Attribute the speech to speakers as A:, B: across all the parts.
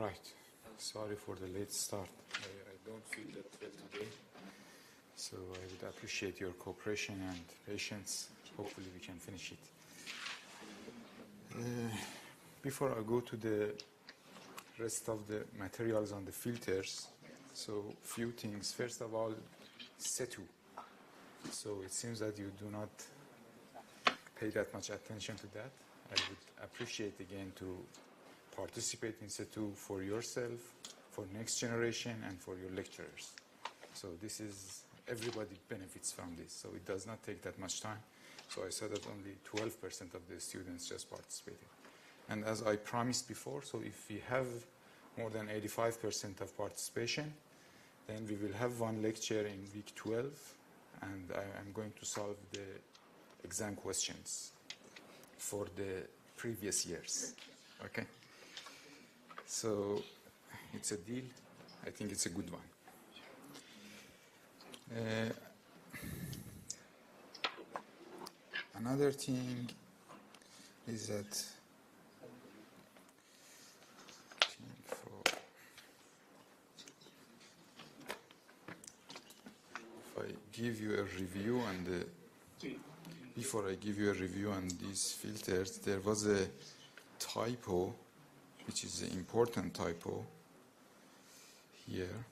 A: right. Sorry for the late start. I don't feel that well today. So I would appreciate your cooperation and patience. Hopefully we can finish it. Before I go to the rest of the materials on the filters, so few things. First of all, CETU. So it seems that you do not pay that much attention to that. I would appreciate again to participate in CETU for yourself, for next generation, and for your lecturers. So this is, everybody benefits from this. So it does not take that much time. So I said that only 12% of the students just participated. And as I promised before, so if we have more than 85% of participation, then we will have one lecture in week 12, and I'm going to solve the exam questions for the previous years. Okay? So it's a deal. I think it's a good one. Another thing is that if I give you a review on the, before I give you a review on these filters, there was a typo, which is an important typo here.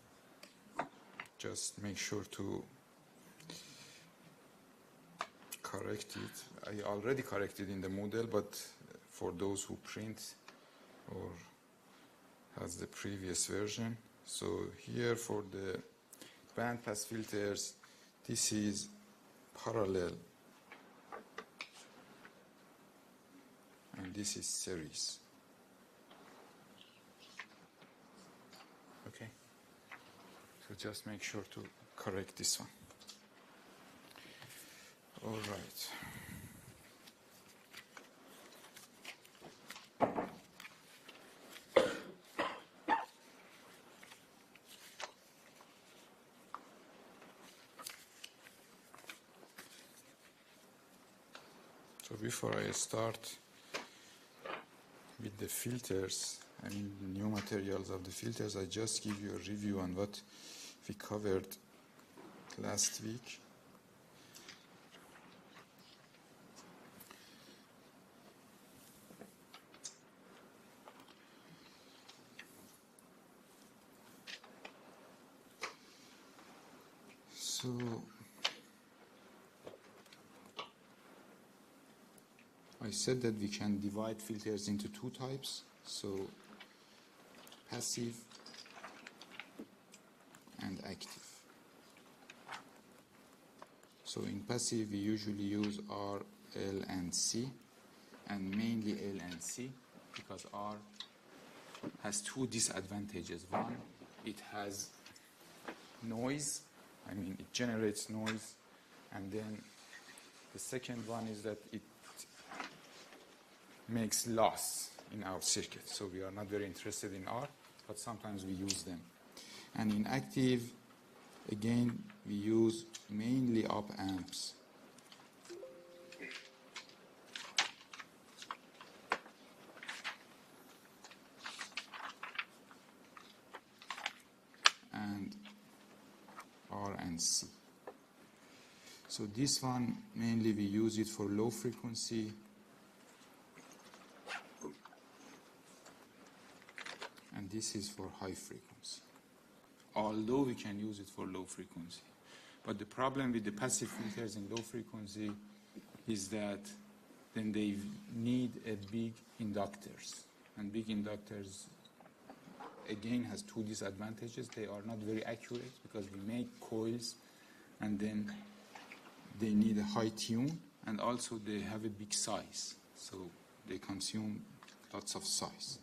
A: Just make sure to correct it. I already corrected in the Moodle, but for those who print or has the previous version. So here for the bandpass filters, this is parallel and this is series. Okay, so just make sure to correct this one. All right. So before I start with the filters and new materials of the filters, I just give you a review on what we covered last week. So I said that we can divide filters into two types, so passive and active. So in passive we usually use R, L and C, and mainly L and C, because R has two disadvantages. One, it has noise, I mean it generates noise, and then the second one is that it makes loss in our circuit. So we are not very interested in R, but sometimes we use them. And in active, again, we use mainly op amps. And R and C. So this one, mainly we use it for low frequency, and this is for high frequency, although we can use it for low frequency. But the problem with the passive filters in low frequency is that then they need a big inductors, and big inductors again has two disadvantages. They are not very accurate because we make coils and then they need a high tune, and also they have a big size, so they consume lots of size.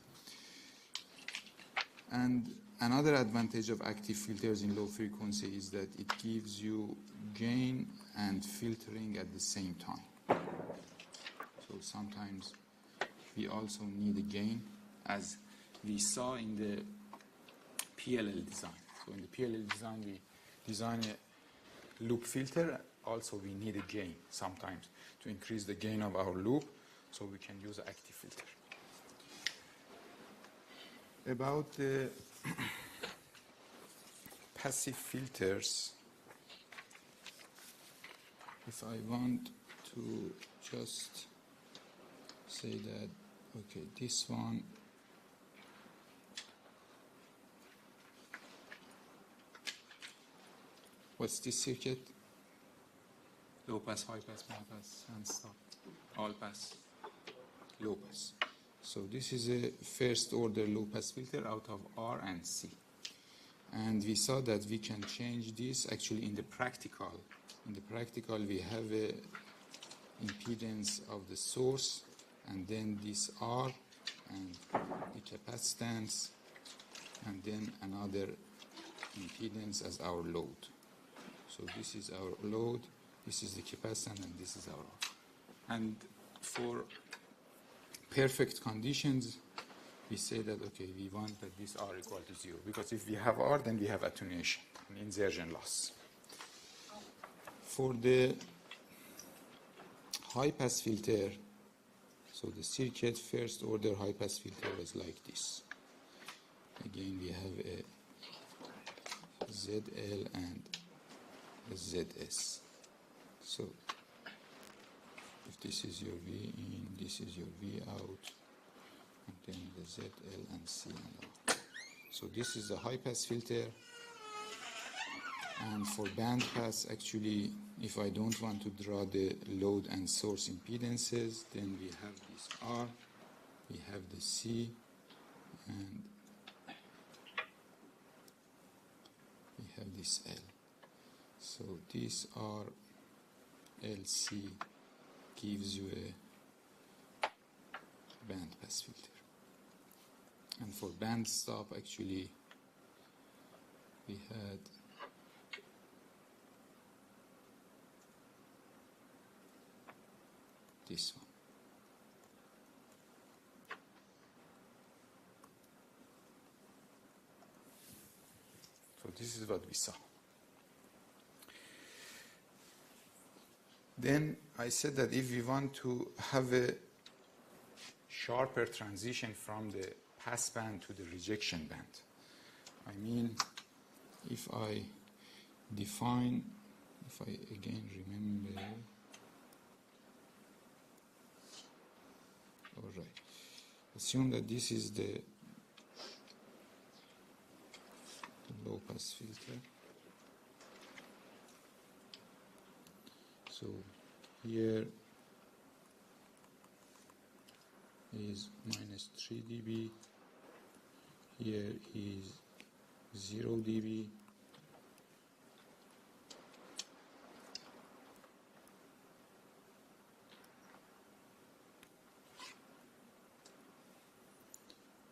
A: And another advantage of active filters in low frequency is that it gives you gain and filtering at the same time. So sometimes we also need a gain, as we saw in the PLL design. So in the PLL design, we design a loop filter. Also, we need a gain sometimes to increase the gain of our loop, so we can use an active filter. About the passive filters, if I want to just say that, okay, this one what's this circuit? Low pass, high pass, high pass, and stop. All pass, low pass. So this is a first order low pass filter out of R and C. And we saw that we can change this actually in the practical. In the practical, we have a impedance of the source, and then this R and the capacitance, and then another impedance as our load. So this is our load, this is the capacitance, and this is our R. And for perfect conditions, we say that, okay, we want that this R equal to 0. Because if we have R, then we have attenuation and insertion loss. For the high-pass filter, so the circuit first order high-pass filter is like this. Again, we have a ZL and a ZS. So if this is your V in, this is your V out, and then the ZL and C and R. So this is the high-pass filter. And for band pass, actually, if I don't want to draw the load and source impedances, then we have this R, we have the C, and we have this L. So this R, LC gives you a band pass filter. And for band stop, actually, we had this one. So this is what we saw. Then I said that if we want to have a sharper transition from the pass band to the rejection band, I mean, if I define, if I again remember, all right, assume that this is the low pass filter. So here is minus 3 dB, here is 0 dB,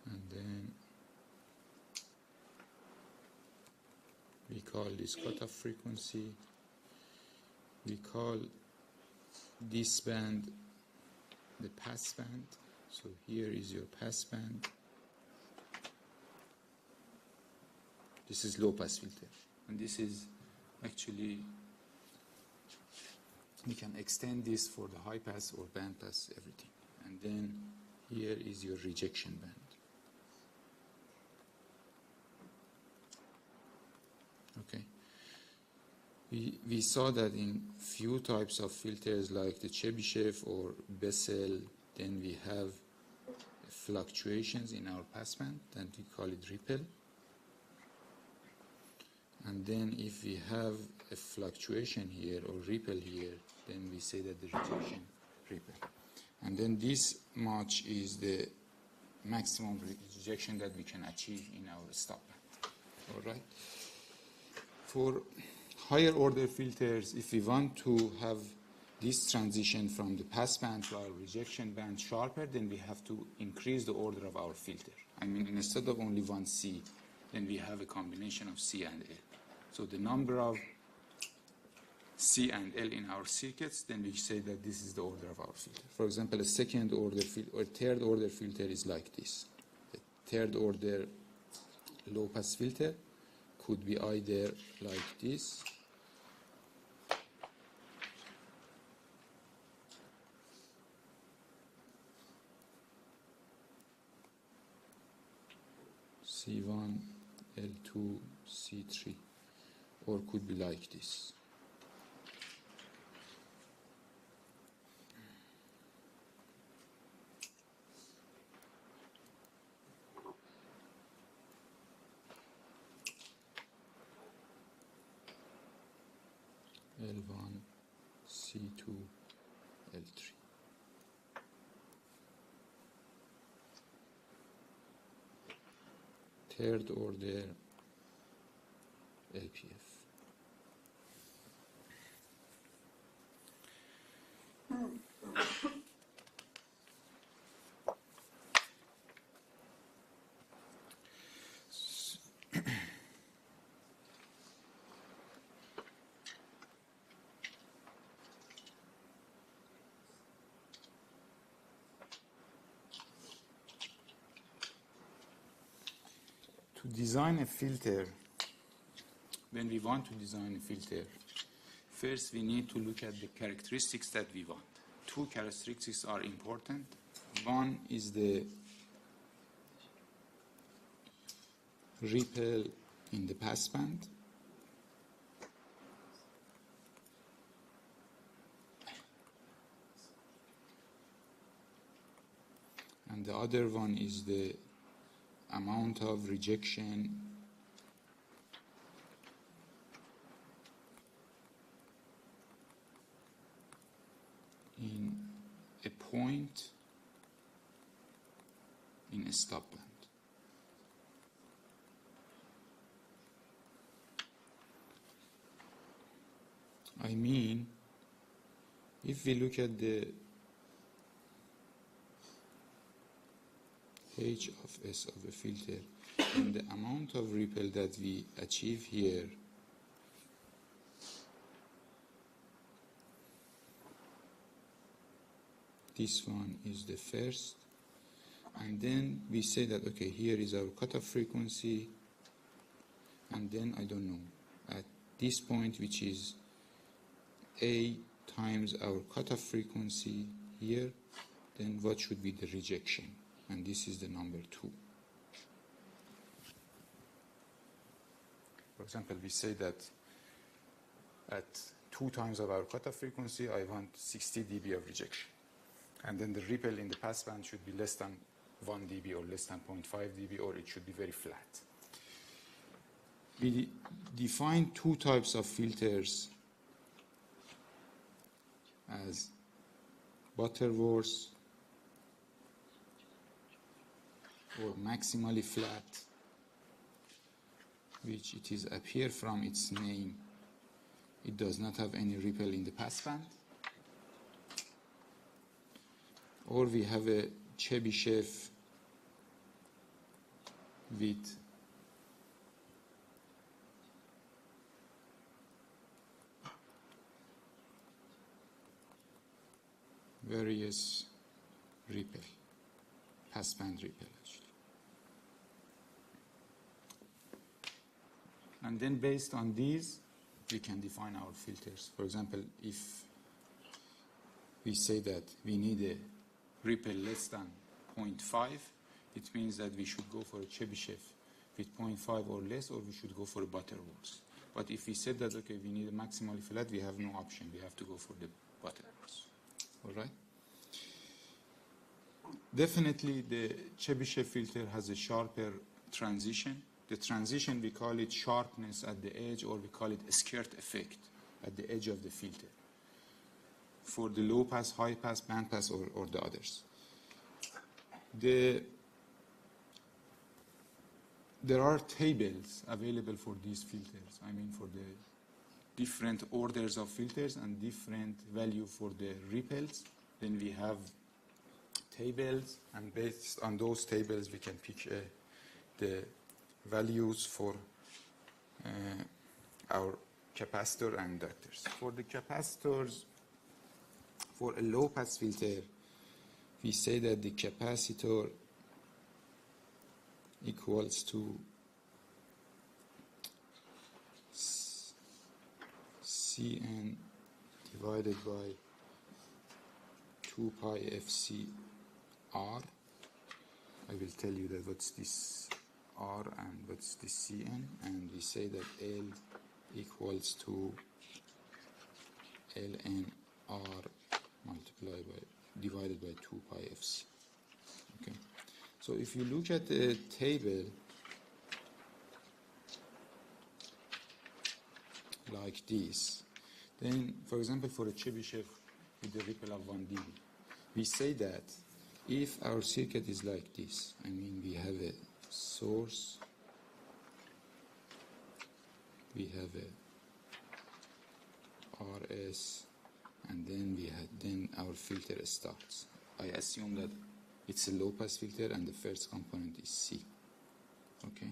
A: and then we call this cutoff frequency. We call this band the pass band. So here is your pass band. This is low pass filter. And this is actually, we can extend this for the high pass or band pass, everything. And then here is your rejection band. Okay. We saw that in few types of filters like the Chebyshev or Bessel, then we have fluctuations in our passband, then we call it ripple. And then if we have a fluctuation here or ripple here, then we say that the rejection ripple. And then this much is the maximum rejection that we can achieve in our stop band. All right. For higher order filters, if we want to have this transition from the pass band to our rejection band sharper, then we have to increase the order of our filter. I mean, instead of only one C, then we have a combination of C and L. So the number of C and L in our circuits, then we say that this is the order of our filter. For example, a second order filter or third order filter is like this. A third order low pass filter could be either like this, C1, L2, C3, or could be like this. L1, C2, L3. Third order LPF. To design a filter, when we want to design a filter, first we need to look at the characteristics that we want. Two characteristics are important. One is the ripple in the passband, and the other one is the amount of rejection in a point in a stop band. I mean, if we look at the H of S of a filter, and the amount of ripple that we achieve here this one is the first, and then we say that okay, here is our cutoff frequency, and then I don't know, at this point, which is A times our cutoff frequency here, then what should be the rejection? And this is the number 2. For example, we say that at 2 times of our cutoff frequency, I want 60 dB of rejection. And then the ripple in the passband should be less than 1 dB or less than 0.5 dB, or it should be very flat. We define 2 types of filters as Butterworth or maximally flat, which it is appear from its name, it does not have any ripple in the passband. Or we have a Chebyshev with various ripple, passband ripple actually. And then based on these, we can define our filters. For example, if we say that we need a ripple less than 0.5, it means that we should go for a Chebyshev with 0.5 or less, or we should go for a Butterworth. But if we said that, okay, we need a maximally flat, we have no option. We have to go for the Butterworth. All right? Definitely, the Chebyshev filter has a sharper transition. The transition, we call it sharpness at the edge, or we call it a skirt effect at the edge of the filter, for the low pass, high pass, band pass, or the others. There are tables available for these filters. I mean, for the different orders of filters and different value for the ripples. Then we have tables, and based on those tables, we can pick the values for our capacitor and inductors. For the capacitors, for a low-pass filter, we say that the capacitor equals to Cn divided by 2 pi Fc R. I will tell you that what's this R and what's the Cn, and we say that L equals to ln R divided by 2 pi fc. Okay. So if you look at the table like this, then for example for a Chebyshev with a ripple of 1 dB, we say that if our circuit is like this, I mean we have a source, we have a RS, and then our filter starts. I assume that it's a low pass filter and the first component is C. Okay.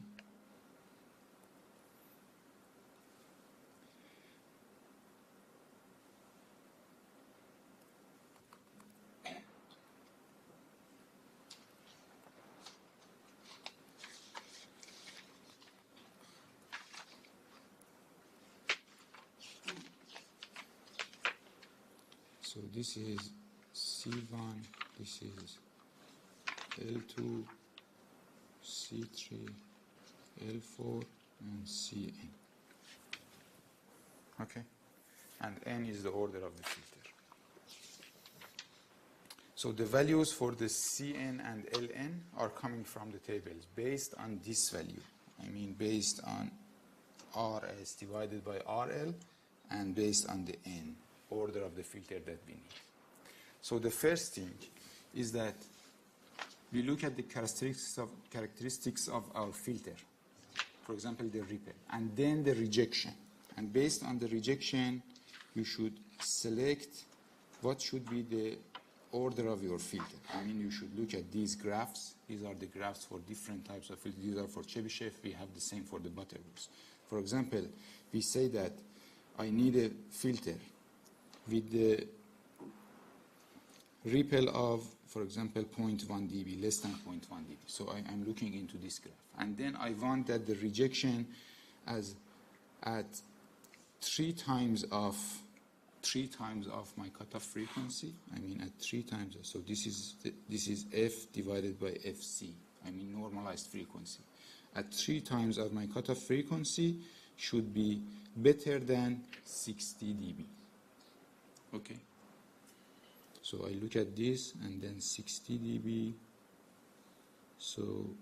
A: So this is C1, this is L2, C3, L4, and Cn. Okay? And N is the order of the filter. So the values for the Cn and Ln are coming from the tables based on this value. I mean based on Rs divided by Rl and based on the N, order of the filter that we need. So the first thing is that we look at the characteristics of our filter. For example, the ripple, and then the rejection. And based on the rejection, you should select what should be the order of your filter. I mean, you should look at these graphs. These are the graphs for different types of filters. These are for Chebyshev. We have the same for the Butterworth. For example, we say that I need a filter with the ripple of, for example, 0.1 dB, less than 0.1 dB. So I'm looking into this graph. And then I want that the rejection as at 3 times of my cutoff frequency. I mean at 3 times. So this is F divided by FC. I mean normalized frequency. At 3 times of my cutoff frequency should be better than 60 dB. Okay. So I look at this and then 60 dB. So,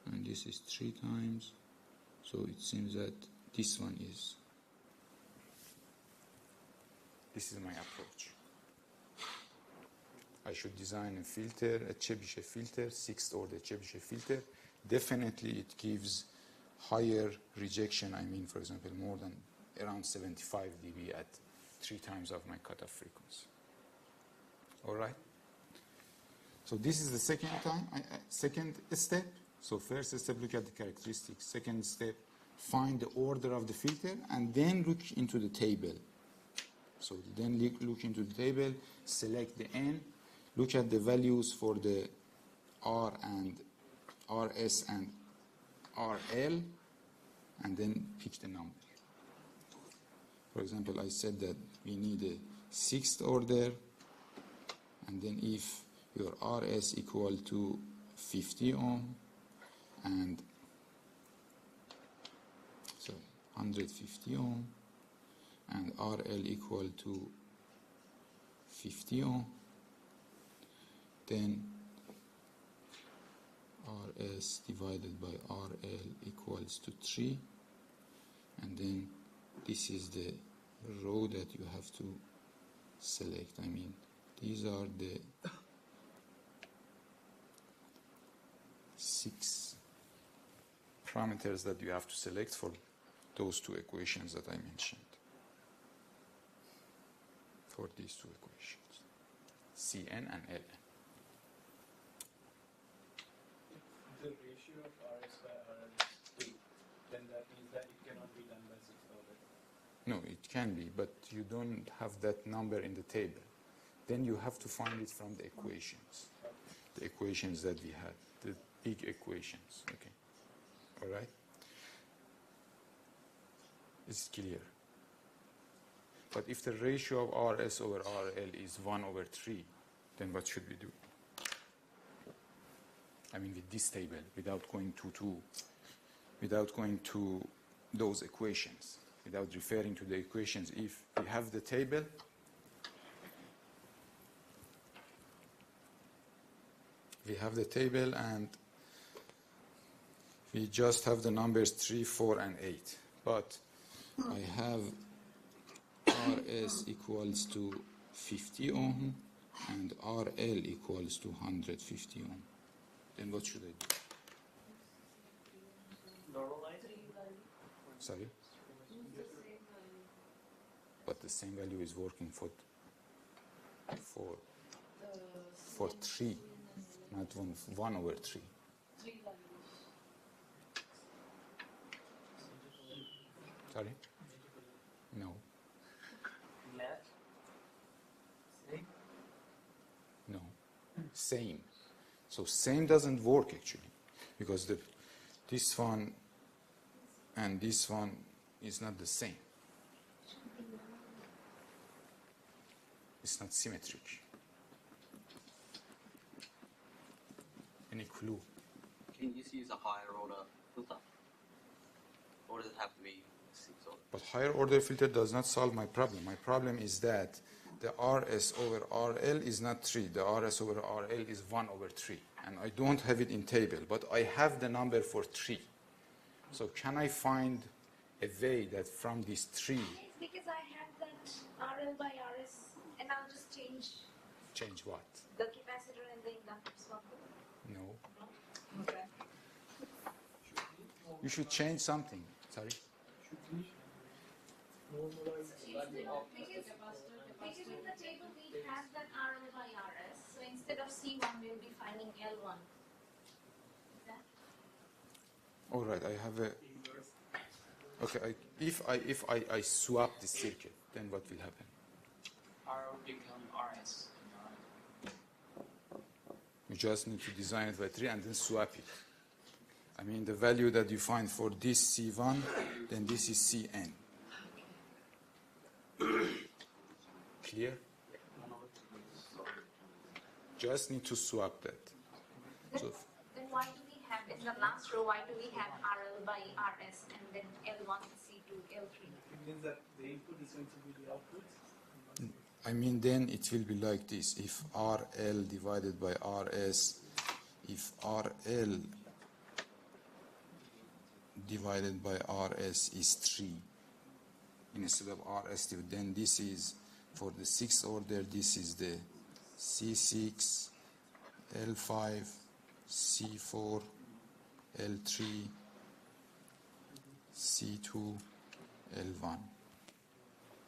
A: and this is 3 times. So it seems that this one is. This is my approach. I should design a filter, a Chebyshev filter, 6th order Chebyshev filter. Definitely it gives higher rejection. I mean, for example, more than around 75 dB at 3 times of my cutoff frequency. All right. So this is the second step. So first step, look at the characteristics. Second step, find the order of the filter, and then look into the table. So then look into the table, select the N, look at the values for the R and RS and RL, and then pick the number. For example, I said that we need a 6th order, and then if your RS equal to 50 ohm and 150 ohm and RL equal to 50 ohm, then RS divided by RL equals to 3, and then this is the row that you have to select. I mean, these are the 6 parameters that you have to select for those 2 equations that I mentioned. For these 2 equations, Cn and Ln.
B: If the ratio of RS by RL is 2, then that means that it cannot be done by 6th order.
A: No, it can be, but you don't have that number in the table. Then you have to find it from the equations. The equations that we had, the big equations. Okay. All right? It's clear. But if the ratio of RS over RL is 1 over 3, then what should we do? I mean, with this table, without going to without going to those equations, without referring to the equations. If we have the table, and we just have the numbers 3, 4, and 8. But I have RS equals to 50 ohm and RL equals to 150 ohm. Then what should I do?
B: Normalize it.
A: Sorry? But the same value is working for 3, not 1 over 3. Sorry? No.
B: Left. Same.
A: No. Same. So same doesn't work actually, because this one and this one is not the same. It's not symmetric. Any clue?
C: Can you just use a higher order filter? Or does it have to be 6 order?
A: But higher order filter does not solve my problem. My problem is that the RS over RL is not 3. The RS over RL is 1 over 3. And I don't have it in table, but I have the number for 3. So can I find a way that from this 3...
D: Yes, because I have that RL by RS, and I'll just change
A: Change what?
D: the capacitor and the inductor swap.
A: No.
D: No? Okay.
A: You should change something. Sorry?
B: Normalize the value of
D: Because in the table we have that RL by RS, so instead of C1 we'll be finding L1. Is that?
A: All right, I have a... Okay, if I swap the circuit, then what will happen?
B: R become RS.
A: You just need to design it by 3 and then swap it. I mean, the value that you find for this C1, then this is Cn. Clear? Just need to swap that. So,
D: Then why do we have, in the last row, why do we have RL by RS and then L1, C2, L3?
B: It means that the input is going to be the output.
A: I mean, then it will be like this. If RL divided by RS, if RL divided by RS is 3 instead of RS, then this is, for the 6th order, this is the C6, L5, C4, L3, C2, L1.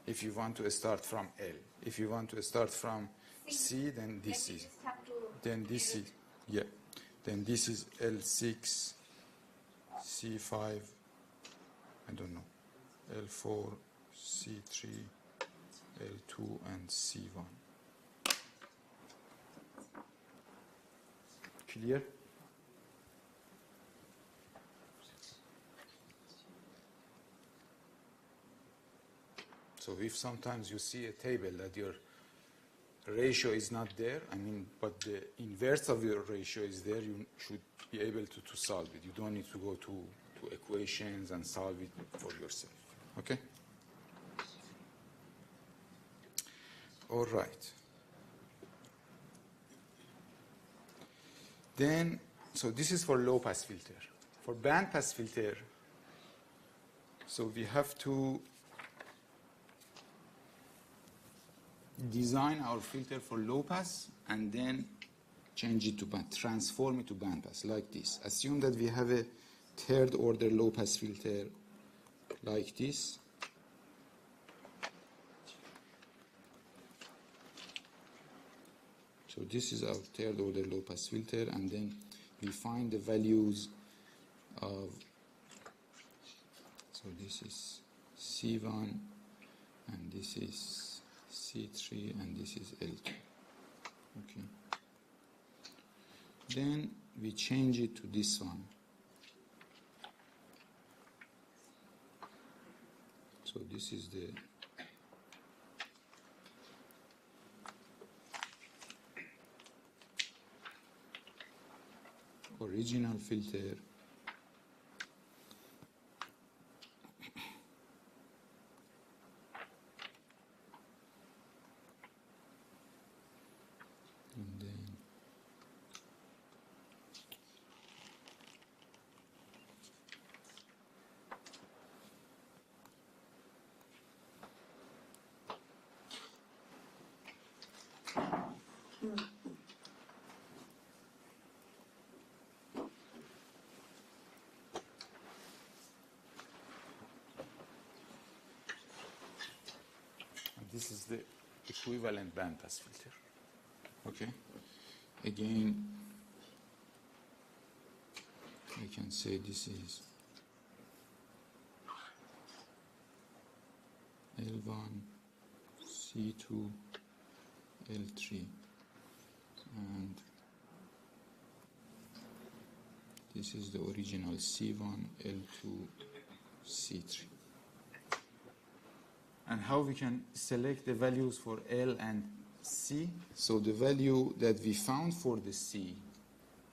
A: If you want to start from L. If you want to start from C, then this
D: Then we
A: is.
D: just have to
A: Then this is, yeah. Then this is L6, C5, I don't know, L4, C3, L2, and C1. Clear? So if sometimes you see a table that your ratio is not there, I mean, but the inverse of your ratio is there, you should be able to solve it. You don't need to go to equations and solve it for yourself. Okay? All right. Then, so this is for low pass filter. For band pass filter, so we have to design our filter for low pass and then change it to band, transform it to band pass like this. Assume that we have a 3rd order low pass filter like this. So this is our 3rd order low pass filter, and then we find the values of, so this is C1 and this is C3 and this is L2. Okay. Then we change it to this one. So this is the original filter, this is the equivalent bandpass filter. Okay. Again, I can say this is L1, C2, L3, and this is the original C1, L2, C3. And how we can select the values for L and C? So the value that we found for the C,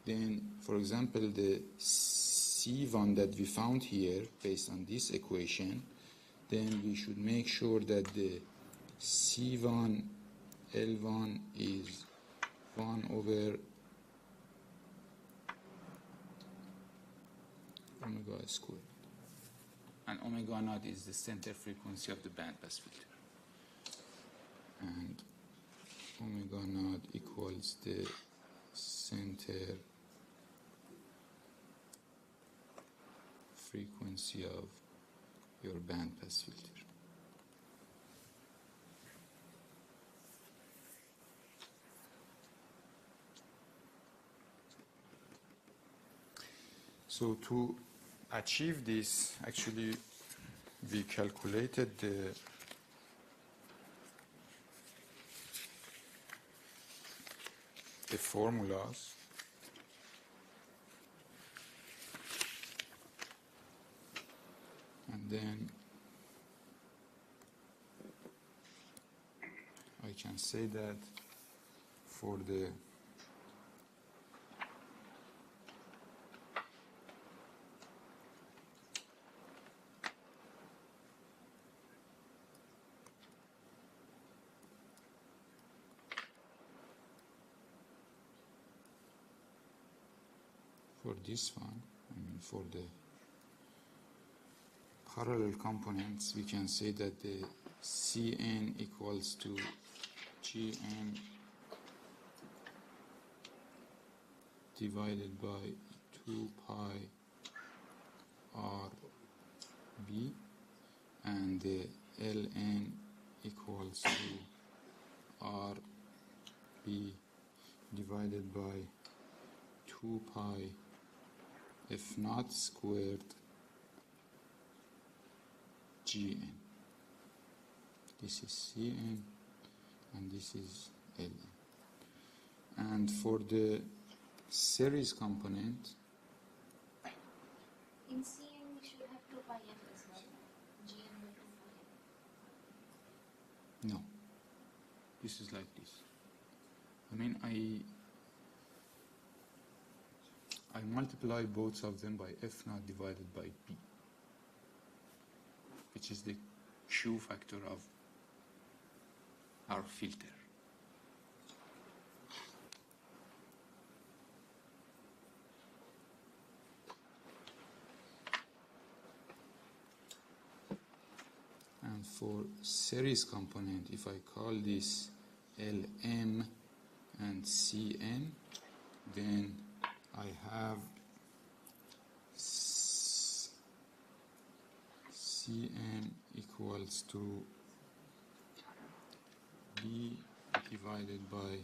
A: then for example the C1 that we found here based on this equation, then we should make sure that the C1 L1 is 1 over omega squared. And omega naught is the center frequency of the bandpass filter. And omega naught equals the center frequency of your bandpass filter. So to achieve this, actually we calculated the formulas. And then I can say that for the this one, for the parallel components, we can say that the Cn equals to Gn divided by 2 pi Rb, and the Ln equals to Rb divided by 2 pi F naught squared Gn. This is Cn and this is Ln. And for the series component,
D: in Cn we should have 2 pi f as well. Gn by 2 pi f.
A: no. This is like this. I mean, I multiply both of them by F naught divided by B, which is the Q factor of our filter. And for series component, if I call this Lm and Cn, then I have Cn equals to B divided by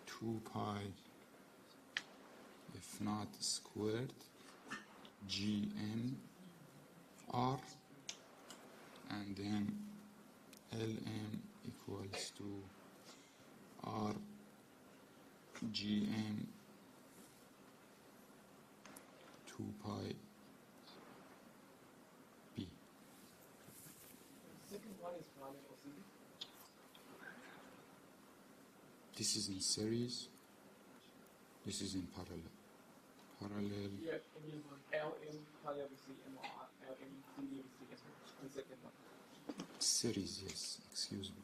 A: 2 pi F naught squared Gn R, and then Lm equals to R Gn 2 pi B.
B: Second one is parallel or series?
A: This is in series, this is in parallel. Parallel,
B: Yeah, and you want LM parallel with CM or LM CD with C as well. The second one.
A: series, yes, excuse me.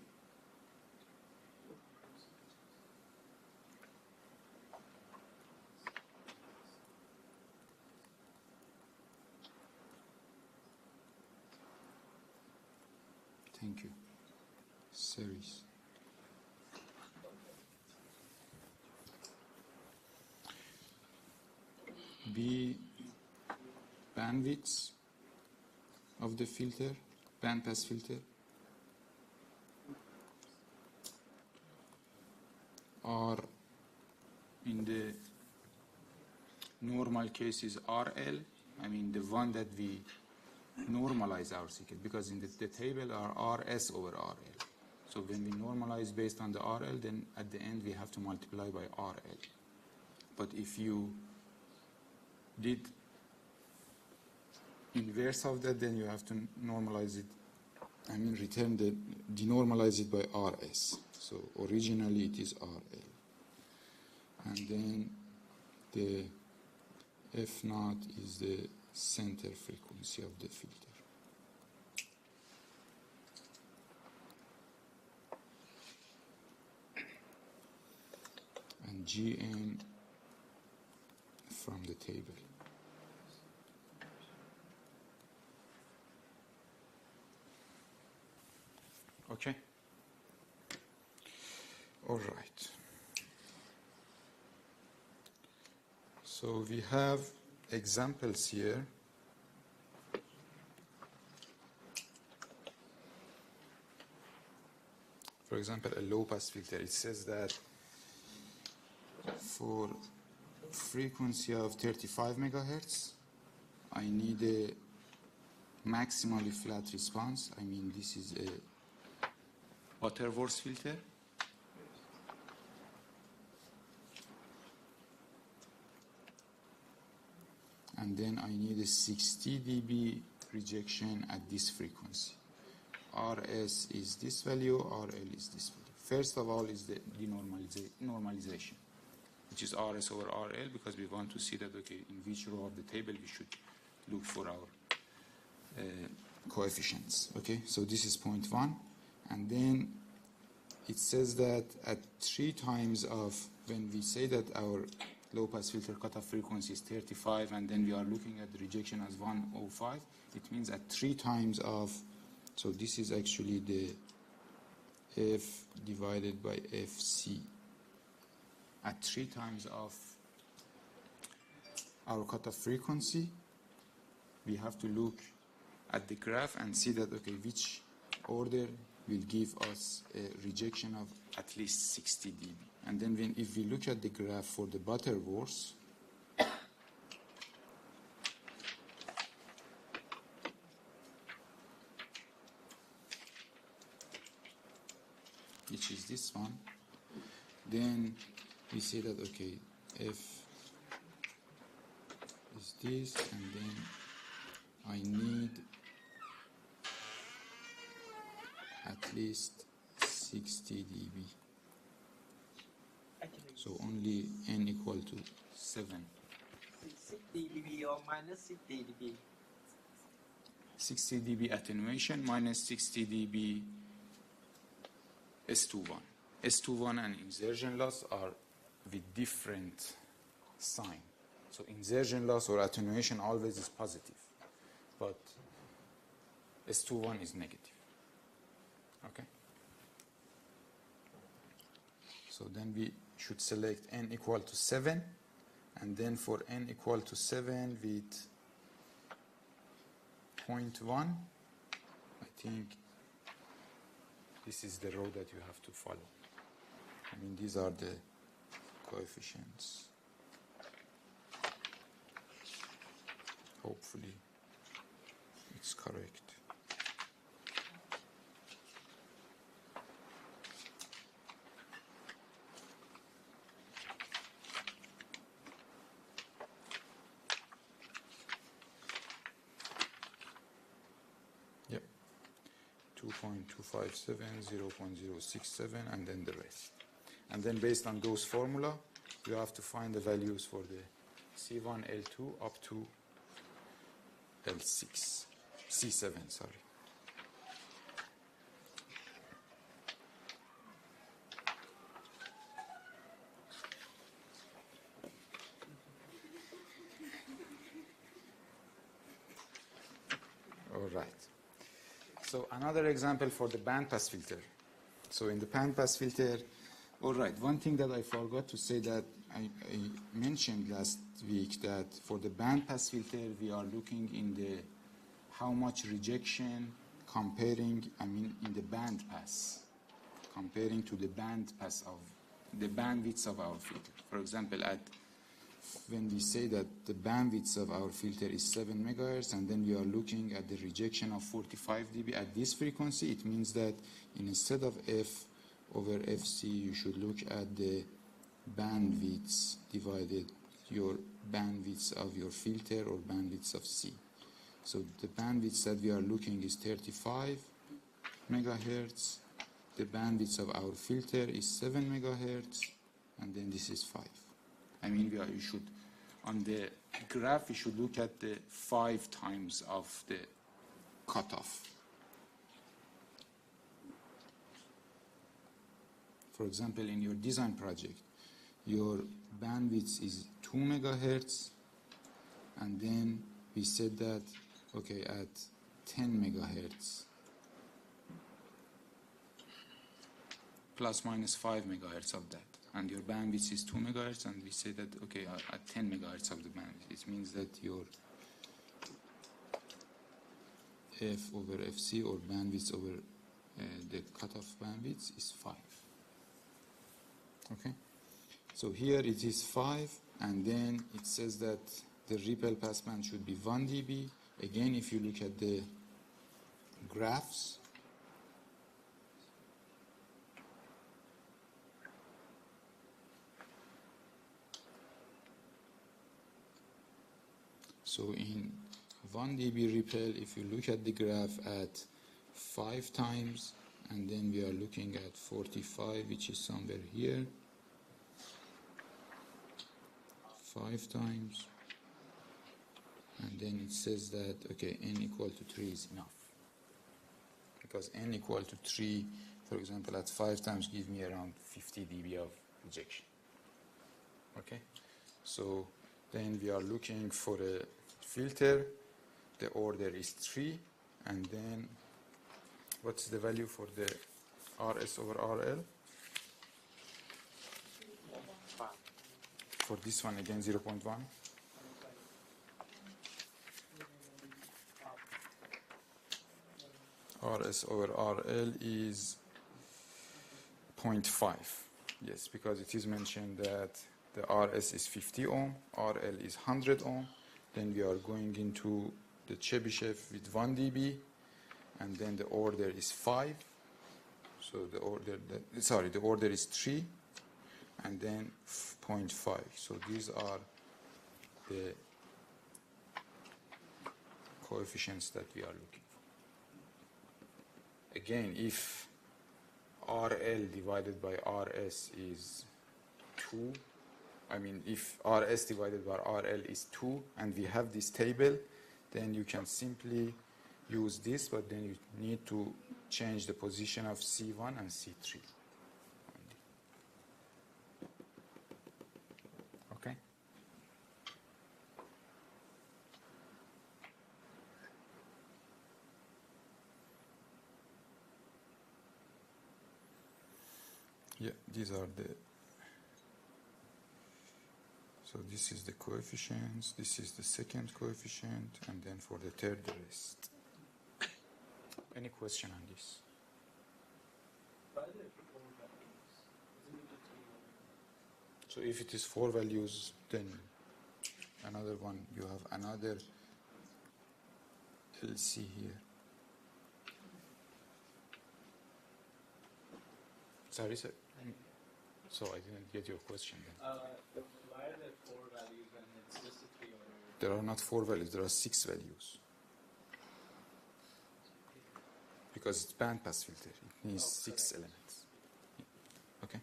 A: Thank you. Series. B, bandwidth of the filter, bandpass filter.
B: And
A: R in the normal case is RL. I mean the one that we normalize our secant, because in the table are RS over RL. So when we normalize based on the RL, then at the end we have to multiply by RL. But if you did inverse of that, then you have to normalize it, I mean return the, denormalize it by RS. So originally it is RL. And then the F naught is the center frequency of the filter. And Gn from the table. Okay? All right. So we have examples here. For example, a low-pass filter. It says that for frequency of 35 megahertz, I need a maximally flat response. I mean, this is a Butterworth filter. And then I need a 60 dB rejection at this frequency. RS is this value, RL is this value. First of all is the normalization, which is RS over RL, because we want to see that, okay, in which row of the table we should look for our coefficients. Okay, so this is point 1. And then it says that at 3 times of, when we say that our low-pass filter cutoff frequency is 35, and then we are looking at the rejection as 105, it means at 3 times of, so this is actually the F divided by FC. At 3 times of our cutoff frequency, we have to look at the graph and see that, okay, which order will give us a rejection of at least 60 dB. And then if we look at the graph for the Butterworth, which is this one, then we say that, okay, F is this, and then I need at least 60 dB. So only n equal to 7.
E: 60 dB or minus 60 dB?
A: 60 dB attenuation minus 60 dB S21. S21 and insertion loss are with different sign. So insertion loss or attenuation always is positive, but S21 is negative. Okay? So then we should select n equal to 7, and then for n equal to 7 with 0.1, I think this is the row that you have to follow. I mean, these are the coefficients. Hopefully it's correct. Yep. 2.257, 0.067, and then the rest. And then based on those formula, you have to find the values for the C1, L2 up to L6, C7, sorry. All right. So another example for the bandpass filter. So in the bandpass filter, all right, one thing that I forgot to say that I mentioned last week, that for the bandpass filter, we are looking in the how much rejection comparing, I mean, in the bandpass, comparing to the bandpass of the bandwidth of our filter. For example, when we say that the bandwidth of our filter is 7 megahertz, and then we are looking at the rejection of 45 dB at this frequency, it means that instead of F over FC, you should look at the bandwidth divided your bandwidth of your filter or bandwidth of C. So the bandwidth that we are looking is 35 megahertz. The bandwidth of our filter is 7 megahertz, and then this is 5. I mean, you should, on the graph, you should look at the 5 times of the cutoff. For example, in your design project, your bandwidth is 2 megahertz, and then we said that, okay, at 10 megahertz, plus minus 5 megahertz of that. And your bandwidth is 2 megahertz, and we say that, okay, at 10 megahertz of the bandwidth, it means that your F over FC, or bandwidth over the cutoff bandwidth, is 5. Okay? So here it is 5, and then it says that the ripple passband should be 1 dB. Again, if you look at the graphs, so in 1 dB ripple, if you look at the graph at 5 times, and then we are looking at 45, which is somewhere here, 5 times, and then it says that, okay, n equal to 3 is enough. Because n equal to 3, for example, at 5 times give me around 50 dB of rejection. Okay? So then we are looking for a filter. The order is 3, and then what's the value for the RS over RL? For this one again, 0.1. RS over RL is 0.5. Yes, because it is mentioned that the RS is 50 ohm, RL is 100 ohm. Then we are going into the Chebyshev with 1 dB, and then the order is 5. So the order is 3, and then 0.5. So these are the coefficients that we are looking for. Again, if RL divided by RS is 2, if RS divided by RL is 2, and we have this table, then you can simply use this, but then you need to change the position of C1 and C3. Okay? Yeah, these are the... So this is the coefficients, this is the second coefficient, and then for the third, the rest. Any question on this?
B: Why are there 4 values? Isn't it just 3 values?
A: So if it is 4 values, then another one, you have another LC here. Sorry, sir. So I didn't get your question then.
B: Why are there 4 values when it's just a 3 order?
A: There are not 4 values, there are 6 values. Because it's bandpass filter, it needs 6 elements. Okay?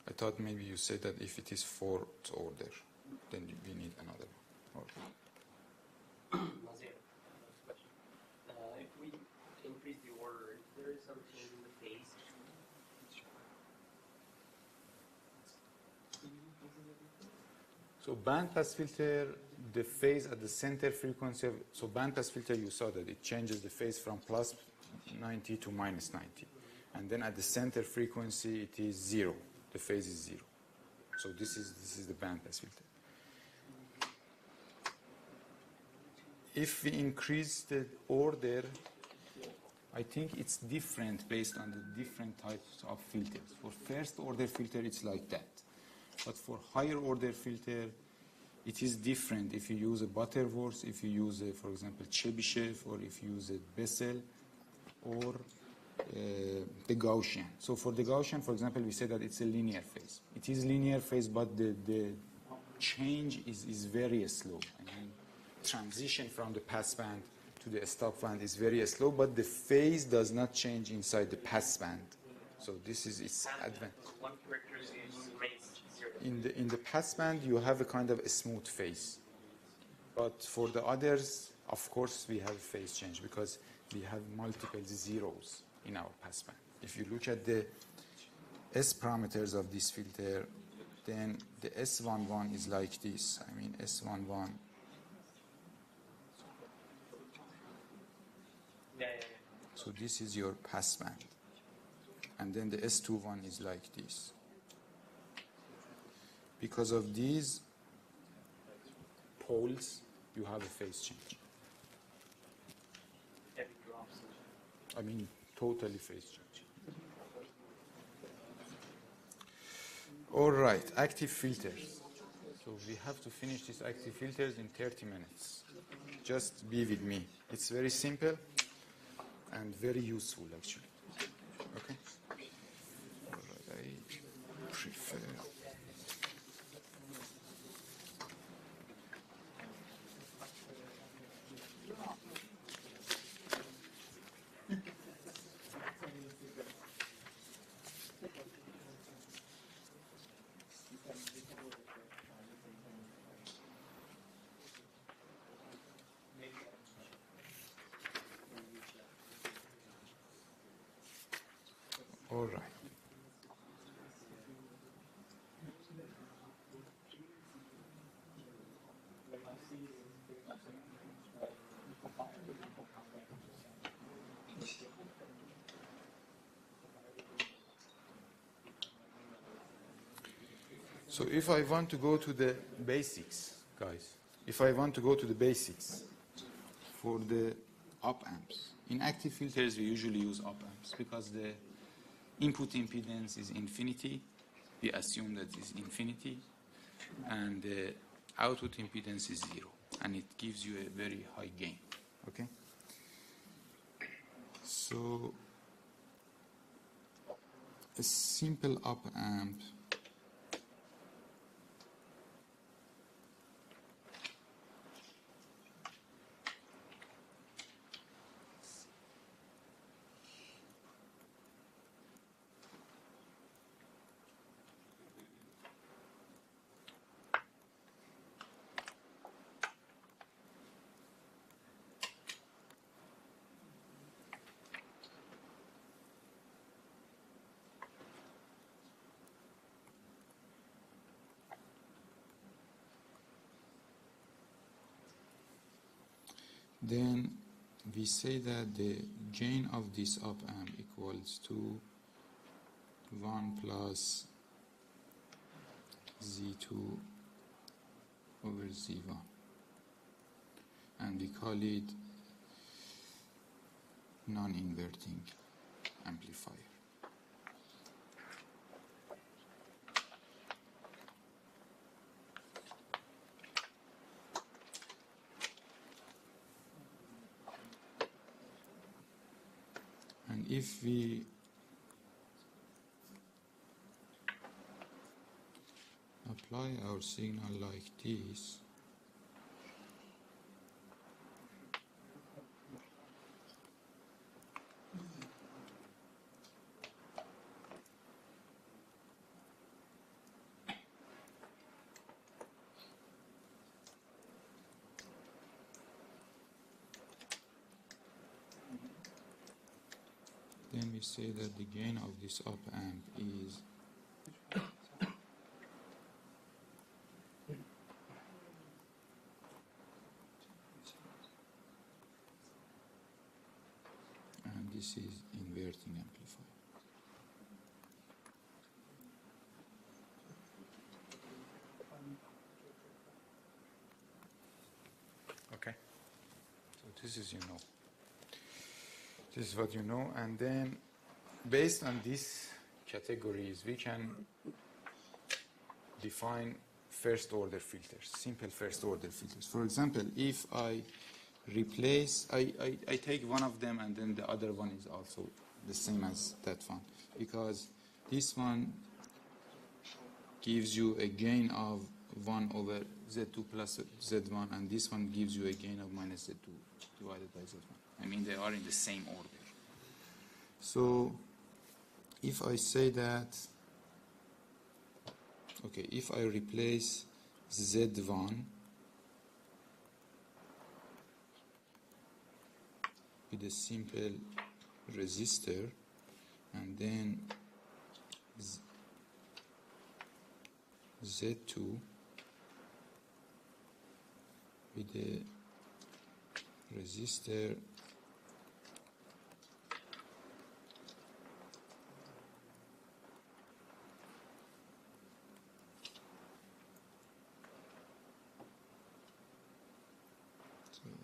A: I thought maybe you said that if it is 4th order, then we need another one.
F: Nazir, question. If we increase the order, is there some change in the phase?
A: So bandpass filter, the phase at the center frequency of, so bandpass filter, you saw that it changes the phase from plus 90 to minus 90. And then at the center frequency, it is 0. The phase is 0. So this is the bandpass filter. If we increase the order I think it's different based on the different types of filters. For first order filter, it's like that. But for higher order filter, it is different if you use a Butterworth, if you use, for example, Chebyshev, or if you use a Bessel, or the Gaussian. So for the Gaussian, for example, we say that it's a linear phase. It is linear phase, but the change is very slow. I mean, transition from the passband to the stop band is very slow, but the phase does not change inside the passband. So this is its advantage.
F: One characteristic remains zero.
A: In the passband, you have a kind of a smooth phase. But for the others, of course, we have a phase change because we have multiple zeros in our passband. If you look at the S parameters of this filter, then the S11 is like this. I mean, S11.
F: Yeah.
A: So this is your passband. And then the S21 is like this. Because of these poles, you have a phase change.
F: Heavy drops.
A: I mean, totally phase change. All right, active filters. So we have to finish these active filters in 30 minutes. Just be with me. It's very simple and very useful, actually. Okay? All right, I prefer... All right. So if I want to go to the basics, guys, if I want to go to the basics for the op amps, in active filters we usually use op amps because the input impedance is infinity. We assume that is infinity. And the output impedance is 0. And it gives you a very high gain. Okay? So a simple op amp then we say that the gain of this op amp equals to 1 plus Z2 over Z1. And we call it non-inverting amplifier. And if we apply our signal like this, then we say that the gain of this op amp is and this is inverting amplifier. Okay, so this is This is what you know, and then based on these categories, we can define first order filters, simple first order filters. For example, if I replace, I take one of them and then the other one is also the same as that one, because this one gives you a gain of 1 over Z2 plus Z1, and this one gives you a gain of minus Z2 divided by Z1. I mean, they are in the same order. So if I say that, okay, if I replace Z1 with a simple resistor, and then Z2 with a resistor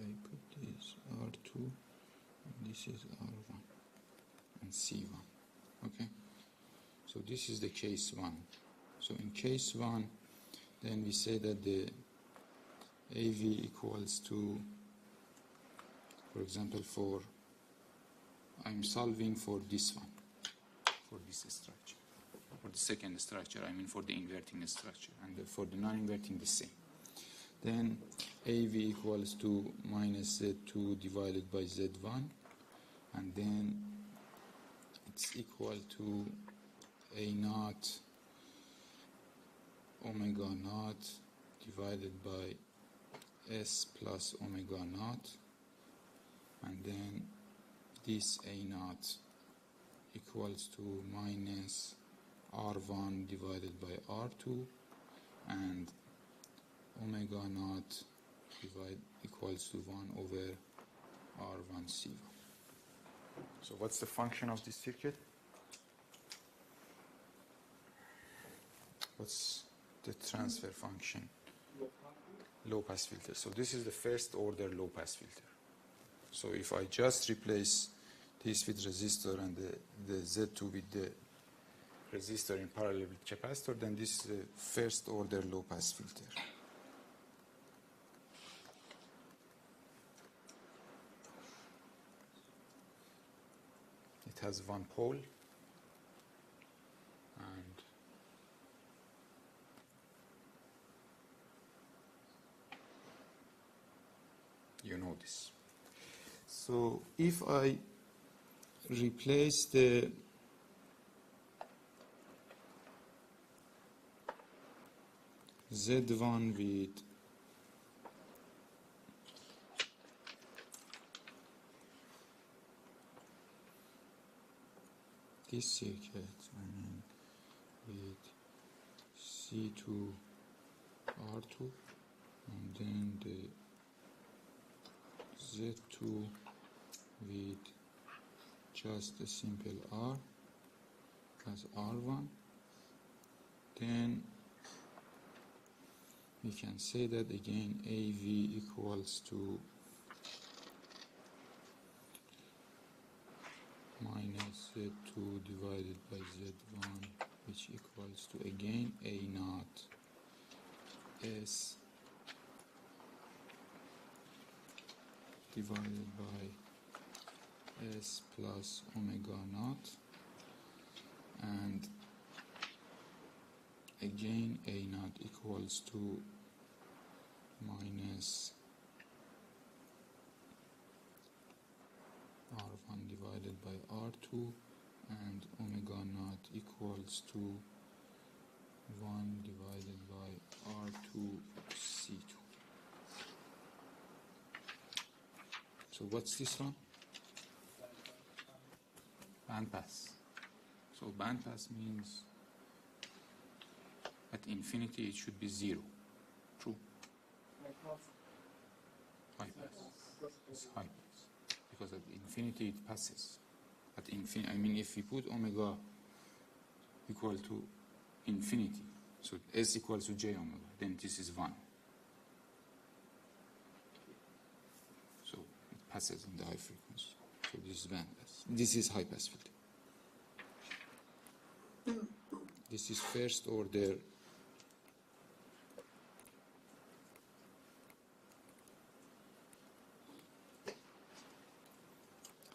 A: I put this R2 and this is R1 and C1. Okay, so this is the case 1. So in case 1, then we say that the AV equals to, for example, I'm solving for this one, for this structure, for the second structure, I mean for the inverting structure, and for the non-inverting the same. Then AV equals to minus Z2 divided by Z1, and then it's equal to A naught omega naught divided by S plus omega naught, and then this A naught equals to minus R1 divided by R2, and omega naught equals to 1 over R1 C1. So what's the function of this circuit? What's the transfer function? Low pass filter. So this is the first order low pass filter. So if I just replace this with resistor and the Z2 with the resistor in parallel with capacitor, then this is the first order low pass filter. It has one pole, and you know this. So if I replace the Z1 with this circuit, I mean with C2 R2, and then the Z2 with just a simple R as R1, then we can say that again AV equals to minus Z2 divided by Z1, which equals to again A naught S divided by S plus omega naught, and again A naught equals to minus R1 divided by R2, and omega naught equals to 1 divided by R2 C2. So what's this one? Band pass. So band pass means at infinity it should be 0. True? High pass. It's high pass. Because at infinity it passes. At infinity, I mean if we put omega equal to infinity, so S equals to J omega, then this is 1. So it passes in the high frequency. So this is bandpass. This is high pass filter. This is first order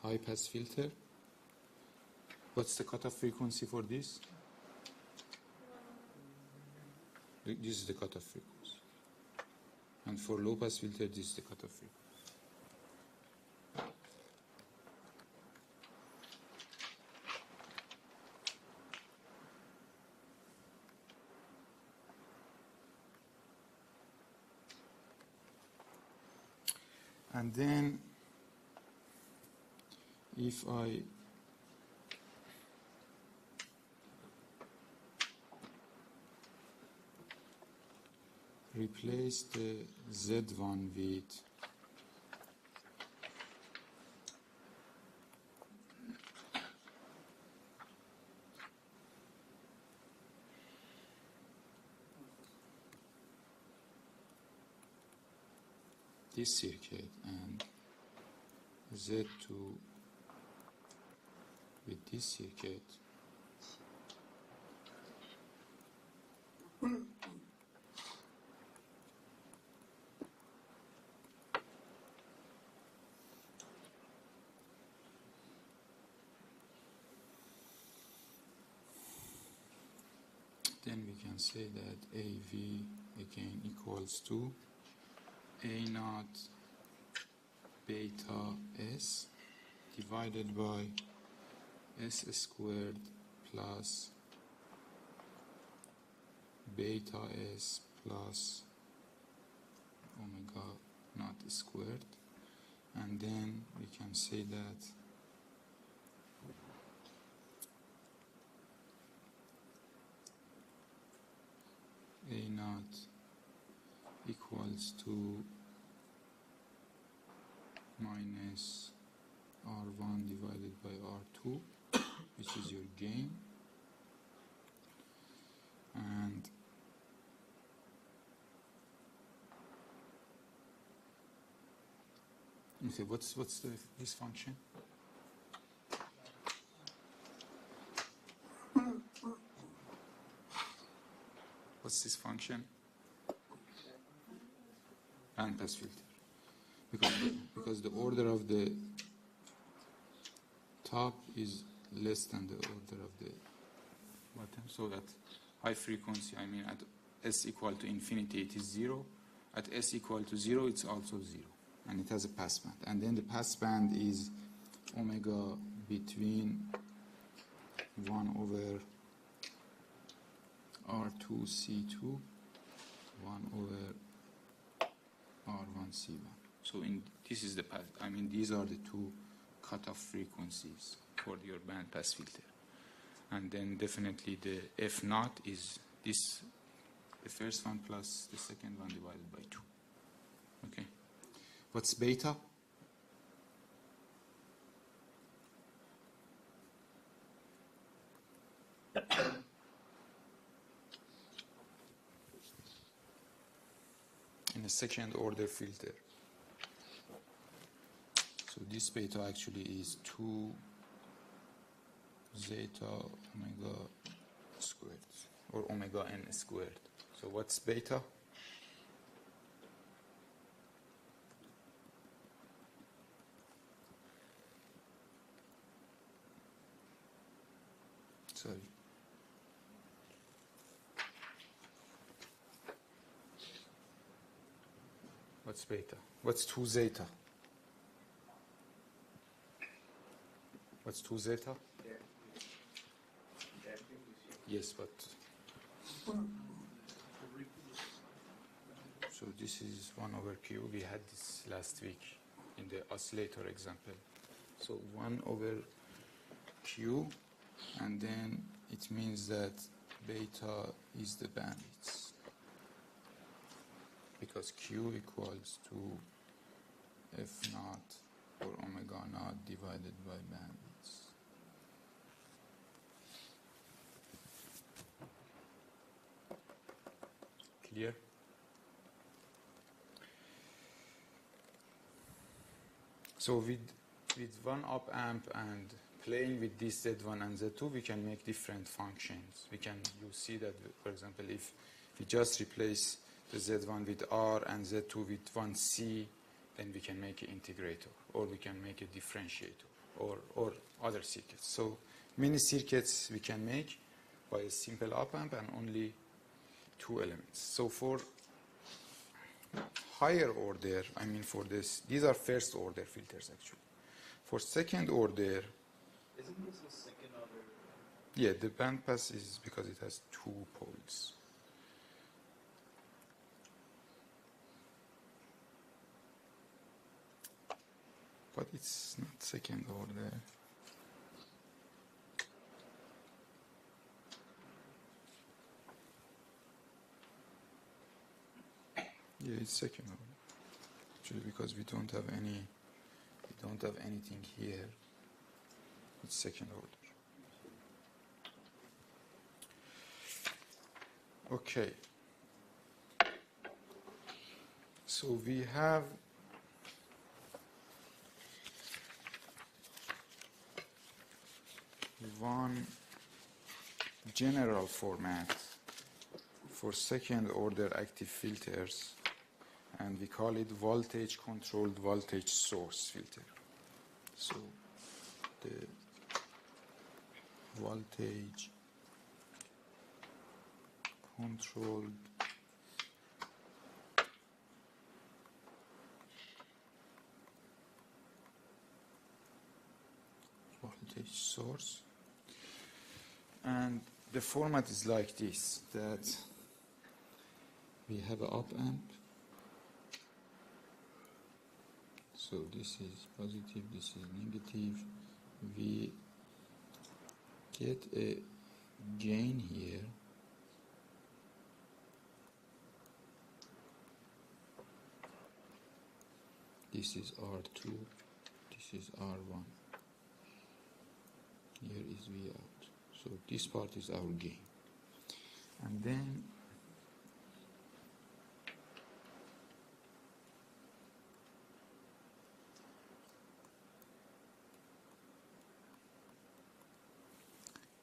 A: high pass filter. What's the cutoff frequency for this? This is the cutoff frequency. And for low pass filter, this is the cutoff frequency. And then if I replace the Z1 with this circuit and Z2 with this circuit, then we can say that AV again equals to A naught beta S divided by S squared plus beta S plus omega naught squared, and then we can say that A naught equals to minus R1 divided by R2, which is your gain, and okay, what's this function? What's this function? Bandpass filter. Because the order of the top is less than the order of the bottom, so that high frequency, I mean at S equal to infinity it is 0, at S equal to 0 it's also 0, and it has a passband, and then the passband is omega between 1 over R2C2 1 over R1C1. So this is the path. I mean, these are the two cutoff frequencies for your bandpass filter. And then definitely the F naught is this, the first one plus the second one divided by 2. Okay. What's beta? In a second order filter. So this beta actually is 2 zeta omega squared, or omega n squared. So what's beta? Sorry. What's beta? What's 2 zeta? What's 2 zeta? Yes, but so this is 1 over q. We had this last week in the oscillator example. So 1 over q, and then it means that beta is the bandwidth, because q equals to f naught or omega naught divided by bandwidth. Clear? So with with one op amp and playing with this Z1 and Z2, we can make different functions. You see that, for example, if we just replace the Z1 with R and Z2 with one C, then we can make an integrator, or we can make a differentiator, or other circuits. So many circuits we can make by a simple op amp and only two elements. So for higher order, I mean for this, these are first order filters actually. For second order,
B: Isn't this a second order?
A: yeah, the bandpass is because it has two poles. But it's not second order. Yeah, it's second order. Actually, because we don't have anything here. It's second order. Okay. So we have one general format for second order active filters, and we call it voltage controlled voltage source filter. So the voltage controlled voltage source, and the format is like this, that we have an op amp. So this is positive, this is negative. We get a gain here. This is R2, this is R1. Here is V out. So this part is our gain. And then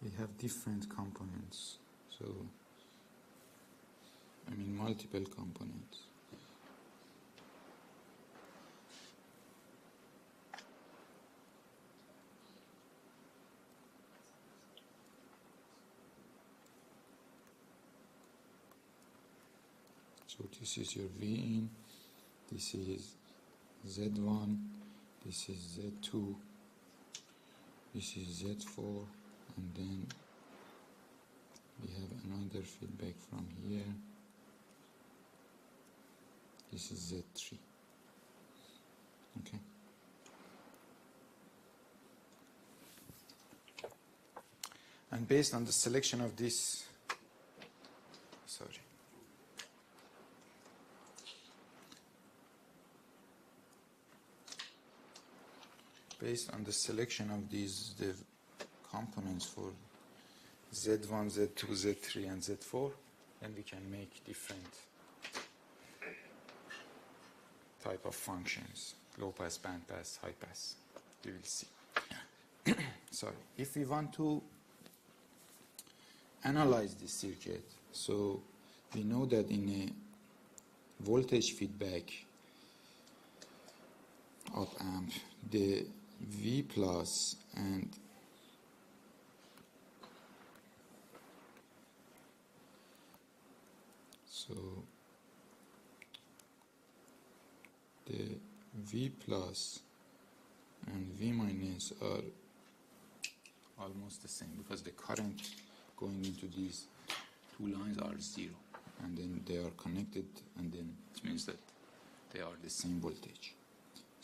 A: we have different components. So, I mean multiple components. So this is your V in, this is Z1, this is Z2, this is Z4, and then we have another feedback from here. This is Z3. Okay. And based on the selection of this, based on the selection of these, the components for Z1, Z2, Z3, and Z4, then we can make different type of functions: low pass, band pass, high pass. We will see. Sorry. If we want to analyze this circuit, so we know that in a voltage feedback op amp, the V plus and so the V plus and V minus are almost the same because the current going into these two lines are zero, and then they are connected, and then it means that they are the same voltage.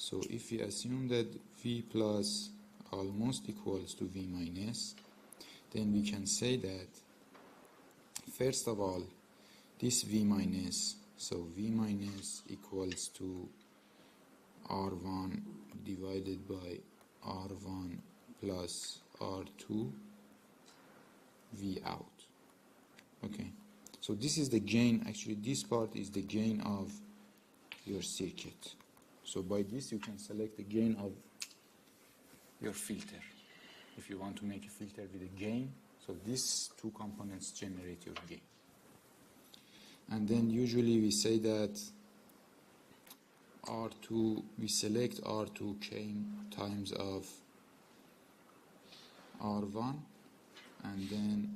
A: So if we assume that V plus almost equals to V minus, then we can say that first of all, this V minus, so V minus equals to R1 divided by R1 plus R2 V out. Okay, so this is the gain. Actually, this part is the gain of your circuit. So by this you can select the gain of your filter. If you want to make a filter with a gain, so these two components generate your gain. And then usually we say that R2, we select R2 k times of R1, and then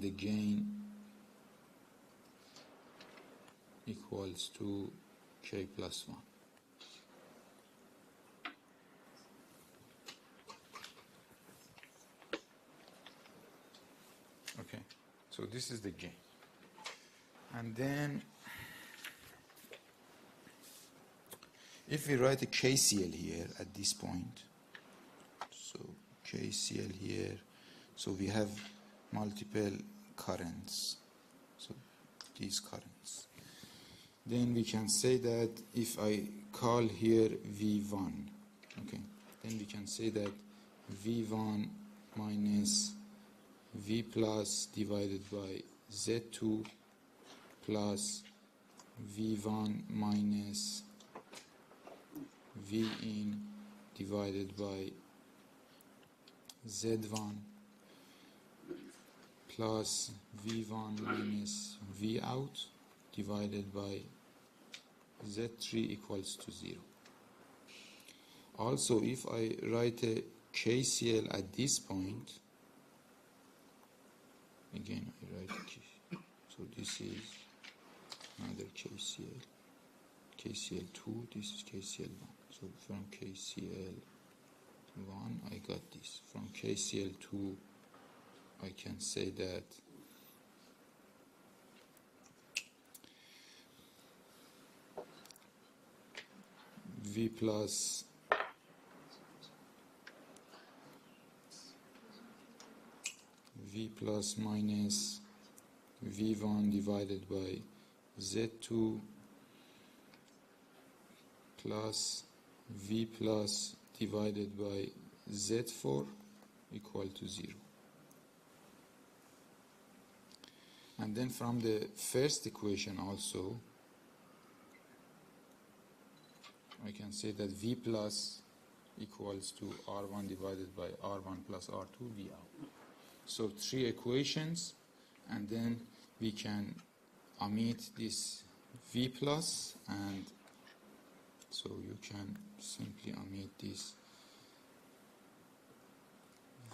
A: the gain equals to k plus 1. Okay, so this is the gain. And then if we write a KCL here at this point, so KCL here, so we have multiple currents, so these currents. Then we can say that if I call here V1, okay, then we can say that V1 minus V plus divided by Z2 plus V1 minus V in divided by Z1 plus V1 minus V out divided by Z3 equals to 0. Also, if I write a KCL at this point, again I write a KCL. So this is another KCL. KCL2, this is KCL1. So from KCL1 I got this. From KCL2 I can say that V plus minus V1 divided by Z2 plus V plus divided by Z4 equal to 0. And then from the first equation also, I can say that V plus equals to R1 divided by R1 plus R2 V out. So 3 equations, and then we can omit this V plus, and so you can simply omit this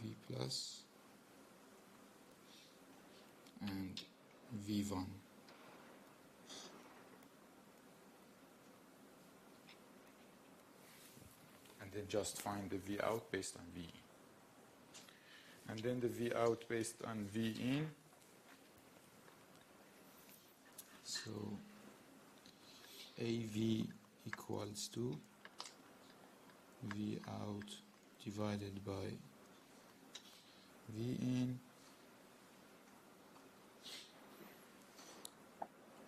A: V plus and V1. And then just find the V out based on V in. And then the V out based on V in. So AV equals to V out divided by V in,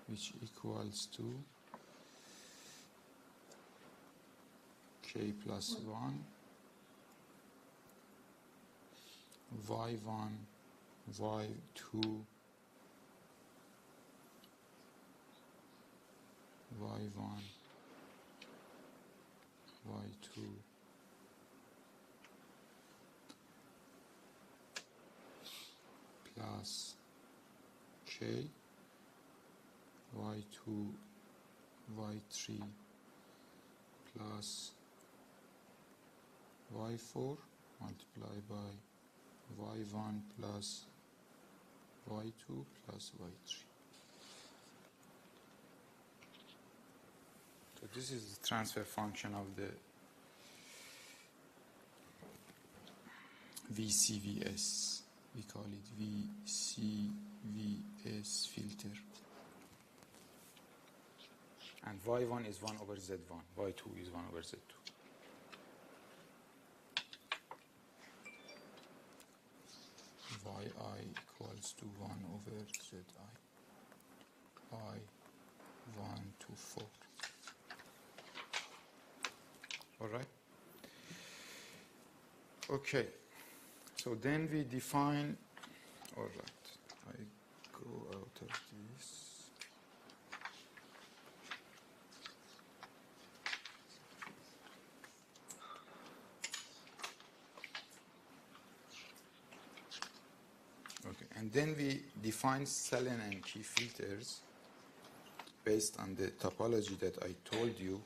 A: which equals to K plus 1 Y1 Y2 Y1 Y2 plus K Y2 Y3 plus Y4 multiplied by Y1 plus Y2 plus Y3. So this is the transfer function of the VCVS. We call it VCVS filter. And Y1 is 1 over Z1, Y2 is 1 over Z2. Yi equals to 1 over Zi, I1 to 4. All right? Okay. So then we define, all right, I go out of this. And then we define Sallen and key filters based on the topology that I told you.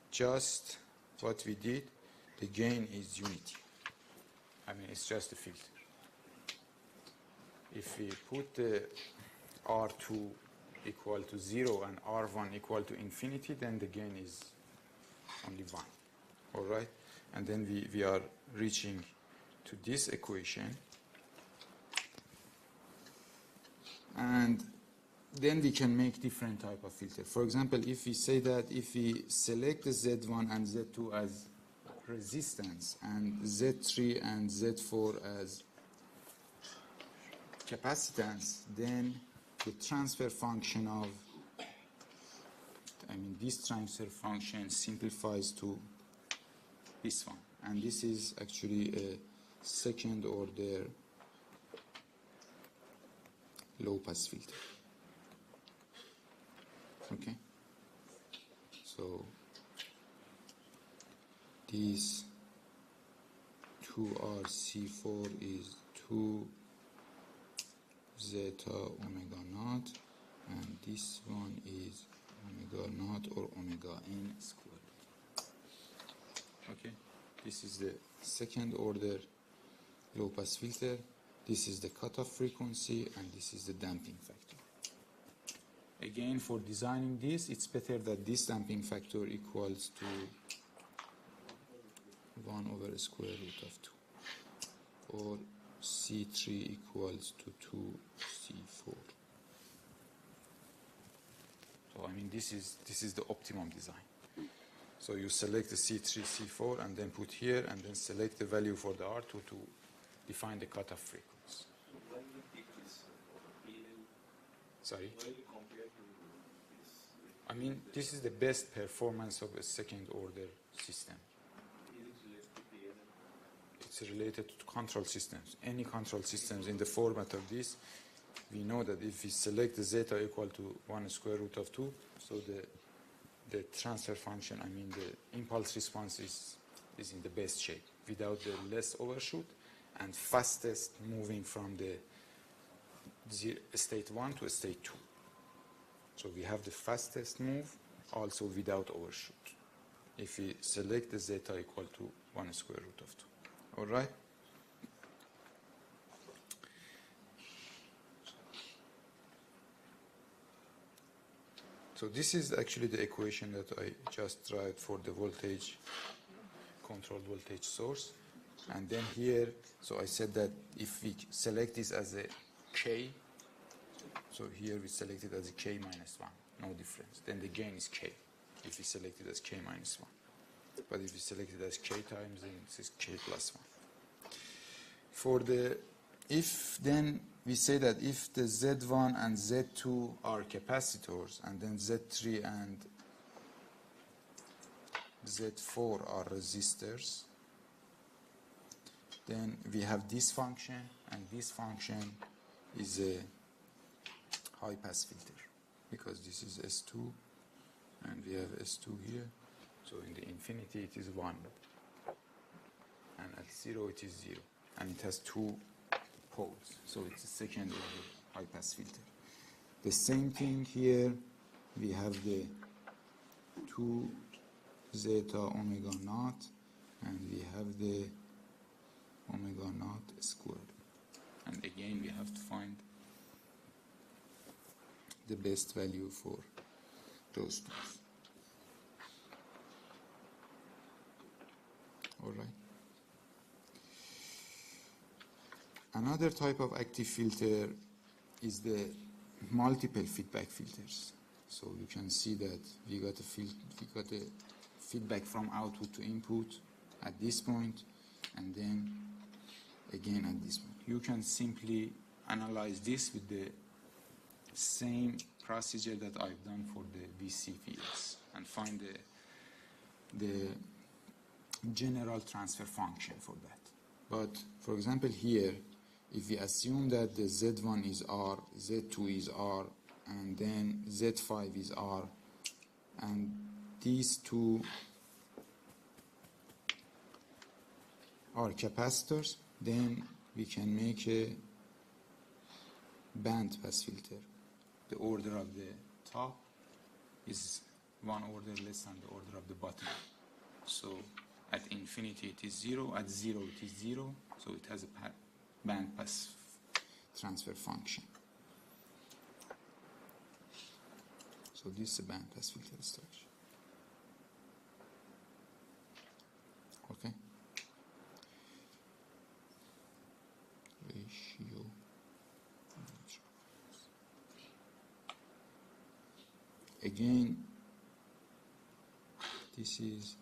A: Just what we did, the gain is unity. I mean, it's just a filter. If we put the R2 equal to 0 and R1 equal to infinity, then the gain is only 1. All right? And then we are reaching to this equation. And then we can make different type of filter. For example, if we say that if we select the Z1 and Z2 as resistance and Z3 and Z4 as capacitance, then the transfer function of, this transfer function simplifies to this one. And this is actually a second order low pass filter. Okay? So this 2RC4 is 2 zeta omega naught, and this one is omega naught or omega n squared. Okay, this is the second order low pass filter. This is the cutoff frequency, and this is the damping factor. Again, for designing this, it's better that this damping factor equals to 1 over square root of 2, or C3 equals to 2C4. So this is the optimum design. So you select the C3, C4, and then put here, and then select the value for the R2 to define the cutoff frequency.
G: Why you pick this PLL?
A: Sorry?
G: Why you compare to this?
A: This is the best performance of a second order system.
G: Is it related to PLL?
A: It's related to control systems. Any control systems in the format of this, we know that if we select the zeta equal to 1 square root of 2, so the transfer function, the impulse response is in the best shape, without the less overshoot and fastest moving from the state 1 to state 2. So we have the fastest move also without overshoot if we select the zeta equal to 1 square root of 2. All right? So this is actually the equation that I just derived for the voltage, controlled voltage source. And then here, so I said that if we select this as a K, so here we select it as a K minus 1, no difference. Then the gain is K if we select it as K minus 1. But if we select it as K times, then it is K plus 1. Then we say that if the Z1 and Z2 are capacitors, and then Z3 and Z4 are resistors, then we have this function, and this function is a high pass filter, because this is S2, and we have S2 here. So in the infinity it is 1, and at 0 it is 0, and it has 2 poles, so it's a second order high pass filter. The same thing here, we have the 2 zeta omega naught, and we have the omega naught squared. And again we have to find the best value for those two. All right. Another type of active filter is the multiple feedback filters. So you can see that we got a feedback from output to input at this point, and then again at this point. You can simply analyze this with the same procedure that I've done for the VCVS and find the general transfer function for that. But for example here, if we assume that the Z1 is R, Z2 is R, and then Z5 is R, and these two are capacitors, then we can make a band pass filter, the order of the top is one order less than the order of the bottom. So at infinity it is 0, at 0 it is 0, so it has a band pass transfer function. So this is a band pass filter structure. Okay. Ratio. Again, this is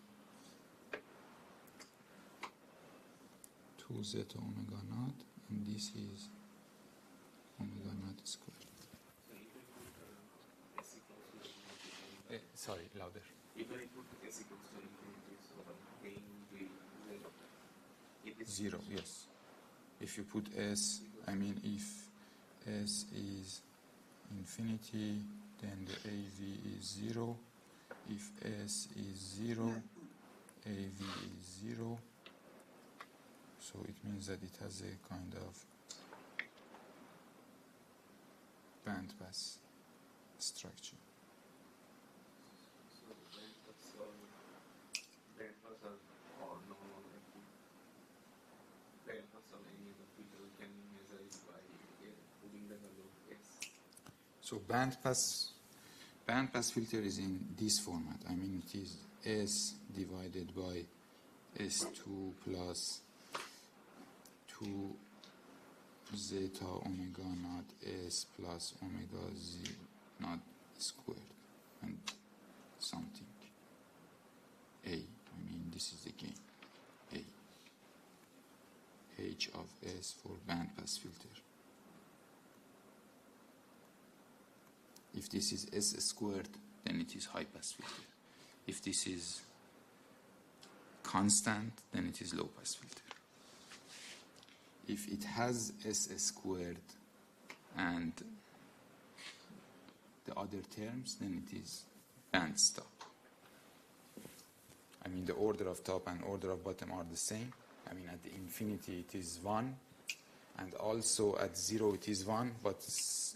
A: 2 zeta omega naught, and this is omega naught squared. Sorry, louder.
G: If I put s equals to infinity, so the gain will zero. If it's
A: 0, yes. If you put s, I mean if s is infinity, then the AV is 0. If s is 0, AV is 0. So it means that it has a kind of band pass structure.
G: so band pass or no band pass on any of the filter we can measure it by putting the value s.
A: So band pass filter is in this format. I mean it is S divided by S2 plus 2 zeta omega naught S plus omega z naught squared and something. A, I mean this is the gain. A. H of S for band pass filter. If this is S squared, then it is high pass filter. If this is constant, then it is low pass filter. If it has S squared and the other terms, then it is band stop. I mean the order of top and order of bottom are the same. I mean at the infinity it is 1, and also at 0 it is 1, but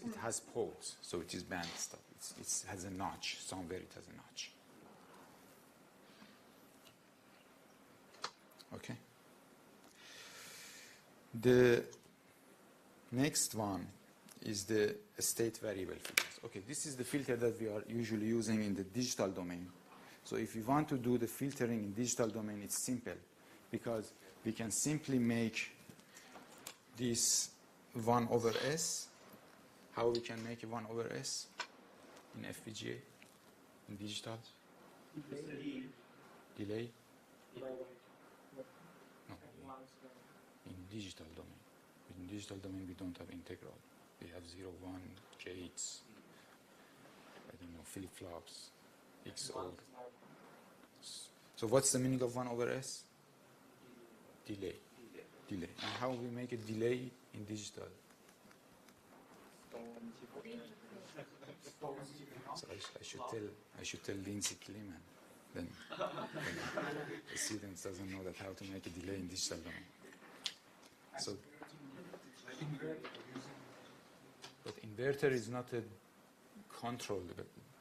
A: it has poles, so it is band stop. It has a notch. Somewhere it has a notch. Okay. The next one is the state variable filters. Okay, this is the filter that we are usually using in the digital domain. So if you want to do the filtering in digital domain, it's simple, because we can simply make this 1 over S. How we can make it 1 over S in FPGA, in digital? Delay? No, in digital domain. In digital domain we don't have integral. We have 0, 1, gates, I don't know, flip-flops, XOR. So what's the meaning of 1 over S? Delay. Delay. And how we make a delay in digital? So I should tell Lindsay Kleeman. Then the students doesn't know that how to make a delay in digital domain. So, but inverter is not a control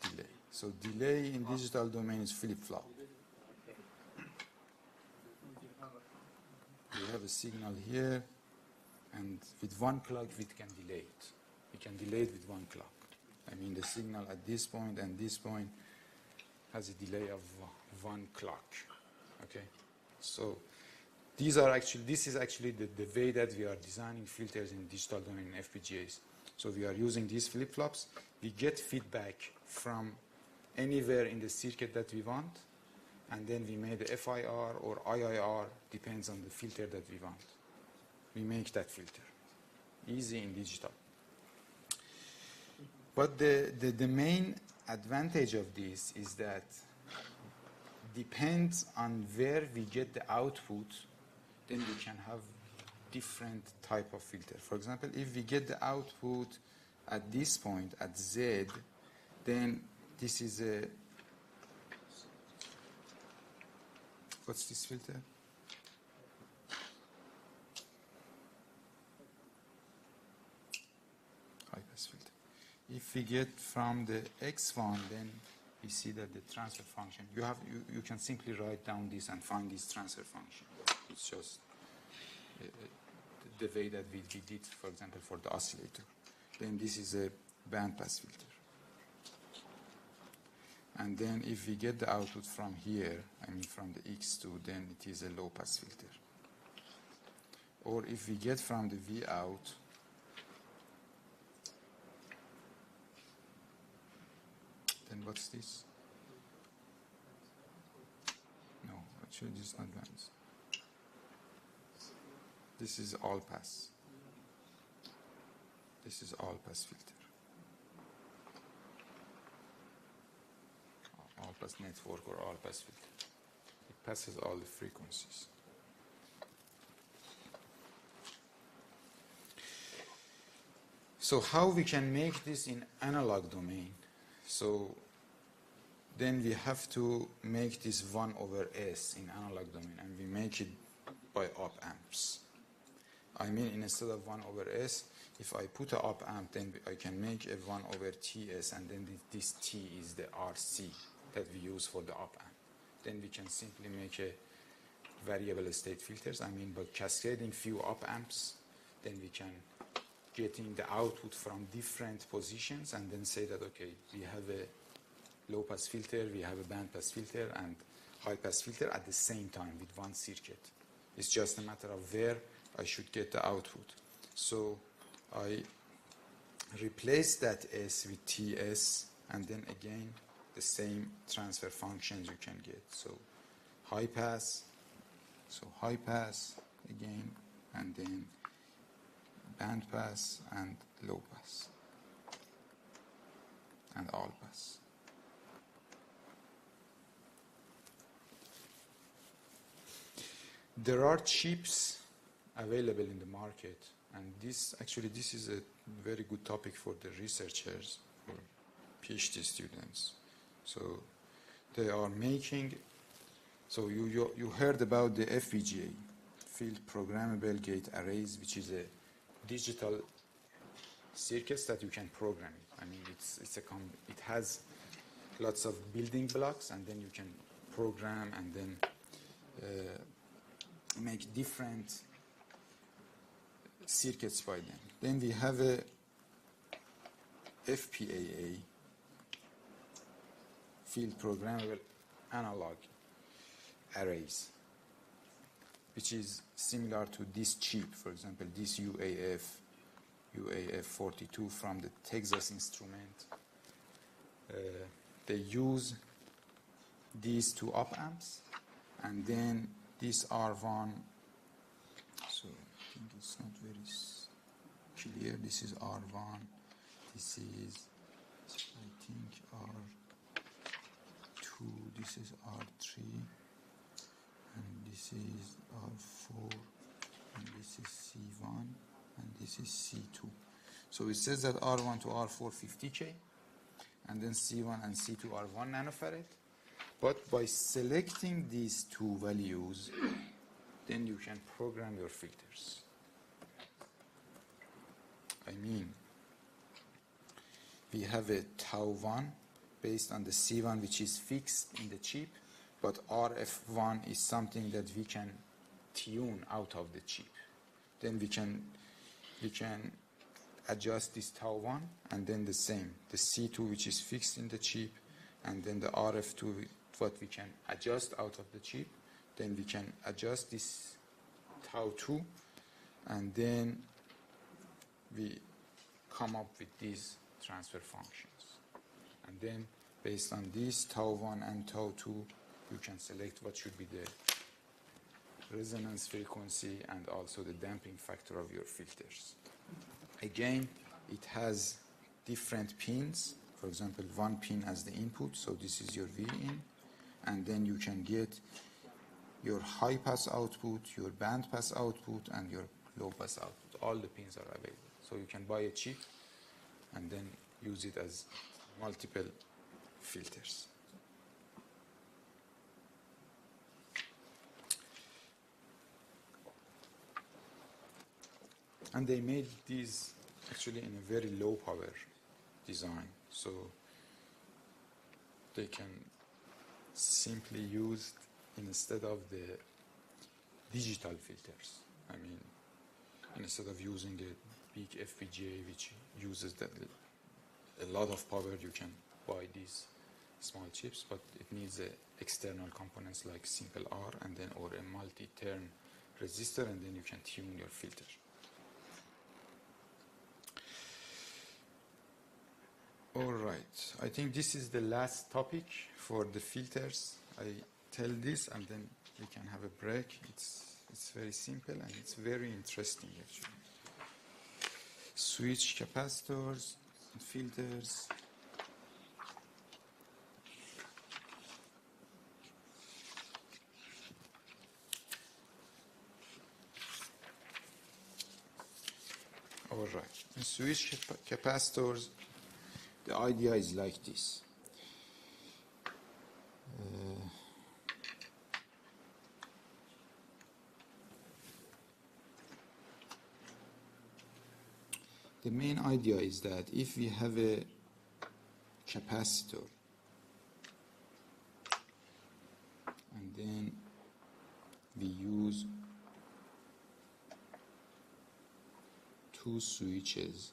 A: delay. So delay in digital domain is flip-flop. We have a signal here, and with 1 clock we can delay it. We can delay it with 1 clock. I mean the signal at this point and this point has a delay of 1 clock. Okay, so this is actually the way that we are designing filters in digital domain in FPGAs. So we are using these flip-flops. We get feedback from anywhere in the circuit that we want, and then we make the FIR or IIR, depends on the filter that we want. We make that filter. Easy in digital. But the main advantage of this is that depends on where we get the output, then we can have different type of filter. For example, if we get the output at this point, at Z, then this is a, what's this filter? if we get from the x1, then we see that the transfer function, you can simply write down this and find this transfer function. It's just the way that we did, for example, for the oscillator. Then this is a bandpass filter. And then if we get the output from here, I mean from the X2, then it is a low-pass filter. Or if we get from the V out, then what's this? No, actually this is not bands. This is all pass. This is all pass filter. All pass network or all pass filter. It passes all the frequencies. So how we can make this in analog domain? So then we have to make this 1 over S in analog domain, and we make it by op amps. I mean, instead of 1 over S, if I put an op amp, then I can make a 1 over TS, and then this T is the RC that we use for the op amp. Then we can simply make a variable state filters. I mean, by cascading few op amps, then we can getting the output from different positions and then say that, okay, we have a low pass filter, we have a band pass filter and high pass filter at the same time with one circuit. It's just a matter of where I should get the output. So I replace that S with TS, and then again the same transfer functions you can get. So high pass again, and then band pass and low pass and all pass. There are chips available in the market, and this is a very good topic for the researchers, for PhD students. So they are making, so you heard about the FPGA, Field Programmable Gate Arrays, which is a digital circuits that you can program. I mean, it has lots of building blocks, and then you can program and then make different circuits by them. Then we have a FPAA, Field Programmable Analog Arrays, which is similar to this chip, for example, this UAF42 from the Texas Instrument. They use these two op amps, and then this R1, so I think it's not very clear. This is R1, this is, I think, R2, this is R3, and this is R4, and this is C1, and this is C2. So it says that R1 to R4 50K, and then C1 and C2 are 1 nanofarad. But by selecting these two values, then you can program your filters. I mean, we have a tau1 based on the C1, which is fixed in the chip, but RF1 is something that we can tune out of the chip. Then we can adjust this tau1, and then the same, the C2, which is fixed in the chip, and then the RF2, what we can adjust out of the chip. Then we can adjust this tau2, and then we come up with these transfer functions. And then based on these tau1 and tau2, you can select what should be the resonance frequency and also the damping factor of your filters. Again, it has different pins. For example, one pin as the input, so this is your V in, and then you can get your high pass output, your band pass output, and your low pass output. All the pins are available. So you can buy a chip and then use it as multiple filters. And they made these actually in a very low power. design. So they can simply use, instead of the digital filters, I mean, instead of using a big FPGA which uses a lot of power, you can buy these small chips, but it needs external components like simple R and then or a multi-turn resistor, and then you can tune your filter. All right, I think this is the last topic for the filters. I tell this and then we can have a break. It's very simple and it's very interesting actually. Switch capacitors, filters. All right, in switch capacitors, the idea is like this. The main idea is that if we have a capacitor and then we use two switches,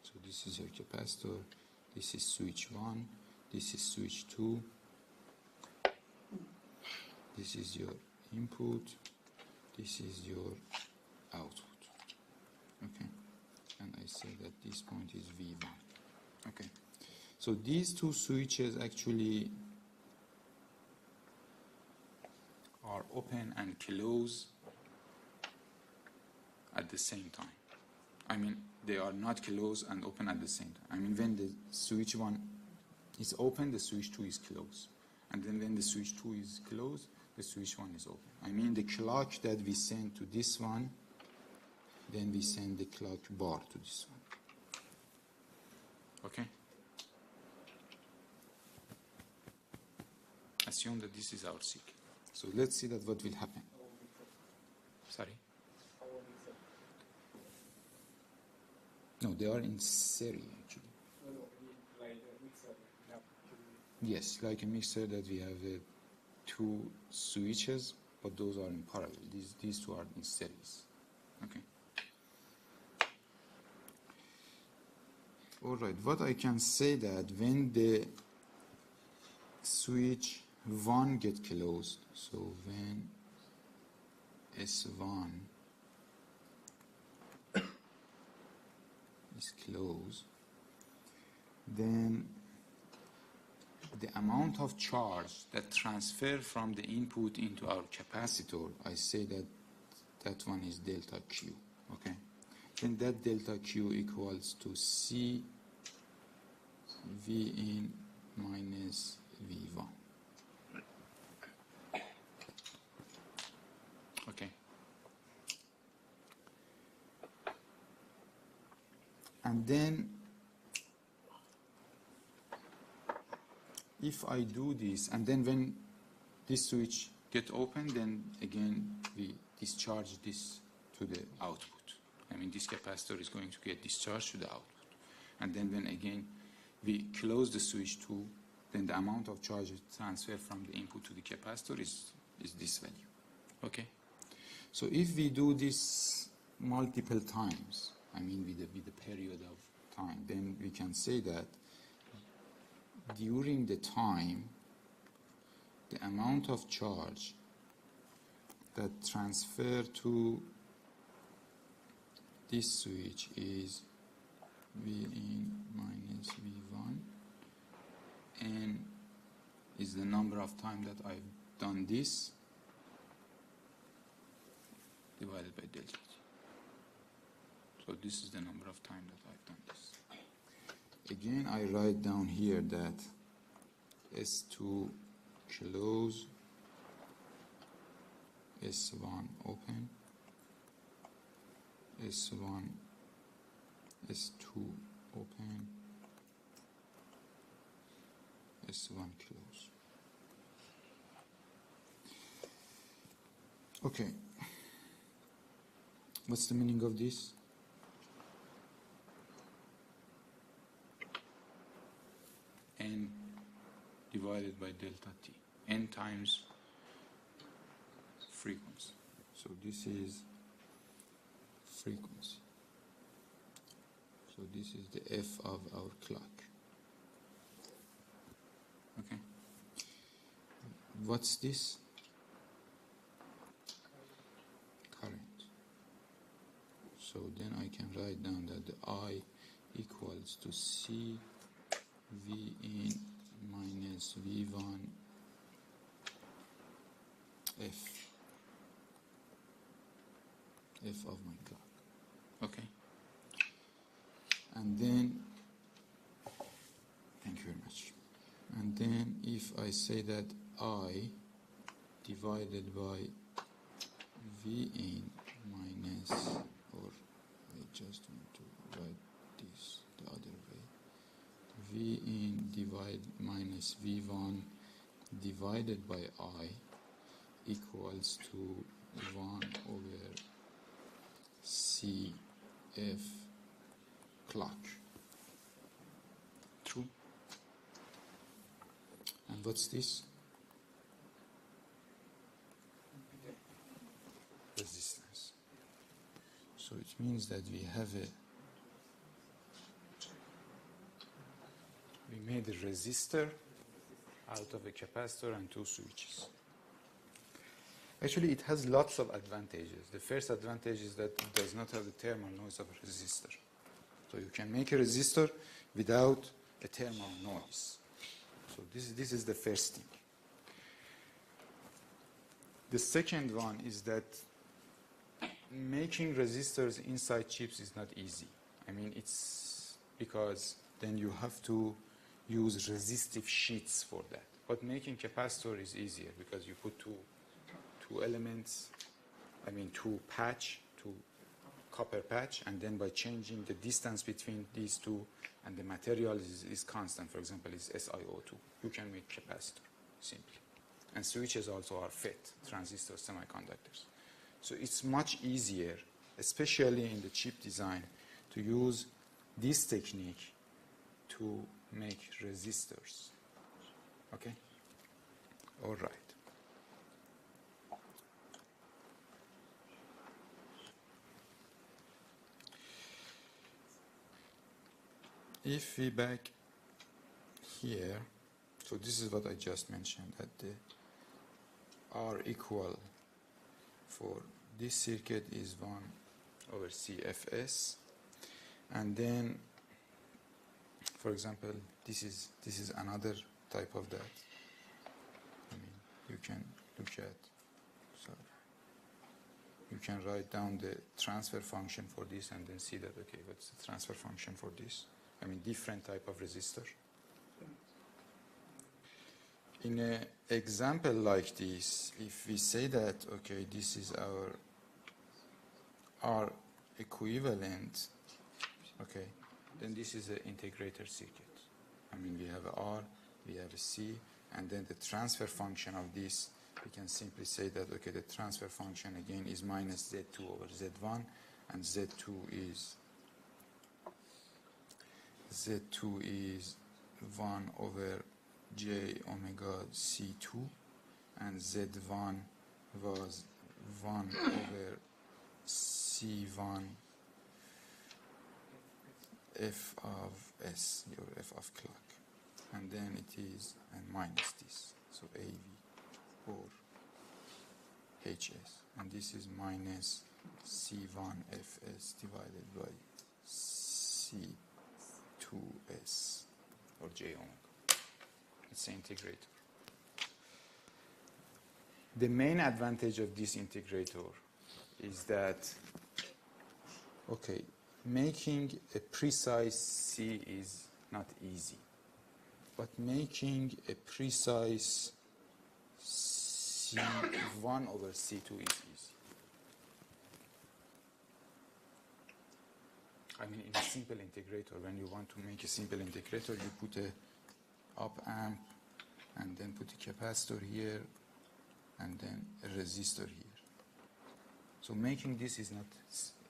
A: so this is your capacitor, this is switch 1, this is switch 2, this is your input, this is your output, okay, and I say that this point is V1, okay. So these two switches actually are open and close at the same time. I mean, they are not closed and open at the same time. I mean, when the switch 1 is open, the switch 2 is closed. And then when the switch 2 is closed, the switch 1 is open. I mean, the clock that we send to this one, then we send the clock bar to this one. Okay? Assume that this is our cycle. So let's see that what will happen. Sorry? No, they are in series actually.
B: Like a mixer, you have to.
A: Yes, like a mixer that we have two switches, but those are in parallel. These two are in series. Okay. All right. What I can say that when the switch 1 get closed, so when S1 is closed, then the amount of charge that transfer from the input into our capacitor, I say that that one is delta Q, okay? Then that delta Q equals to C V in minus V1. Okay. And then if I do this, and then when this switch get open, then again we discharge this to the output. I mean, this capacitor is going to get discharged to the output. And then when again we close the switch 2, then the amount of charge transfer from the input to the capacitor is this value. Okay? So if we do this multiple times, I mean with a period of time, then we can say that during the time, the amount of charge that transfer to this switch is V in minus V1, and is the number of time that I've done this divided by delta T. So this is the number of time that I've done this. Again, I write down here that S2 close, S1 open, S1, S2 open, S1 close. Okay. What's the meaning of this? divided by delta t, n times frequency. So this is frequency. So this is the f of our clock. Okay. What's this? Current. So then I can write down that the I equals to C V in minus V1 F of my clock. Okay. And then, thank you very much. And then if I say that I divided by V in minus, or I just want to write this the other way, V in divide minus V1 divided by I equals to 1 over CF clock. True? And what's this? Resistance. So it means that we made a resistor out of a capacitor and two switches. Actually, it has lots of advantages. The first advantage is that it does not have the thermal noise of a resistor. So you can make a resistor without a thermal noise. So this is the first thing. The second one is that making resistors inside chips is not easy. I mean, it's because then you have to use resistive sheets for that. But making capacitor is easier because you put two elements, two copper patch, and then by changing the distance between these two, and the material is constant, for example, is SiO2, you can make capacitor simply. And switches also are FET, transistor semiconductors. So it's much easier, especially in the chip design, to use this technique to make resistors. Okay? All right. If we back here, so this is what I just mentioned, that the R equal for this circuit is 1 over CFS, and then, for example, this is another type of that. You can look at, you can write down the transfer function for this and then see that, okay, what's the transfer function for this? Different type of resistor. In an example like this, if we say that, okay, this is our R equivalent, okay, then this is an integrator circuit. We have a R, we have a C, and then the transfer function of this, we can simply say that, okay, the transfer function again is minus Z2 over Z1, and Z2 is 1 over J omega C2, and Z1 was 1 over C1 F of S, or F of clock. And then it is, and minus this, so AV or HS. And this is minus C1 FS divided by C2S, or J omega. It's an integrator. The main advantage of this integrator is that, okay, making a precise C is not easy, but making a precise C1 over C2 is easy. In a simple integrator, when you want to make a simple integrator, you put a op amp and then put a capacitor here and then a resistor here. So making this is not,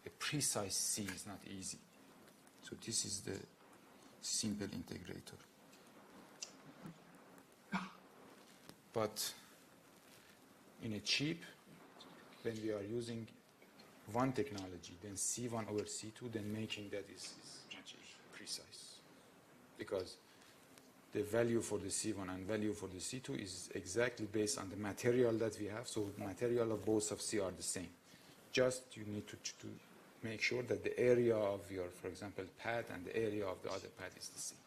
A: a precise C is not easy. So this is the simple integrator. But in a chip, when we are using one technology, then C1 over C2, then making that is much precise. Because the value for the C1 and value for the C2 is exactly based on the material that we have. So the material of both of C are the same. Just you need to make sure that the area of your, for example, pad and the area of the other pad is the same.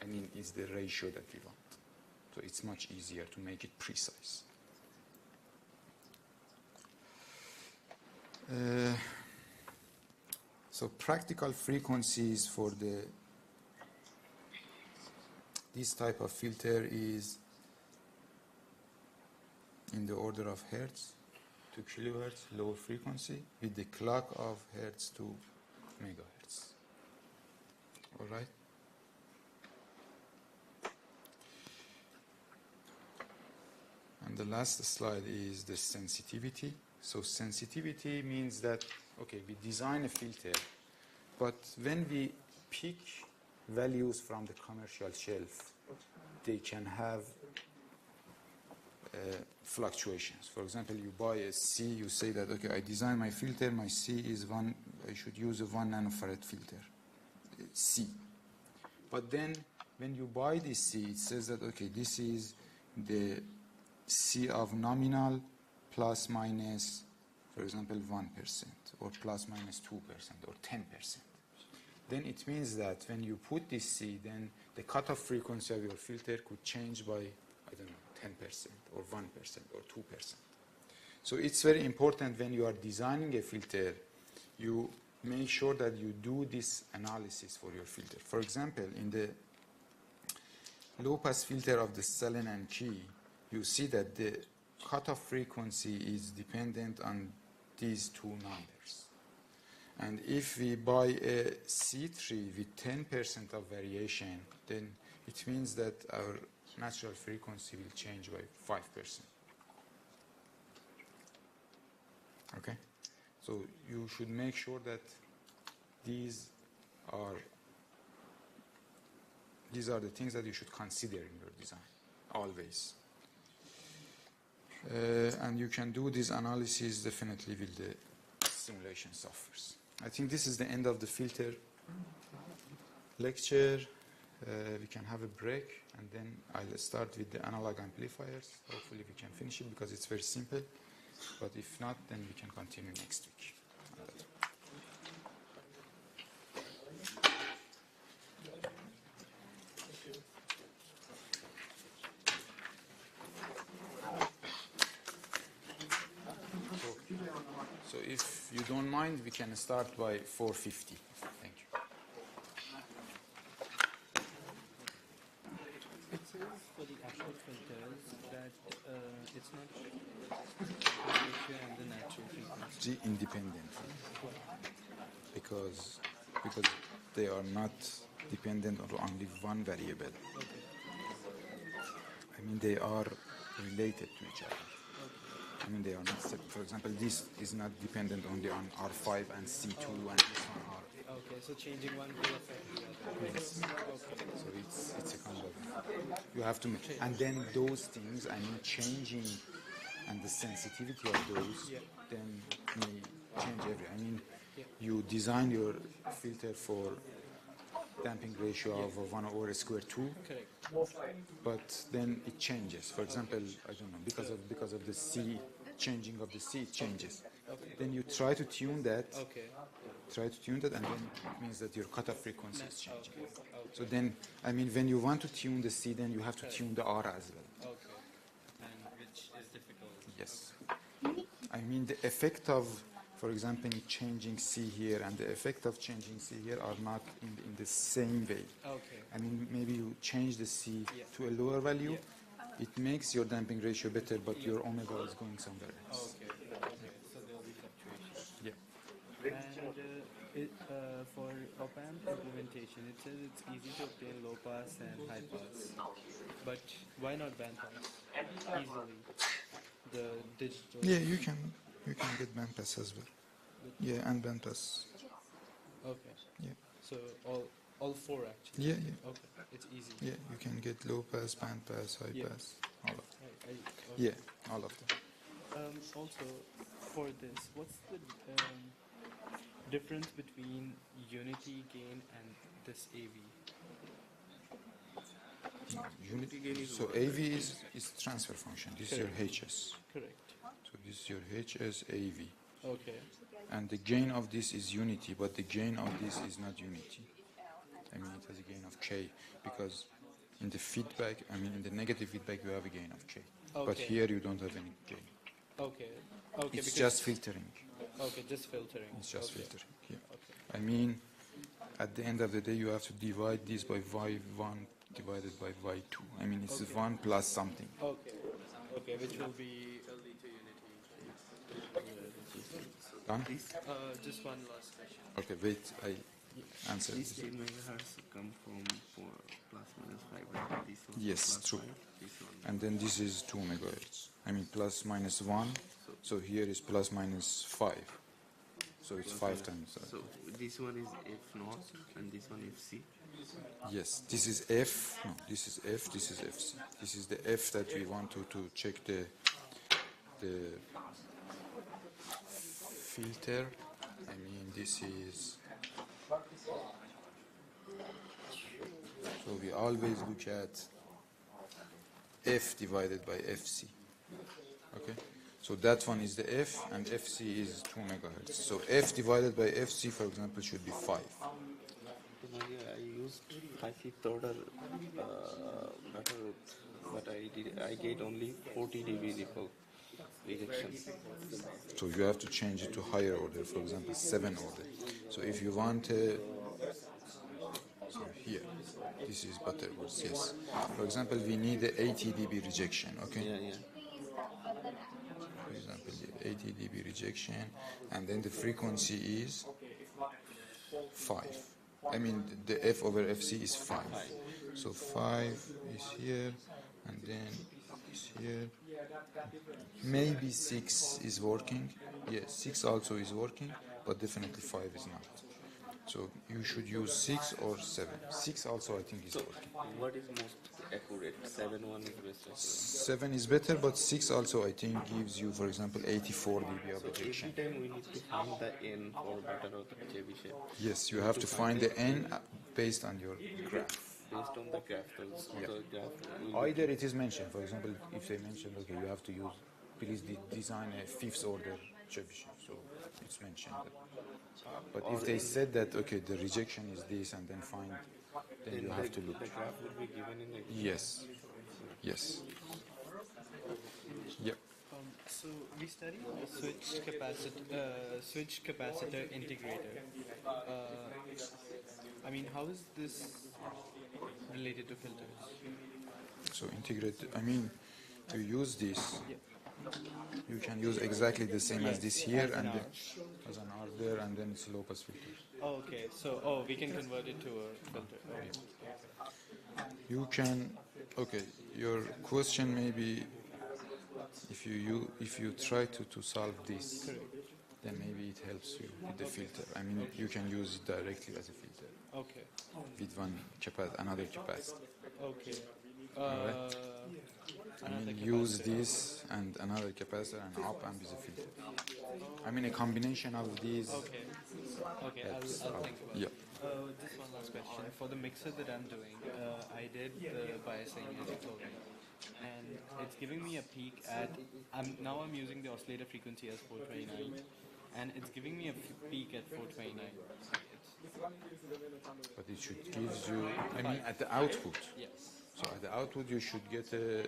A: I mean, is the ratio that we want. So it's much easier to make it precise. So practical frequencies for this type of filter is in the order of hertz to kilohertz, low frequency, with the clock of hertz to megahertz. All right? And the last slide is the sensitivity. So sensitivity means that, okay, we design a filter, but when we pick values from the commercial shelf, they can have fluctuations. For example, you buy a C, you say that, okay, I design my filter, my C is I should use a 1 nanofarad filter, C. But then when you buy this C, it says that, okay, this is the C of nominal plus minus, for example, 1%, or plus minus 2%, or 10%. Then it means that when you put this C, then the cutoff frequency of your filter could change by, I don't know, 10%, or 1%, or 2%. So it's very important when you are designing a filter, you make sure that you do this analysis for your filter. For example, in the low-pass filter of the Selen and Key, you see that the cutoff frequency is dependent on these two numbers. And if we buy a C3 with 10% of variation, then it means that our natural frequency will change by 5%. Okay? So you should make sure that these are the things that you should consider in your design, always. And you can do this analysis definitely with the simulation softwares. I think this is the end of the filter lecture. We can have a break, and then I'll start with the analog amplifiers. Hopefully we can finish it because it's very simple. But if not, then we can continue next week. So if you don't mind, we can start by 4:50. Thank you.
B: It says for the actual filters that it's not ratio and the natural frequency.
A: Independently, because they are not dependent on only one variable. I mean, they are related to each other. I mean, they are not separate. For example, this is not dependent only on R5 and C2 and this one R.
B: Okay, so changing one will affect the other.
A: Yes.
B: Okay.
A: So it's a kind of, you have to make, and then those things, I mean, changing and the sensitivity of those, then may change everything. I mean, you design your filter for damping ratio of 1 over square 2.
B: Correct.
A: But then it changes. For example, I don't know, because of the C, changing of the C, it changes.
B: Okay.
A: Then you try to tune that.
B: Okay.
A: Try to tune that, and then it means that your cutoff frequency is changing.
B: Okay.
A: So then, I mean, when you want to tune the C, then you have to tune the R as well.
B: Okay. And which is difficult.
A: Yes. I mean, the effect of, for example, changing C here and the effect of changing C here are not in the same way.
B: Okay.
A: I mean, maybe you change the C to a lower value, it makes your damping ratio better, but your omega is going somewhere else.
B: Okay. Okay. So there will be fluctuations.
A: Yeah.
B: And for op-amp implementation, it says it's easy to obtain low pass and high pass. But why not band pass? Easily. The digital.
A: Yeah, you can get bandpass as well. Yeah, and bandpass.
B: Okay.
A: Yeah.
B: So all four actually.
A: Yeah, yeah.
B: Okay. It's easy.
A: Yeah, you can get low pass, bandpass, high
B: Yeah.
A: pass, all of them.
B: Okay.
A: Yeah, all of them.
B: Also, for this, what's the difference between unity gain and this AV?
G: Unity gain is
A: So
G: what?
A: AV is transfer function. This is your HS.
B: Correct.
A: So this is your HS AV.
B: Okay.
A: And the gain of this is unity, but the gain of this is not unity. I mean, it has a gain of K, because in the feedback, I mean, in the negative feedback, you have a gain of K. But
B: Okay.
A: here you don't have any gain.
B: Okay. Okay.
A: It's
B: because-
A: just filtering.
B: Okay, just filtering.
A: It's just
B: okay.
A: filtering. Yeah.
B: Okay.
A: I mean, at the end of the day, you have to divide this by y1 divided by y2. I mean, it's 1 plus something.
B: Okay. Okay, which will be
F: LD to unity.
A: Done?
B: just one last question.
A: Okay, wait, I answer
G: These
A: this.
G: 10 megahertz come from for plus minus 5, right? This one
A: Yes,
G: plus
A: true.
G: 5, this one.
A: And then this is 2 megahertz. I mean, plus minus 1. So here is plus minus 5. So it's 5 times that.
G: So this one is F naught and this one FC.
A: Yes, this is F. No, this is F. This is FC. This is the F that we want to check the filter. I mean, this is. So we always look at F divided by FC. Okay. So that one is the F, and FC is 2 megahertz. So F divided by FC, for example, should be 5.
G: I used 5/5 order better, but I get only 40 dB ripple rejection.
A: So you have to change it to higher order, for example, 7 order. So if you want, so here, this is Butterworth, yes. For example, we need the 80 dB rejection, okay?
G: Yeah, yeah.
A: For example, the 80 dB rejection, and then the frequency is 5. I mean, the F over FC is 5. So 5 is here, and then is here. Maybe 6 is working. Yes, 6 also is working, but definitely 5 is not. So you should use 6 or 7. 6 also, I think, is
G: So
A: working.
G: what is most accurate? 7 1 is best.
A: 7 is better, but 6 also, I think, gives you, for example, 84 dB of
G: So every
A: rejection.
G: time we need to find the N for better or Chebyshev
A: Yes, you have to find the N based on your graph.
G: based on the graph. So
A: Yeah.
G: the graph will
A: Either it is mentioned, for example, if they mention, okay, you have to use, please design a 5th order Chebyshev, so it's mentioned. But if they said that, okay, the rejection is this, and then find, then you have to look.
G: the graph will be given in the
A: Yes, yes. Yep.
B: So we studied a switch capacitor integrator. I mean, how is this related to filters?
A: So integrate, I mean, to use this,
B: Yeah.
A: you can use exactly the same as this here, and then as an R there, and then it's low pass filter.
B: Oh, okay. So, we can convert it to a filter. Okay.
A: You can, okay, your question may be, if you try to solve this, then maybe it helps you with the filter. I mean, you can use it directly as a filter
B: Okay.
A: with another capacitor.
B: Okay.
A: Alright. I mean, use this and another capacitor and op amp is a filter. I mean, a combination of these.
B: Okay. Okay.
A: helps
B: I'll
A: out.
B: think about
A: Yeah.
B: it. Just one last question. For the mixer that I'm doing, I did the biasing as you told me, and it's giving me a peak at. Now I'm using the oscillator frequency as 429, and it's giving me a peak at 429.
A: But it should give you, I mean, at the output.
B: Yes.
A: So at the output, you should get a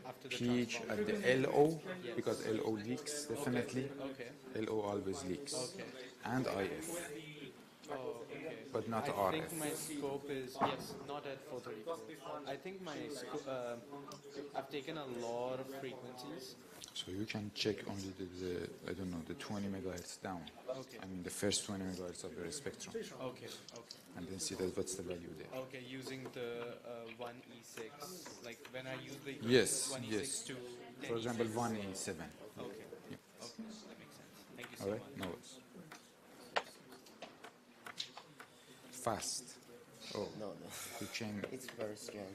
B: After the
A: peak
B: transform.
A: at the LO, because LO leaks definitely.
B: Okay.
A: LO always leaks.
B: Okay.
A: And IF,
B: Oh, okay.
A: but not
B: I
A: RF.
B: think my scope is not at 434. I think my I've taken a lot of frequencies.
A: So you can check only the I don't know, the 20 megahertz down.
B: Okay.
A: I mean the first 20 megahertz of your spectrum,
B: Okay. Okay.
A: and then see that what's the value there.
B: Okay. Using the 1E6, like when I use the
A: Yes,
B: 1E6
A: yes.
B: to 10
A: For example,
B: E6.
A: 187.
B: Okay. Okay. That makes sense. Thank you so
A: All
B: much.
A: right, no worries. Fast. Oh,
H: No,
A: you came.
H: it's very strong.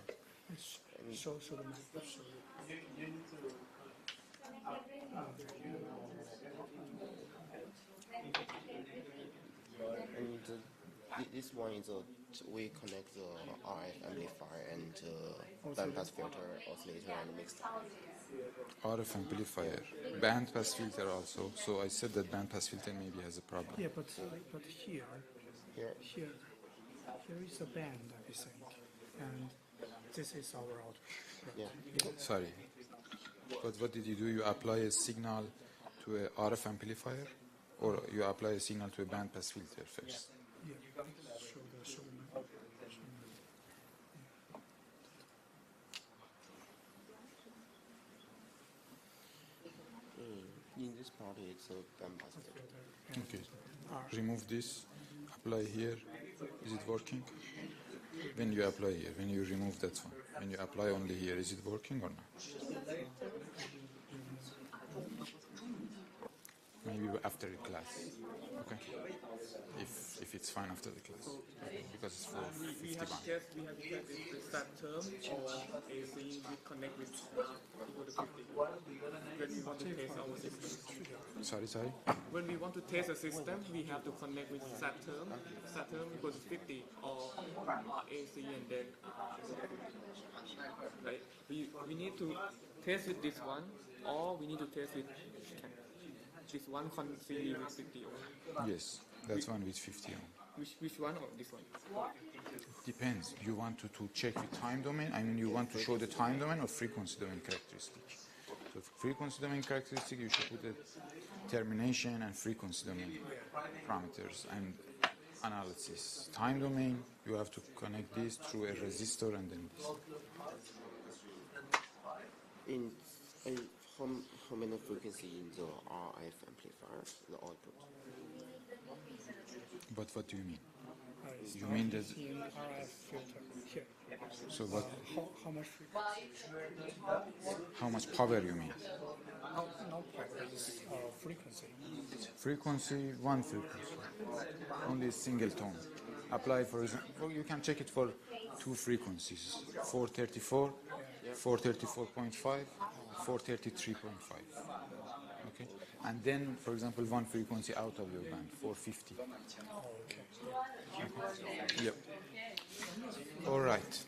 H: show the map. Show
I: And this one is we connect the RF amplifier and bandpass filter, oscillator, and mixer.
A: RF amplifier, bandpass filter also. So I said that bandpass filter maybe has a problem.
H: Yeah, but here is a band, I think, and this is our output.
I: Yeah.
A: Sorry, but what did you do? You apply a signal to a RF amplifier, or you apply a signal to a bandpass filter first?
H: Yeah, show the map.
I: In this part, it's a bandpass filter.
A: Okay. Remove this. Apply here. Is it working? When you apply here, when you remove that one, when you apply only here, is it working or not? Maybe after the class. Okay. If it's fine after the class, because it's for 50 band.
F: We have to test with SAT term or AC we connect with equal to 50. When we want to test our system.
A: Sorry.
F: When we want to test a system, we have to connect with SAT term. SAT term equals 50 or AC and then right. We need to test with this one, or we need to test with this one series with 50 ohm.
A: Yes, that's one with 50 ohm.
F: Which one or this one?
A: Depends. You want to check the time domain? I mean, you want to show the time domain or frequency domain characteristic? So frequency domain characteristic, you should put the termination and frequency domain parameters and analysis. Time domain, you have to connect this through a resistor and then this.
I: In how many frequency in the RF amplifier, the output?
A: But what do you mean?
H: You
A: mean that-
H: in RF filter here?
A: So what?
H: How much frequency?
A: How much power you mean?
H: No power, is frequency.
A: Frequency, one frequency, only a single tone. Apply, for example, you can check it for two frequencies: 434, 434.5, 433.5. Okay, and then, for example, one frequency out of your band, 450.
H: Okay.
A: Yep. All right.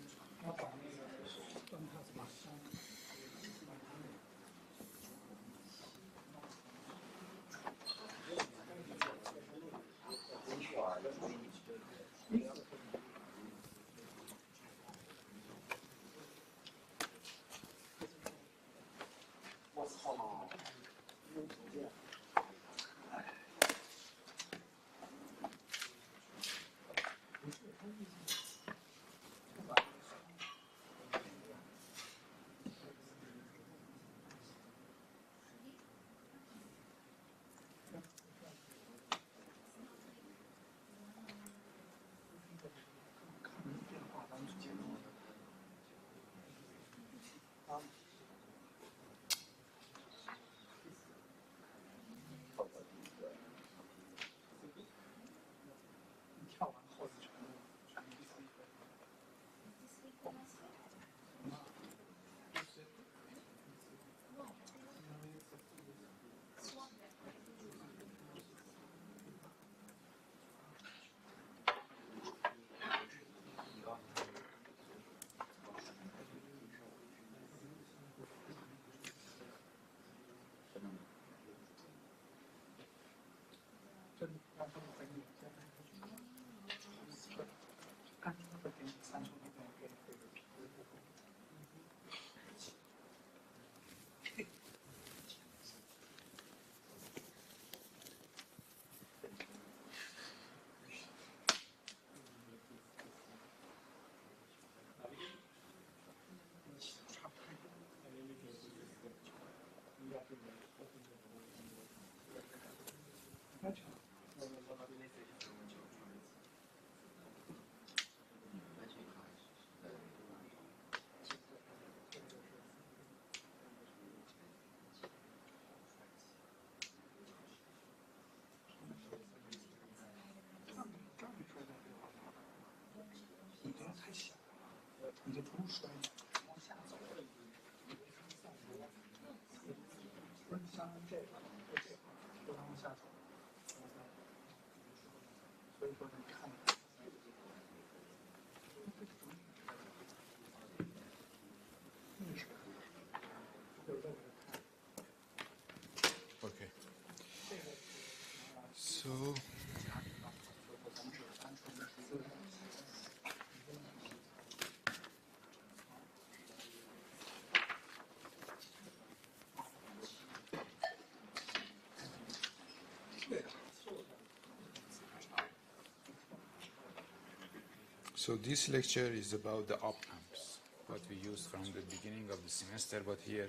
A: So this lecture is about the op amps, what we used from the beginning of the semester, but here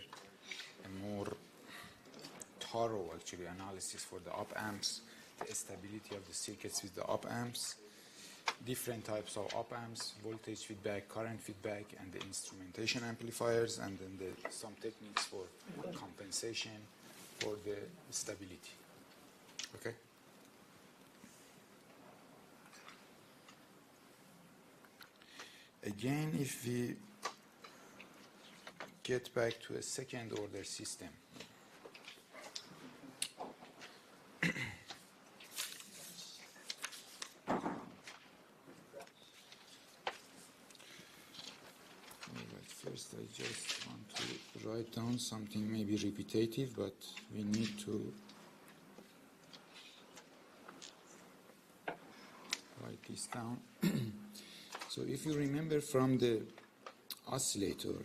A: a more thorough actually analysis for the op amps, the stability of the circuits with the op amps, different types of op amps, voltage feedback, current feedback, and the instrumentation amplifiers, and then some techniques for compensation for the stability. Okay? Again, if we get back to a second order system, first I just want to write down something maybe repetitive, but we need to write this down. So if you remember from the oscillator,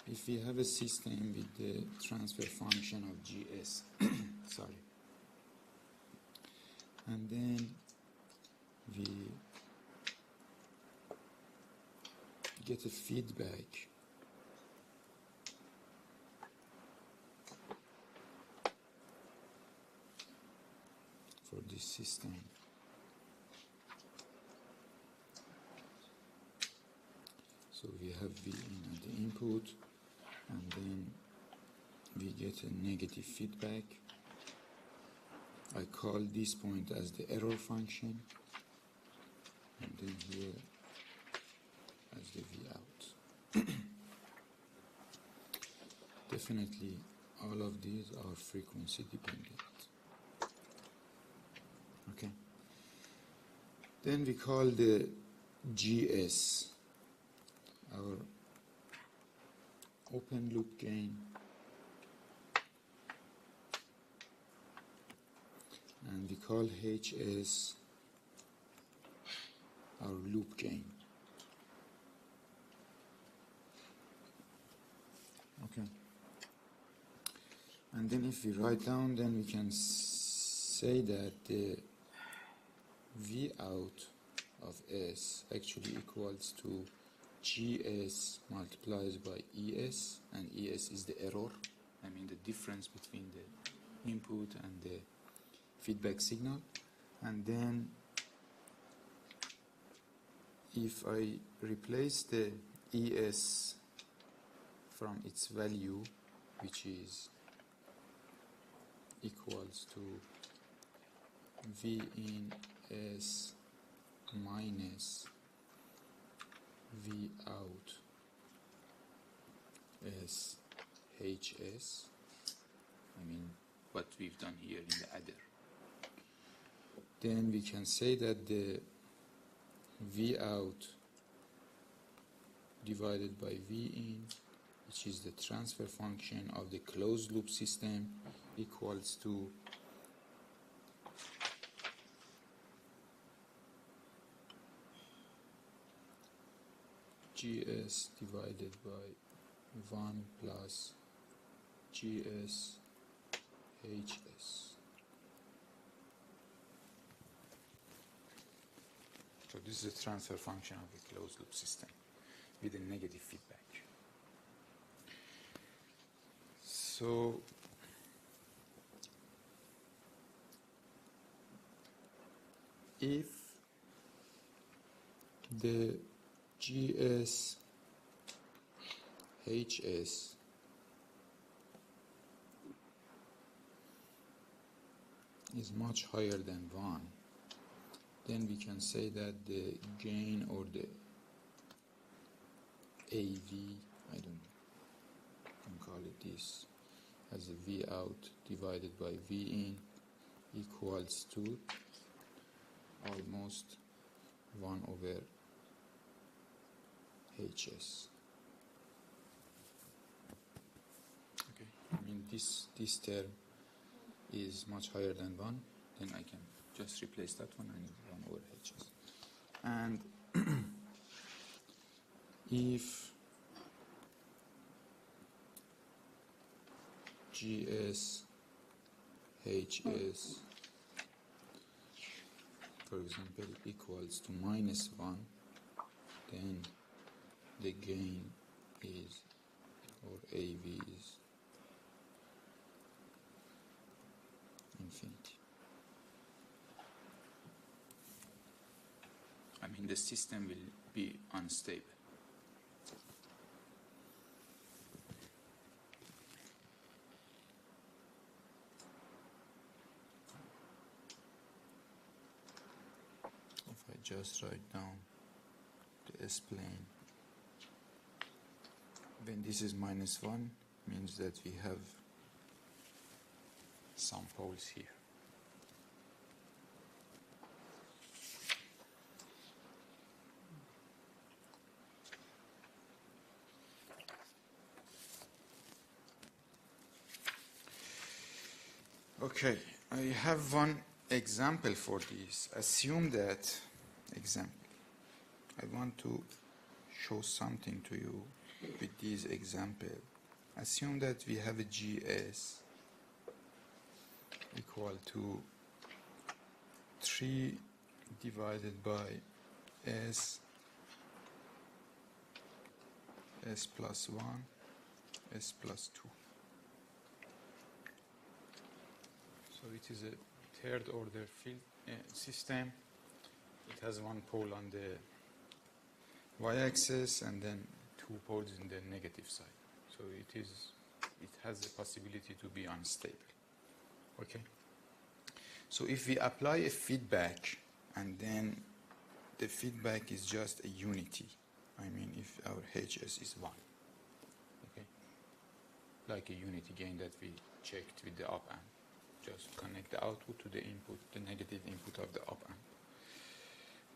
A: if we have a system with the transfer function of GS, sorry, and then we get a feedback for this system. So we have V in at the input, and then we get a negative feedback. I call this point as the error function, and then here as the V out. Definitely all of these are frequency dependent. Okay. Then we call the GS our open loop gain, and we call HS our loop gain. Okay. And then if we write down, then we can say that the V out of S actually equals to GS multiplied by ES, and ES is the error, I mean the difference between the input and the feedback signal. And then if I replace the ES from its value, which is equals to V in S minus V out S HS, I mean what we've done here in the adder, then we can say that the V out divided by V in, which is the transfer function of the closed loop system, equals to GS divided by 1 plus GS HS. So this is the transfer function of the closed loop system with a negative feedback. So if the GS HS is much higher than 1, then we can say that the gain, or the AV, I don't know, you can call it this, as a V out divided by V in equals to almost 1 over HS. Okay, I mean this term is much higher than 1, then I can just replace that one and 1 over HS. And if GS HS for example, equals to -1, then the gain is, or AV is infinity. I mean, the system will be unstable. If I just write down the S-plane, when this is -1, means that we have some poles here. Okay, I have one example for this. Assume that, example, I want to show something to you with this example. Assume that we have a GS equal to 3 divided by S plus 1, S plus 2. So it is a third order field system. It has one pole on the y-axis and then 2 poles in the negative side. So it has the possibility to be unstable. Okay. So if we apply a feedback and then the feedback is just a unity, I mean if our HS is 1, okay, like a unity gain that we checked with the op amp. Just connect the output to the input, the negative input of the op amp.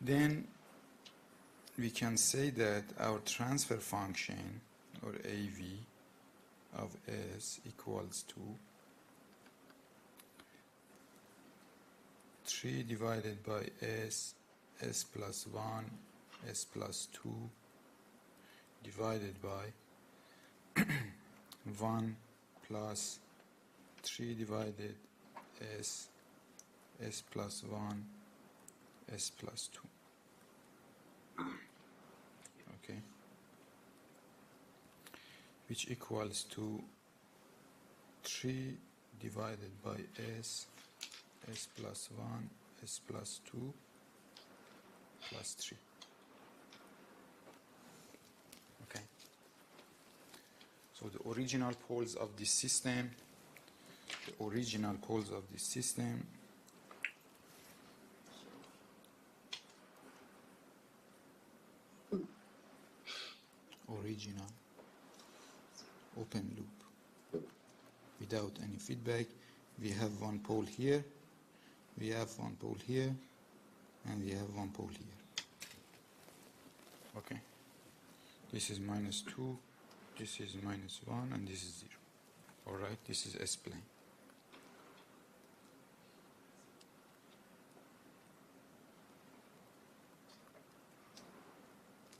A: Then we can say that our transfer function, or AV, of S equals to 3 divided by S, S plus 1, S plus 2, divided by 1 plus 3 divided S, S plus 1, S plus 2. Okay. Which equals to 3 divided by S, S plus 1, S plus 2, plus 3. Okay. So the original poles of this system, original open loop without any feedback. We have one pole here, we have one pole here, and we have one pole here. Okay. This is -2, this is -1, and this is 0. Alright, this is S-plane.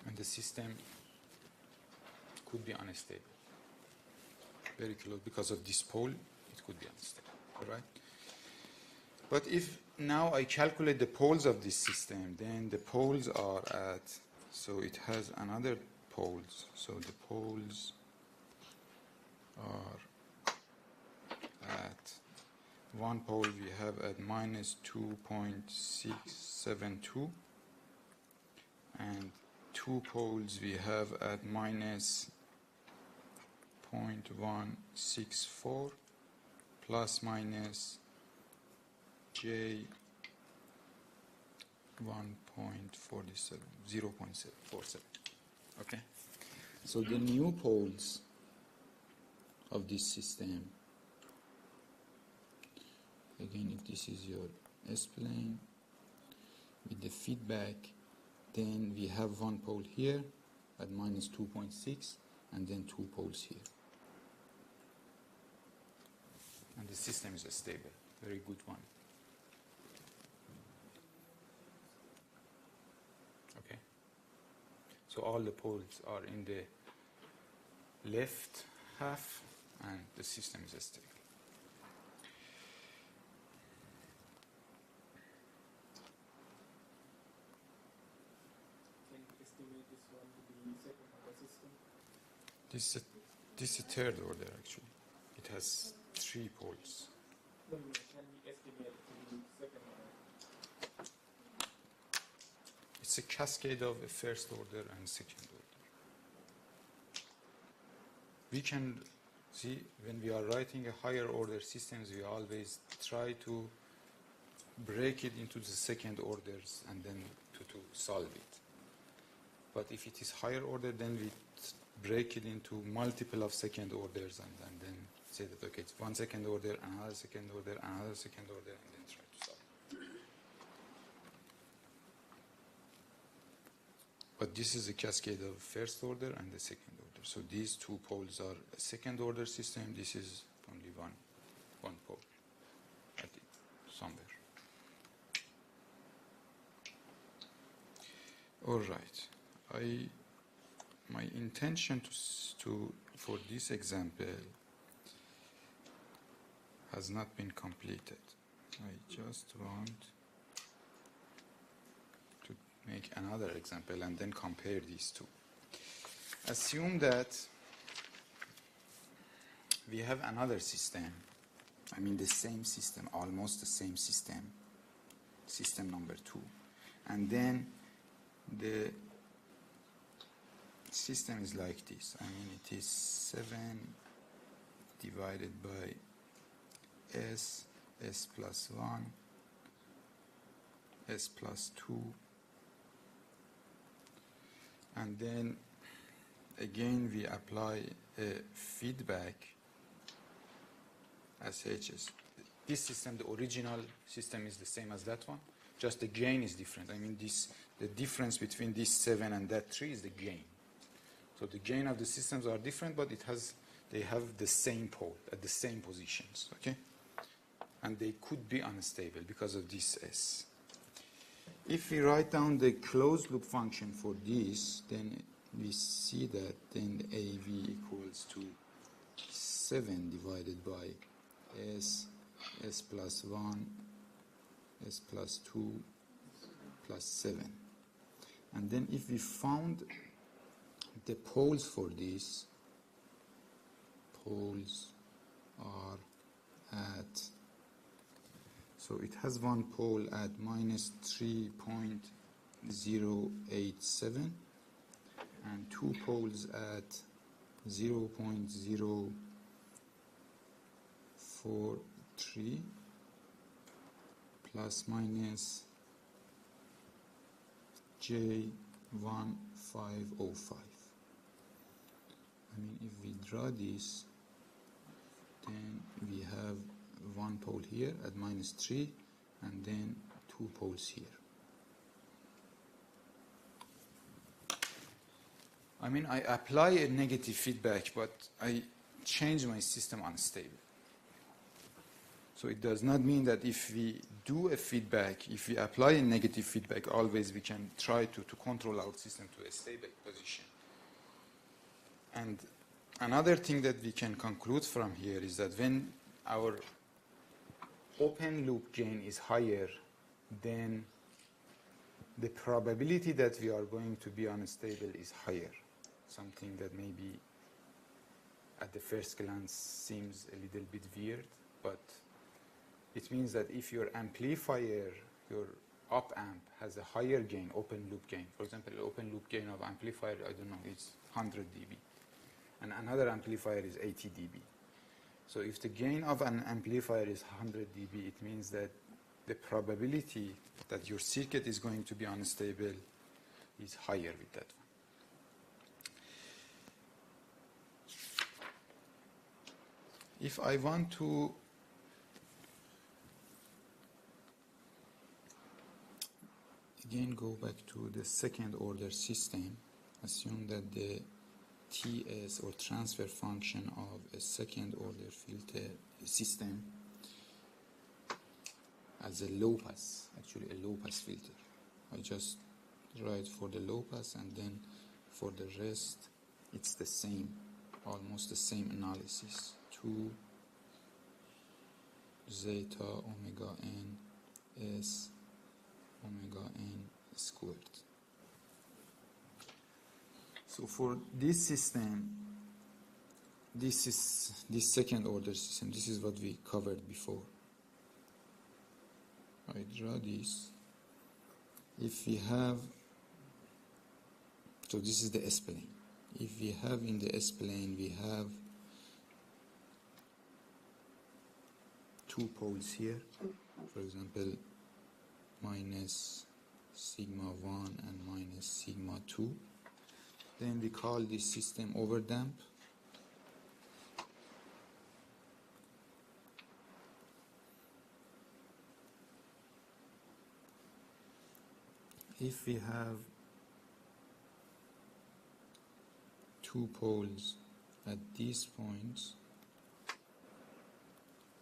A: And the system could be unstable. Very close, because of this pole, it could be unstable. Alright? But if now I calculate the poles of this system, then the poles are at, so it has another poles. So the poles are at, one pole we have at -2.672, and 2 poles we have at -0.164 plus minus J 1.47, 0.47. Okay. So the new poles of this system, again, if this is your S-plane with the feedback, then we have one pole here at -2.6 and then 2 poles here. And the system is stable, very good one. Okay. So all the poles are in the left half and the system is stable. This is a third order actually. It has 3 poles.
F: Then can we estimate the second order?
A: It's a cascade of a first order and second order. We can see when we are writing a higher order systems, we always try to break it into the second orders and then to solve it. But if it is higher order, then we break it into multiple of second orders and then say that, okay, it's 1 second order, another second order, another second order, and then try to solve it. But this is a cascade of first order and the second order. So these 2 poles are a second order system. This is only one pole at it, somewhere. All right. My intention for this example has not been completed. I just want to make another example and then compare these 2. Assume that we have another system, I mean the same system, almost the same system, system number 2. And then the system is like this. I mean it is 7 divided by s plus 1, s plus 2, and then again we apply a feedback as hs. This system, the original system, is the same as that one, just the gain is different. I mean the difference between this 7 and that 3 is the gain. So the gain of the systems are different, but they have the same pole at the same positions, okay? And they could be unstable because of this s. If we write down the closed loop function for this, then we see that then AV equals to 7 divided by s plus 1, s plus 2, plus 7. And then if we found the poles for this, poles are at, so it has one pole at minus 3.087 and 2 poles at 0.043 plus minus J1505. I mean, if we draw this, then we have one pole here at minus 3 and then 2 poles here. I mean, I apply a negative feedback, but I change my system unstable. So it does not mean that if we do a feedback, if we apply a negative feedback, always we can try to control our system to a stable position. And another thing that we can conclude from here is that when our open loop gain is higher, then the probability that we are going to be unstable is higher. Something that maybe at the first glance seems a little bit weird, but it means that if your amplifier, your op amp, has a higher gain, open loop gain, for example, open loop gain of amplifier, I don't know, it's 100 dB, and another amplifier is 80 dB. So if the gain of an amplifier is 100 dB, it means that the probability that your circuit is going to be unstable is higher with that one. If I want to again go back to the second order system, assume that the TS or transfer function of a second order filter system as a low pass, actually a low pass filter. I just write for the low pass and then for the rest it's the same, almost the same analysis. 2 zeta omega n s omega n squared. So for this system, this is this second order system. This is what we covered before. I draw this. If we have, so this is the S-plane. If we have in the S-plane, we have two poles here. For example, minus sigma 1 and minus sigma 2. Then we call this system overdamp. If we have two poles at these points,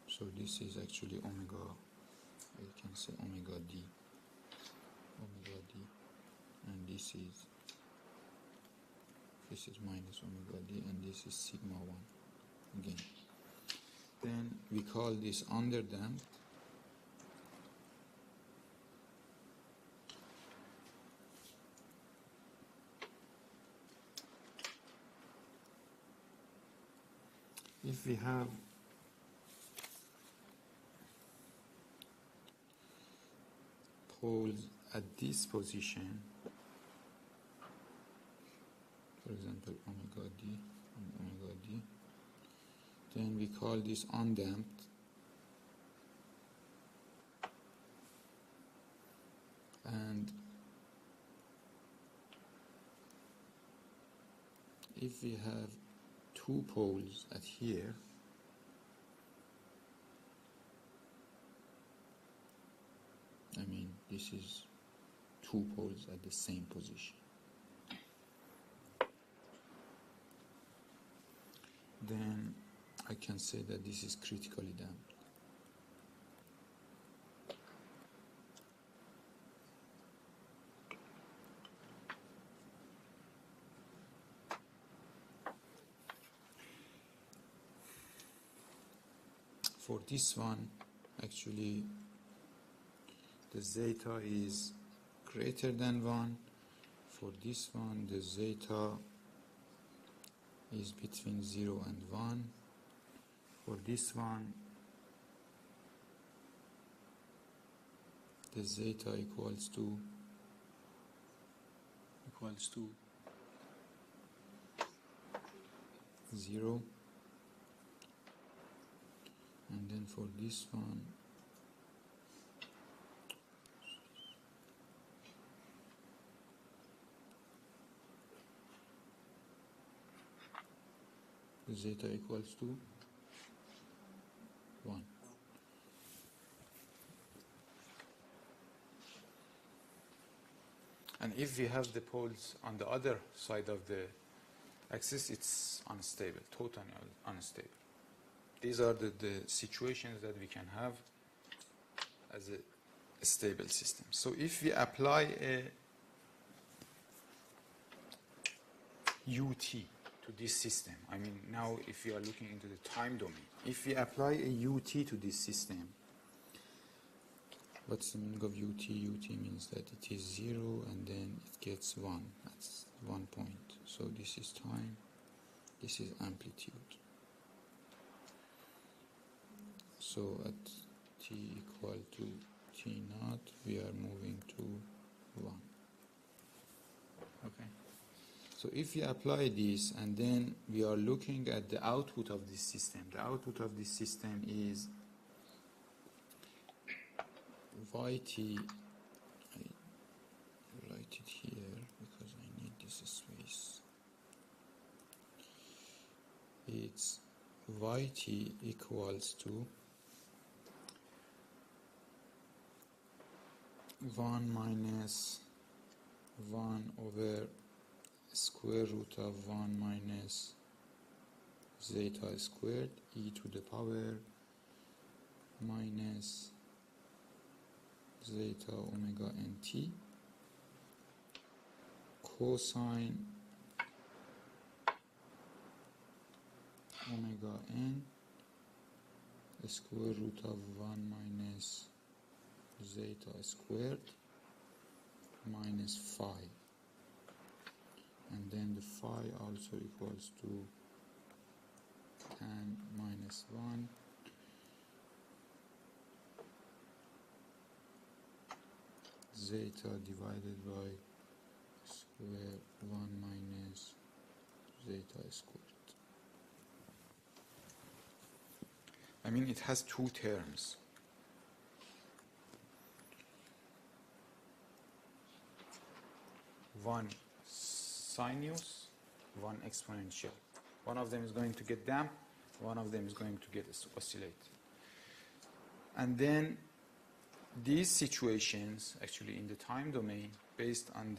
A: so this is actually omega, you can say omega d, and this is minus omega d, and this is sigma 1 again. Then we call this underdamped. If we have poles at this position, for example omega d and omega d, then we call this undamped. And if we have two poles at here, I mean this is two poles at the same position, then I can say that this is critically damped. For this one, actually the zeta is greater than 1. For this one, the zeta is between 0 and 1. For this one, the zeta equals to 0. And then for this one, zeta equals to 1. And if we have the poles on the other side of the axis, it's unstable, totally unstable. These are the situations that we can have as a stable system. So if we apply a UT to this system, I mean now if we are looking into the time domain, if we apply a UT to this system, what's the meaning of UT? UT means that it is 0 and then it gets 1. That's 1 point. So this is time, this is amplitude. So at t equal to t naught, we are moving to 1. Okay. So if we apply this and then we are looking at the output of this system, the output of this system is yt, I write it here because I need this space. It's yt equals to 1 minus 1 over square root of 1 minus zeta squared e to the power minus zeta omega nt cosine omega n square root of 1 minus zeta squared minus phi, and then the phi also equals to minus 1 zeta divided by square 1 minus zeta squared. I mean, it has two terms. One sinus, one exponential. One of them is going to get damped, one of them is going to get oscillate. And then these situations, actually in the time domain, based on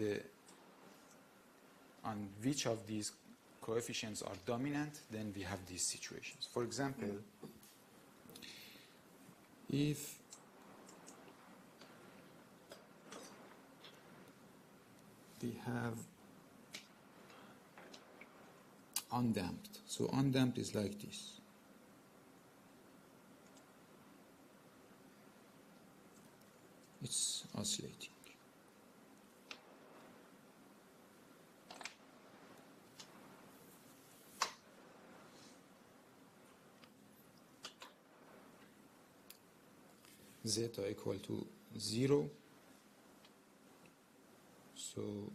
A: which of these coefficients are dominant, then we have these situations. For example, if we have undamped, so undamped is like this. It's oscillating. Zeta equal to 0. So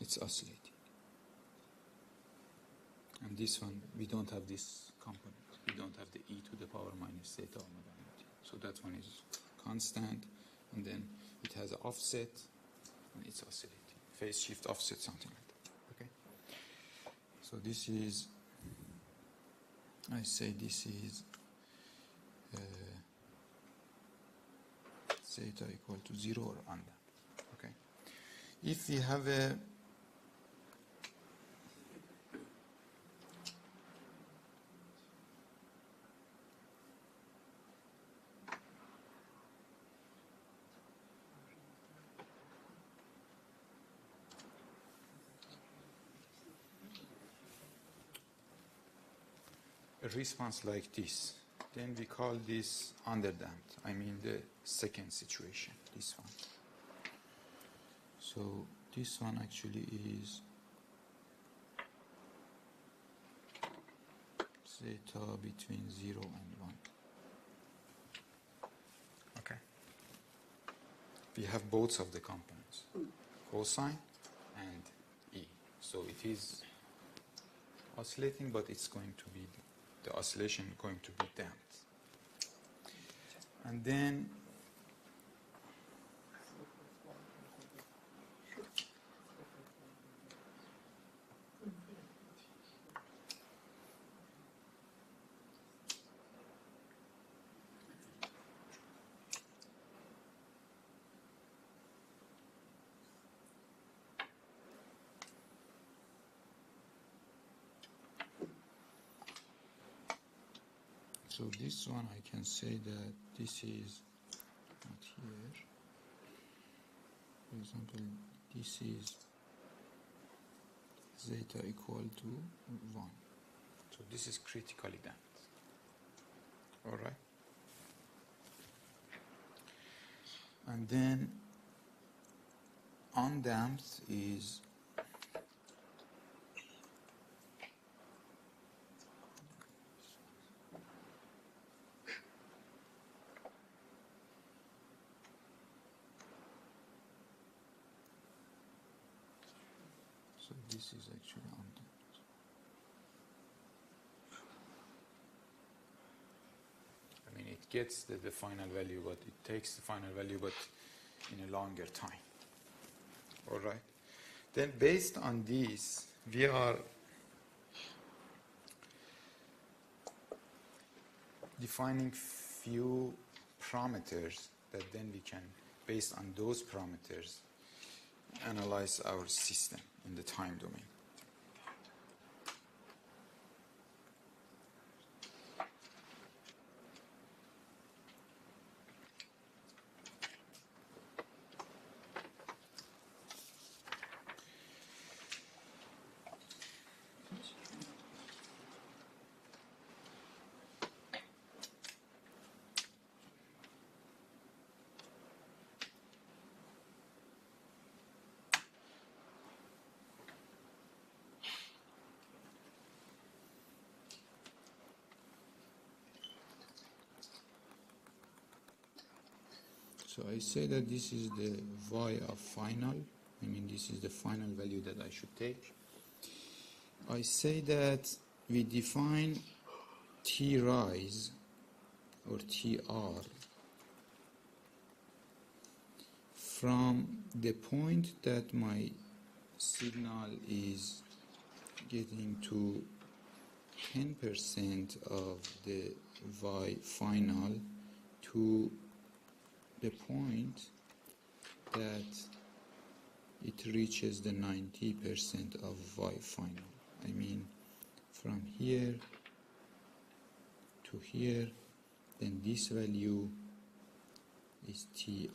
A: it's oscillating. And this one, we don't have this component. We don't have the e to the power minus zeta omega naught. So that one is constant, and then it has an offset, and it's oscillating. Phase shift offset, something like that. Okay. So this is, I say this is zeta equal to 0 or under. Okay. If we have a response like this, then we call this underdamped. I mean the second situation, this one. So this one actually is zeta between 0 and 1. Okay. We have both of the components, cosine and e. So it is oscillating, but it's going to be the oscillation going to be damped. And then so this one I can say that this is not here. For example, this is zeta equal to 1. So this is critically damped. All right. And then undamped is so this is actually undamped. I mean, it gets the final value, but it takes the final value, but in a longer time. All right. Then based on these, we are defining few parameters that then we can, based on those parameters, analyze our system in the time domain. So I say that this is the y of final. I mean, this is the final value that I should take. I say that we define t rise or tr from the point that my signal is getting to 10% of the y final to the point that it reaches the 90% of y final. I mean, from here to here, then this value is tr.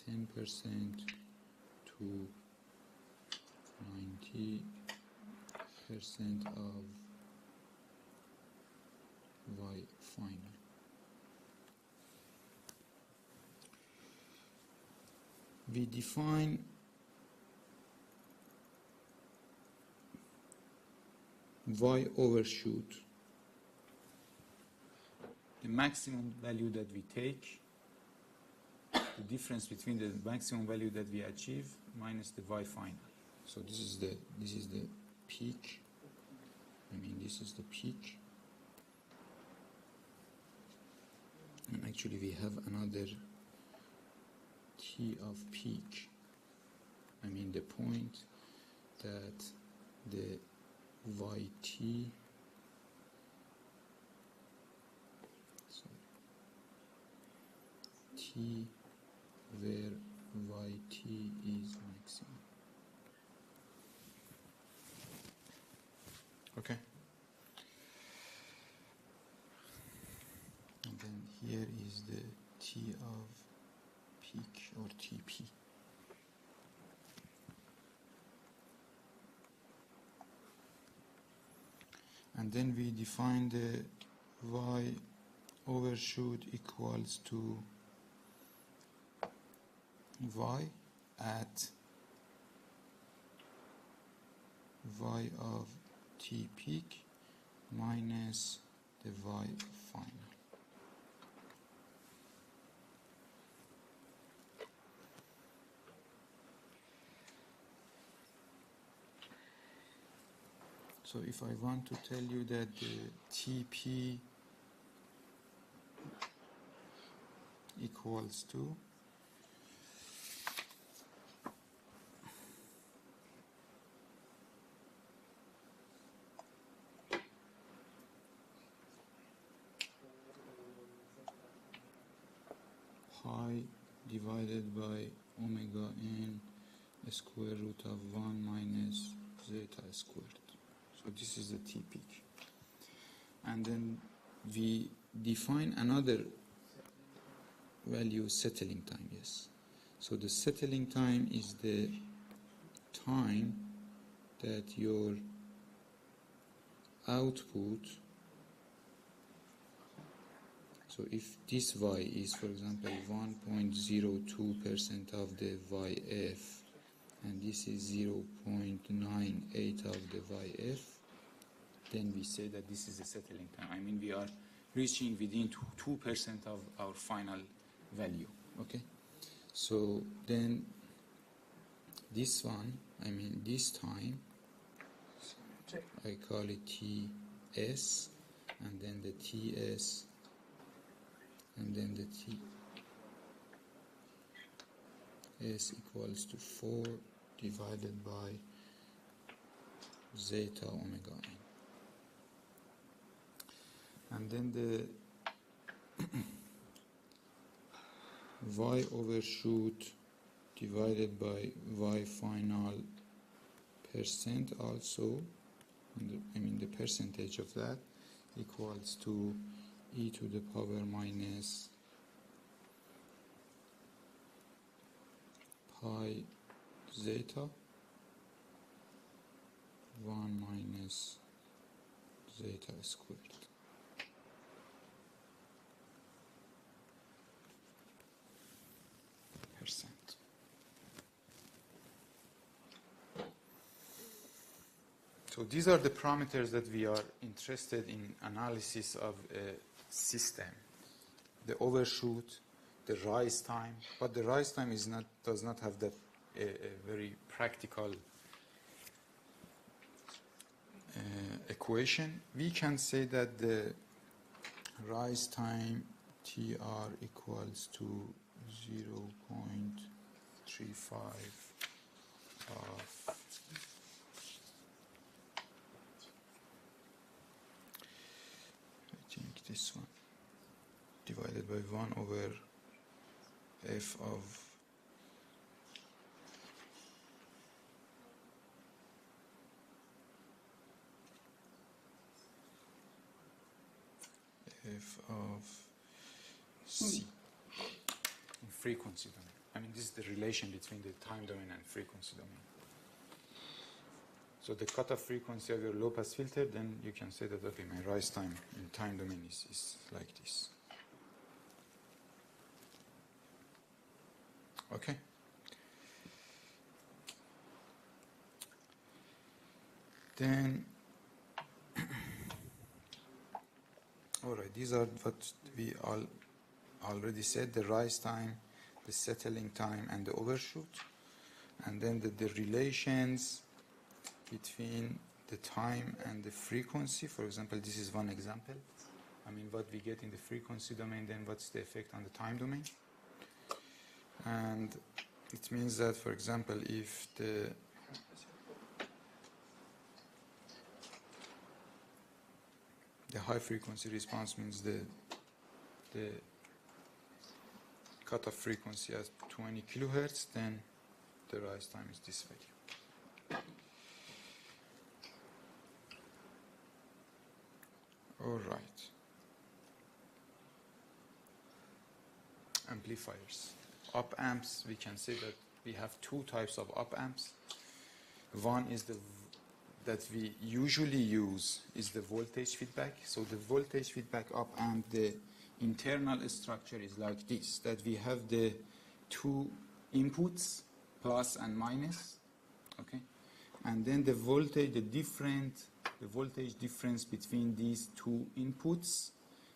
A: 10% to 90% of y final. We define y overshoot, the maximum value that we take, the difference between the maximum value that we achieve minus the y final. So this is the peak. I mean, this is the peak. And actually we have another t of peak. I mean the point that the yt t where yt is maximum. Okay. And then here is the t of peak or TP. And then we define the y overshoot equals to y at y of t peak minus the y final. So if I want to tell you that the TP equals to pi divided by omega n square root of 1 minus zeta squared. So this is the T peak. And then we define another value, settling time, yes. So the settling time is the time that your output, so if this y is, for example, 1.02% of the yf, and this is 0.98 of the yf, then we say that this is the settling time. I mean, we are reaching within 2% of our final value, okay? So then this one, I mean this time, I call it Ts, and then the Ts, and then the Ts equals to 4 divided by zeta omega n. And then the y overshoot divided by y final percent also, I mean the percentage of that, equals to e to the power minus pi zeta 1 minus zeta squared. Percent. So these are the parameters that we are interested in analysis of a system. the overshoot, the rise time, but the rise time does not have that a very practical equation. We can say that the rise time TR equals to 0.35 of I think this one divided by 1 over f of C in frequency domain. I mean, this is the relation between the time domain and frequency domain. So the cutoff frequency of your low-pass filter, then you can say that, okay, my rise time in time domain is like this. Okay. Then, all right, these are what we already said, the rise time, the settling time, and the overshoot. And then the relations between the time and the frequency. For example, this is one example. I mean, what we get in the frequency domain, then what's the effect on the time domain? And it means that, for example, if the high frequency response means the cutoff frequency as 20 kilohertz, then the rise time is this value. All right. Amplifiers. Op amps, we can say that we have two types of op amps. One is that we usually use is the voltage feedback. So the voltage feedback op amp, the internal structure is like this, that we have the two inputs, plus and minus, okay? And then the voltage difference between these two inputs,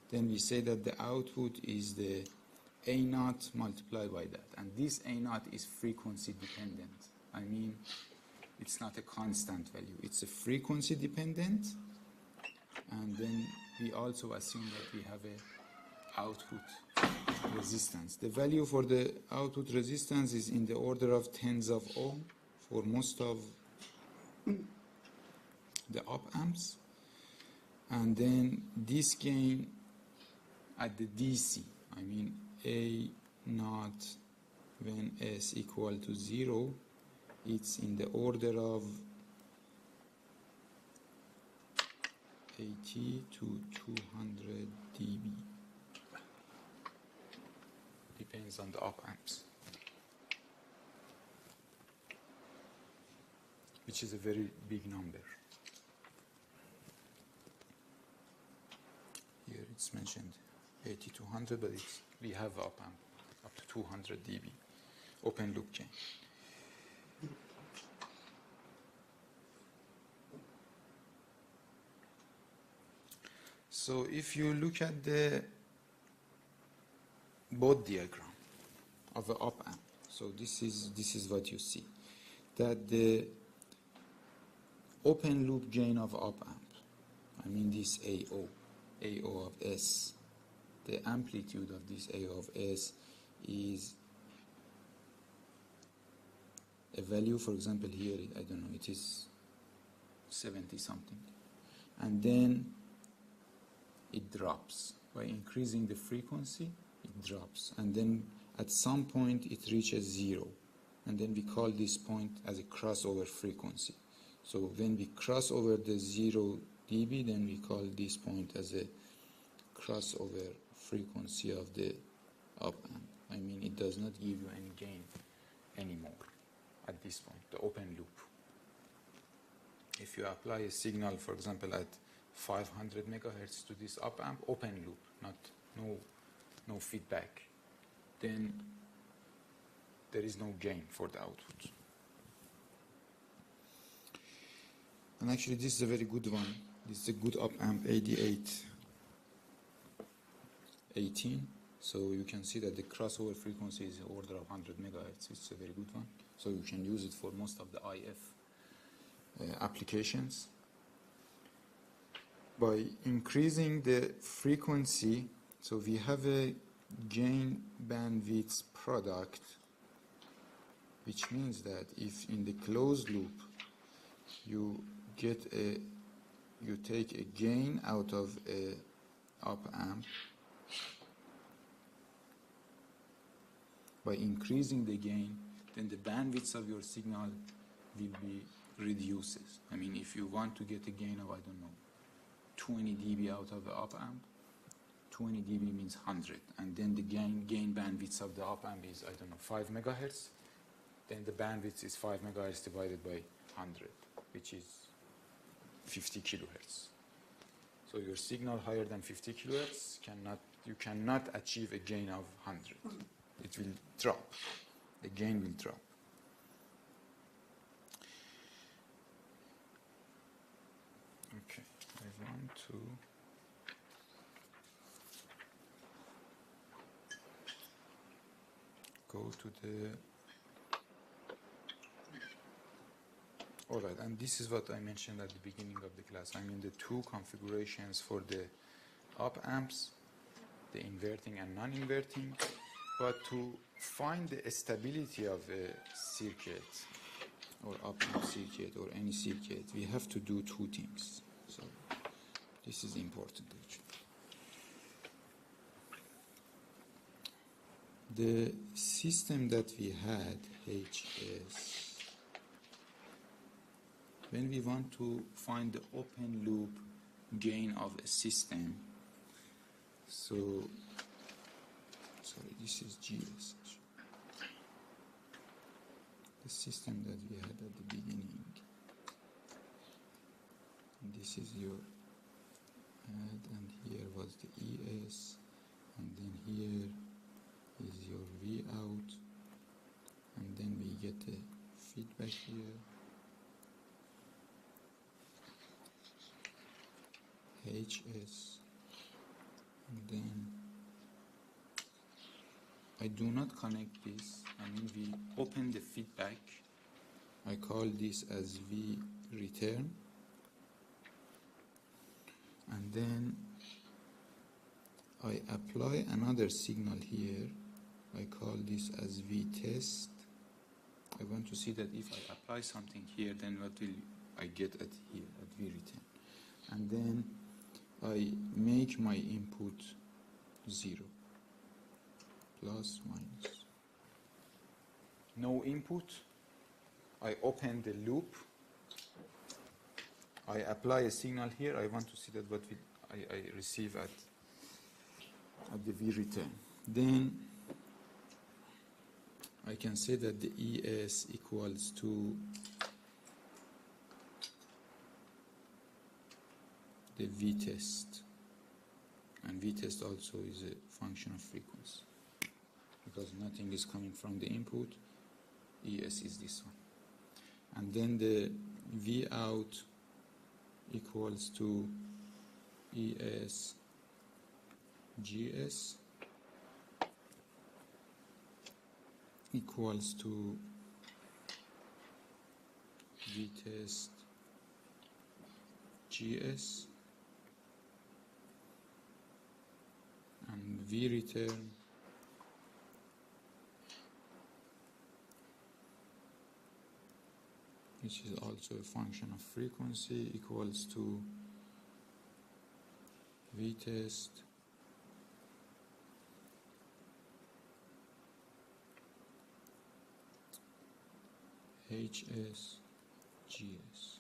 A: then we say that the output is the A naught multiplied by that. And this A naught is frequency dependent. I mean, it's not a constant value. It's a frequency dependent. And then we also assume that we have a output resistance. The value for the output resistance is in the order of tens of ohm for most of the op amps. And then this gain at the DC, I mean A naught when S equal to 0, it's in the order of 80 to 200 dB. Depends on the op amps, which is a very big number. Here it's mentioned 80 to 100, but we have op amp up to 200 dB open loop gain. So if you look at the Bode diagram of the op amp, so this is what you see, that the open loop gain of op amp, I mean this AO of S, the amplitude of this AO of S is a value, for example here, I don't know, it is 70 something, and then it drops. By increasing the frequency, it drops, and then at some point it reaches 0, and then we call this point as a crossover frequency. So when we cross over the 0 dB, then we call this point as a crossover frequency of the op amp. I mean, it does not give you any gain anymore at this point, the open loop. If you apply a signal, for example, at 500 megahertz to this op amp, open loop, no feedback, then there is no gain for the output. And actually this is a very good one. This is a good op amp, 8818. So you can see that the crossover frequency is order of 100 megahertz. It's a very good one. So you can use it for most of the IF applications. By increasing the frequency, so we have a gain bandwidth product, which means that if in the closed loop you take a gain out of a op amp, by increasing the gain, then the bandwidth of your signal will be reduces. I mean, if you want to get a gain of, I don't know, 20 dB out of the op amp, 20 dB means 100, and then the gain bandwidth of the op amp is, I don't know, 5 megahertz, then the bandwidth is 5 megahertz divided by 100, which is 50 kilohertz. So your signal higher than 50 kilohertz you cannot achieve a gain of 100. It will drop. The gain will drop. Okay, I want to go to the. All right, and this is what I mentioned at the beginning of the class. I mean the two configurations for the op amps, the inverting and non-inverting. But to find the stability of a circuit or op amp circuit or any circuit, we have to do two things. So this is important actually. The system that we had, HS, when we want to find the open loop gain of a system, so sorry, this is GS. The system that we had at the beginning. And this is your add, and here was the ES, and then here is your V out, and then we get a feedback here. HS, and then I do not connect this. I mean, we open the feedback. I call this as V return, and then I apply another signal here. I call this as V test. I want to see that if I apply something here, then what will I get at here at V return, and then I make my input 0, plus, minus. No input. I open the loop. I apply a signal here. I want to see that what I receive at the V return. Then I can say that the ES equals to the V test, and V test also is a function of frequency because nothing is coming from the input. ES is this one, and then the V out equals to ES GS equals to V test GS, and V return which is also a function of frequency equals to V test HS GS.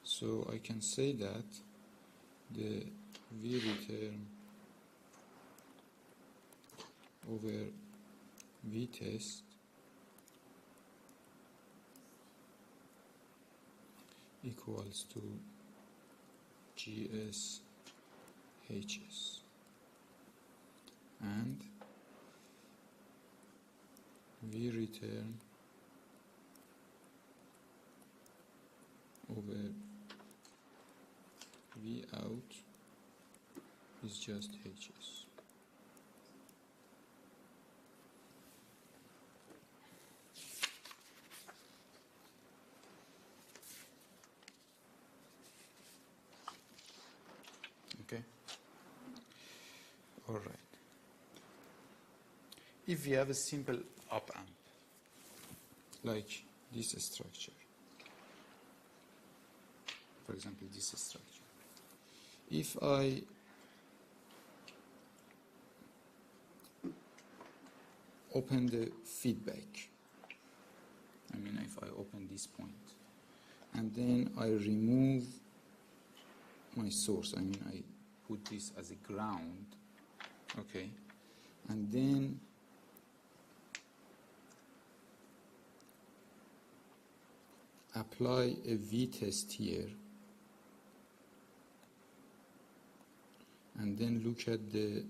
A: So I can say that the V return over V test equals to GS HS, and V return over V out is just HS. All right. If we have a simple op amp, like this structure, for example, this structure, if I open the feedback, I mean if I open this point, and then I remove my source, I mean I put this as a ground, okay, and then apply a V-test here, and then look at the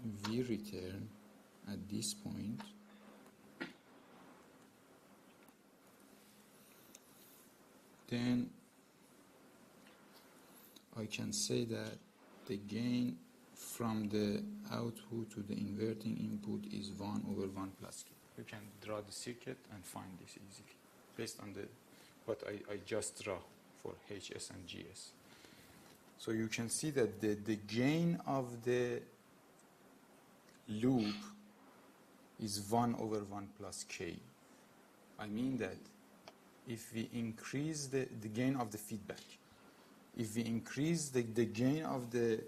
A: V-return at this point, then I can say that the gain from the output to the inverting input is 1 over 1 plus K. You can draw the circuit and find this easily based on what I just draw for HS and GS. So you can see that the gain of the loop is 1 over 1 plus K. I mean that if we increase the gain of the feedback, if we increase the gain of the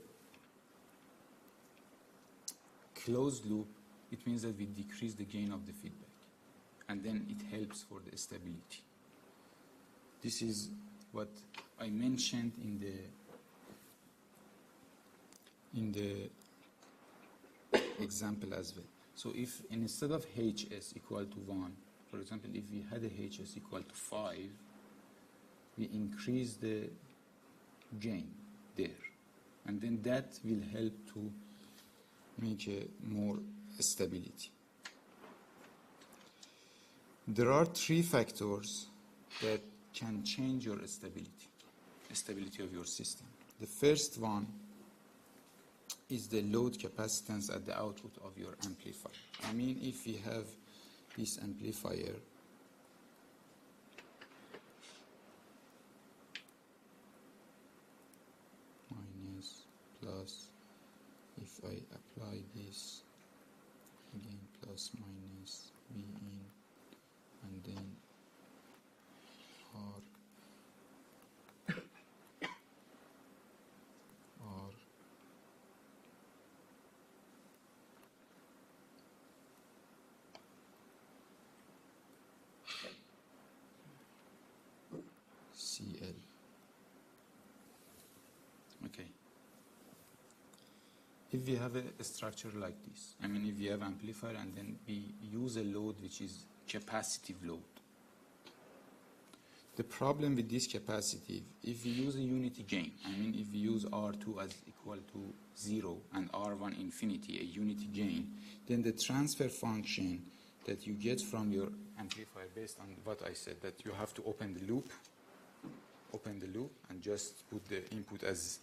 A: closed loop, it means that we decrease the gain of the feedback, and then it helps for the stability. This is what I mentioned in the example as well. So if instead of HS equal to 1, for example, if we had a HS equal to 5, we increase the gain there, and then that will help to make a more stability. There are 3 factors that can change your stability of your system. The first one is the load capacitance at the output of your amplifier. I mean, if we have this amplifier, minus, plus, if I apply this, again plus, minus, V in, and then R, CL. Okay. If we have a structure like this, I mean if we have amplifier and then we use a load which is capacitive load. The problem with this capacitive, if we use a unity gain, I mean if we use R2 as equal to 0 and R1 infinity, a unity gain, then the transfer function that you get from your amplifier based on what I said, that you have to open the loop and just put the input as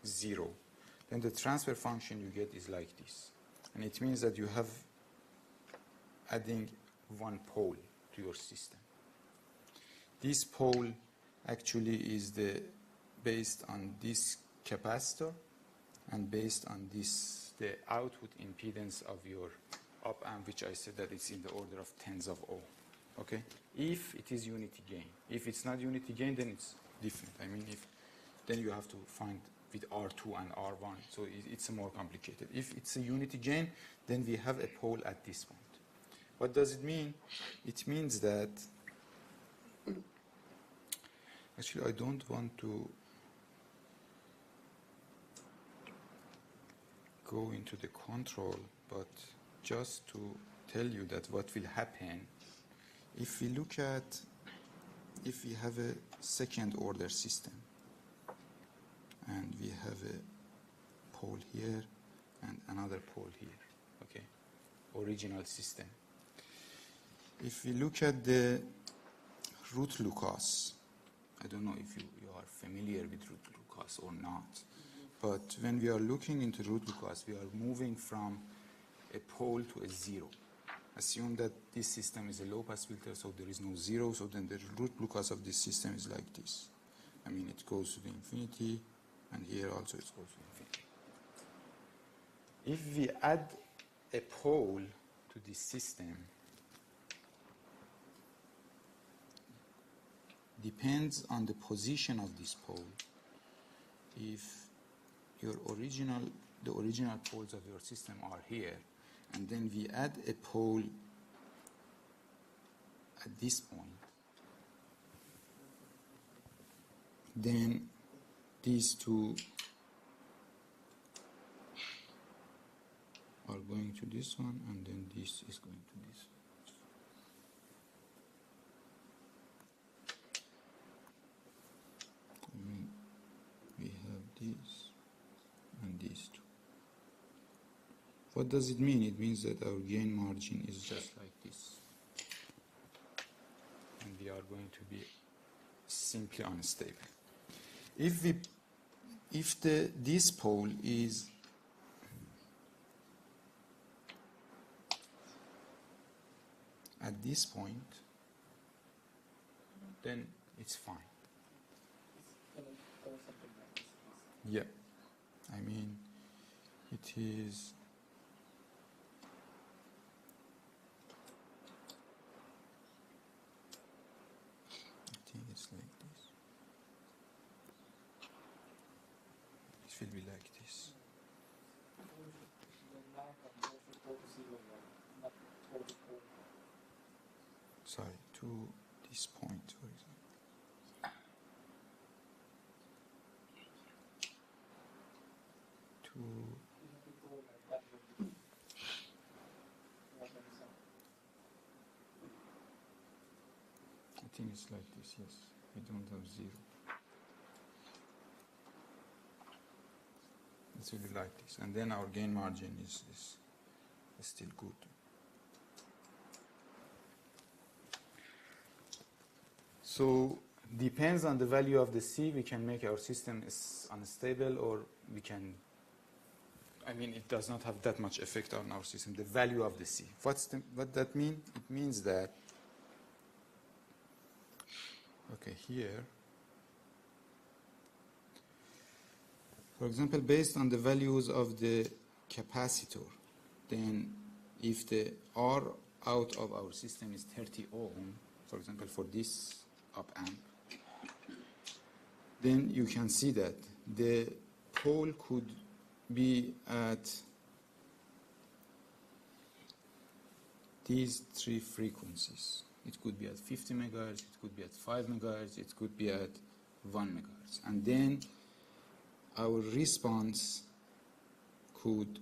A: 0. Then the transfer function you get is like this. And it means that you have adding 1 pole to your system. This pole actually is based on this capacitor and based on the output impedance of your op amp, which I said that it's in the order of tens of ohm. Okay? If it is unity gain. If it's not unity gain, then it's different. I mean, then you have to find with R2 and R1, so it's more complicated. If it's a unity gain, then we have a pole at this point. What does it mean? It means that, actually I don't want to go into the control, but just to tell you that what will happen if we look at, if we have a second order system and we have a pole here and another pole here, okay, original system. If we look at the root Lucas, I don't know if you are familiar with root Lucas or not, but when we are looking into root Lucas, we are moving from a pole to a 0. Assume that this system is a low-pass filter, so there is no 0, so then the root Lucas of this system is like this. I mean, it goes to the infinity, and here also it goes to infinity. if we add a pole to this system, depends on the position of this pole. If the original poles of your system are here, and then we add a pole at this point, then these two are going to this one, and then this is going to this one. We have this and these two. What does it mean? It means that our gain margin is just like this. And we are going to be simply unstable. If this pole is at this point, then it's fine. Yeah, I mean, it is. I think it's like this. It will be like this. Sorry, to this point, for example. I think it's like this, yes. We don't have 0. It's really like this. And then our gain margin is still good. So, depends on the value of the C, we can make our system unstable, or we can, I mean, it does not have that much effect on our system, the value of the C. What that mean? It means that, okay, here, for example, based on the values of the capacitor, then if the R out of our system is 30 ohm, for example, for this op amp, then you can see that the pole could be at these 3 frequencies. It could be at 50 megahertz, it could be at 5 megahertz, it could be at 1 megahertz. And then our response could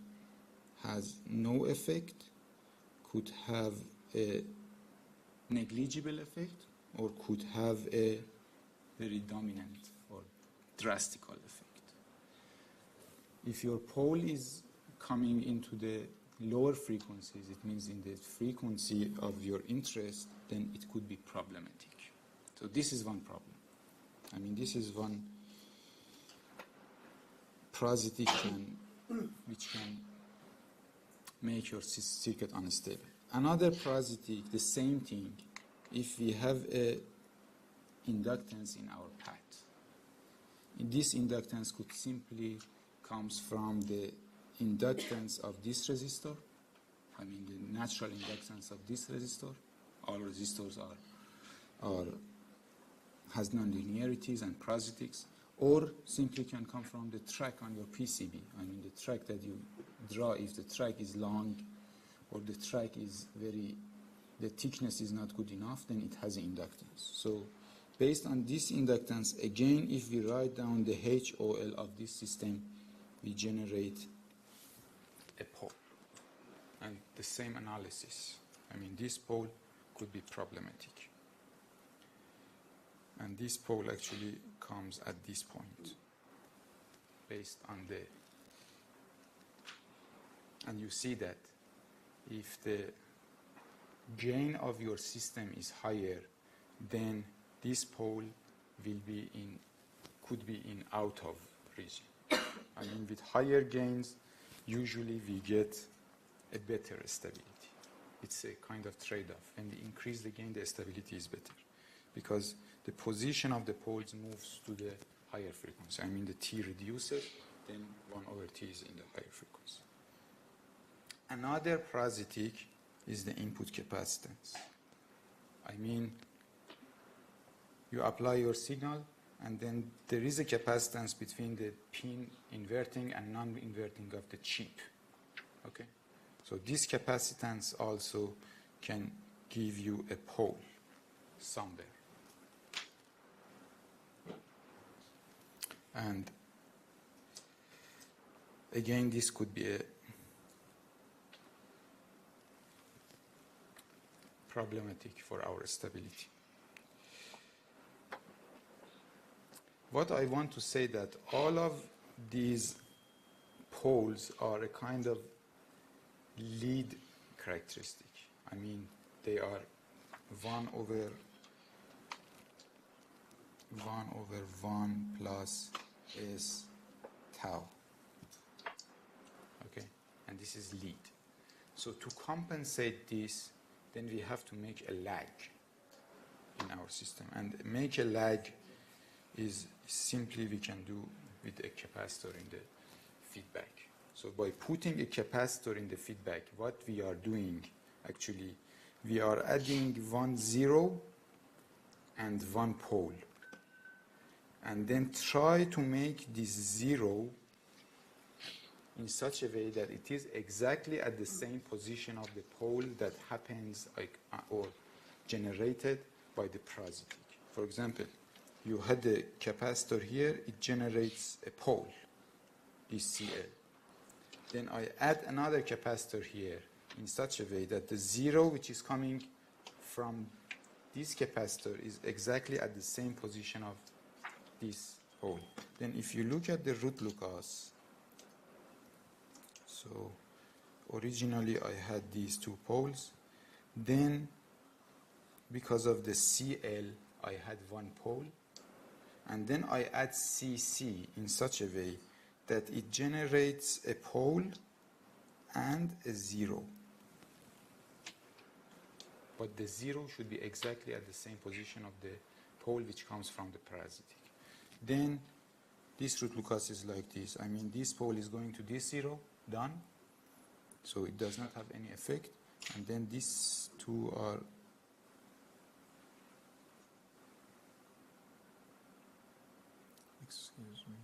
A: has no effect, could have a negligible effect, or could have a very dominant or drastical effect. If your pole is coming into the lower frequencies, it means in the frequency of your interest, then it could be problematic. So this is one problem. I mean, this is one parasitic which can make your circuit unstable. Another parasitic, the same thing, if we have a inductance in our path. This inductance could simply comes from the inductance of this resistor, I mean the natural inductance of this resistor. All resistors has nonlinearities and parasitics, or simply can come from the track on your PCB. I mean the track that you draw, if the track is long or the track is the thickness is not good enough, then it has an inductance. So based on this inductance, again, if we write down the HOL of this system, we generate a pole. And the same analysis. I mean, this pole could be problematic. And this pole actually comes at this point, based on the... And you see that if the gain of your system is higher, then this pole will be could be in out of region. I mean, with higher gains, usually we get a better stability. It's a kind of trade-off. When we increase the gain, the stability is better, because the position of the poles moves to the higher frequency. I mean, the T reduces, then 1 over T is in the higher frequency. another parasitic is the input capacitance. I mean, you apply your signal, and then there is a capacitance between the pin inverting and non-inverting of the chip. Okay? So this capacitance also can give you a pole somewhere. And again, this could be a problematic for our stability. What I want to say that all of these poles are a kind of lead characteristic. I mean, they are 1 over 1 plus S tau. Okay? And this is lead. So to compensate this, then we have to make a lag in our system. And make a lag is simply we can do with a capacitor in the feedback. So by putting a capacitor in the feedback, what we are doing actually, we are adding 1 0 and 1 pole. And then try to make this 0 in such a way that it is exactly at the same position of the pole that happens or generated by the parasitic. For example, you had the capacitor here, it generates a pole, this Cl. Then I add another capacitor here in such a way that the 0 which is coming from this capacitor is exactly at the same position of this pole. Then if you look at the Roots-Lucas, so originally I had these 2 poles, then because of the Cl I had 1 pole, and then I add Cc in such a way that it generates a pole and a 0. But the 0 should be exactly at the same position of the pole which comes from the parasitic. Then this Roots-Lucas is like this. I mean, this pole is going to this 0, done. So it does not have any effect. And then these 2 are excuse me.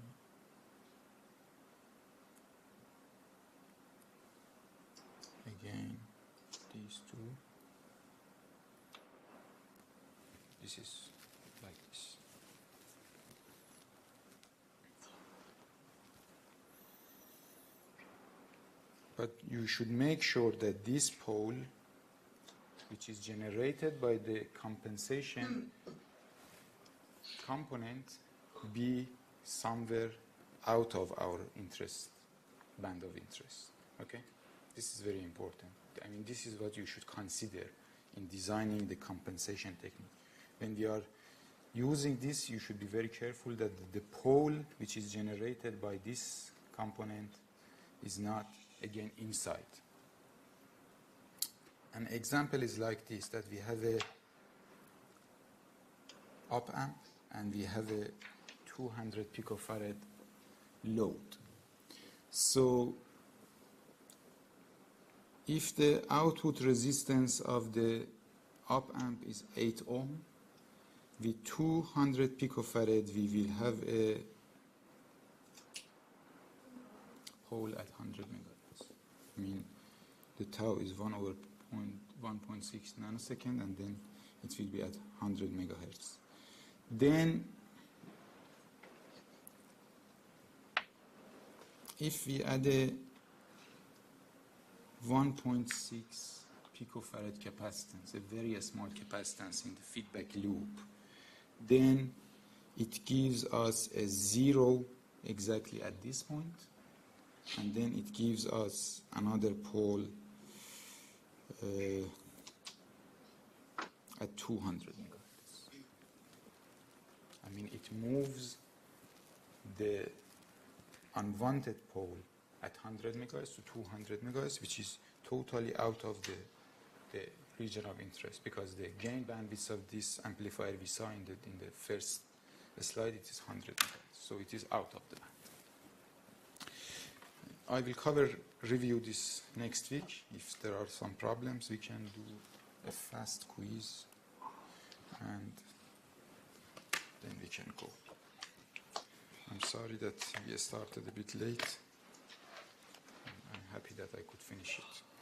A: Again, these 2. This is like this. But you should make sure that this pole, which is generated by the compensation component, be somewhere out of our interest, band of interest. Okay? This is very important. I mean, this is what you should consider in designing the compensation technique. When we are using this, you should be very careful that the pole which is generated by this component is not, again, inside. An example is like this, that we have a op amp and we have a 200 picofarad load. So if the output resistance of the op amp is 8 ohm, with 200 picofarad we will have a pole at 100 megahertz. I mean, the tau is 1 over 1.6 nanosecond, and then it will be at 100 megahertz. Then if we add a 1.6 picofarad capacitance, a very small capacitance in the feedback loop, then it gives us a 0 exactly at this point, and then it gives us another pole at 200 megahertz. I mean, it moves the unwanted pole at 100 megahertz to 200 megahertz, which is totally out of the region of interest, because the gain bandwidth of this amplifier we saw in the first slide, it is 100 megahertz, so it is out of the band. I will review this next week. If there are some problems, we can do a fast quiz and then we can go. I'm sorry that we started a bit late. I'm happy that I could finish it.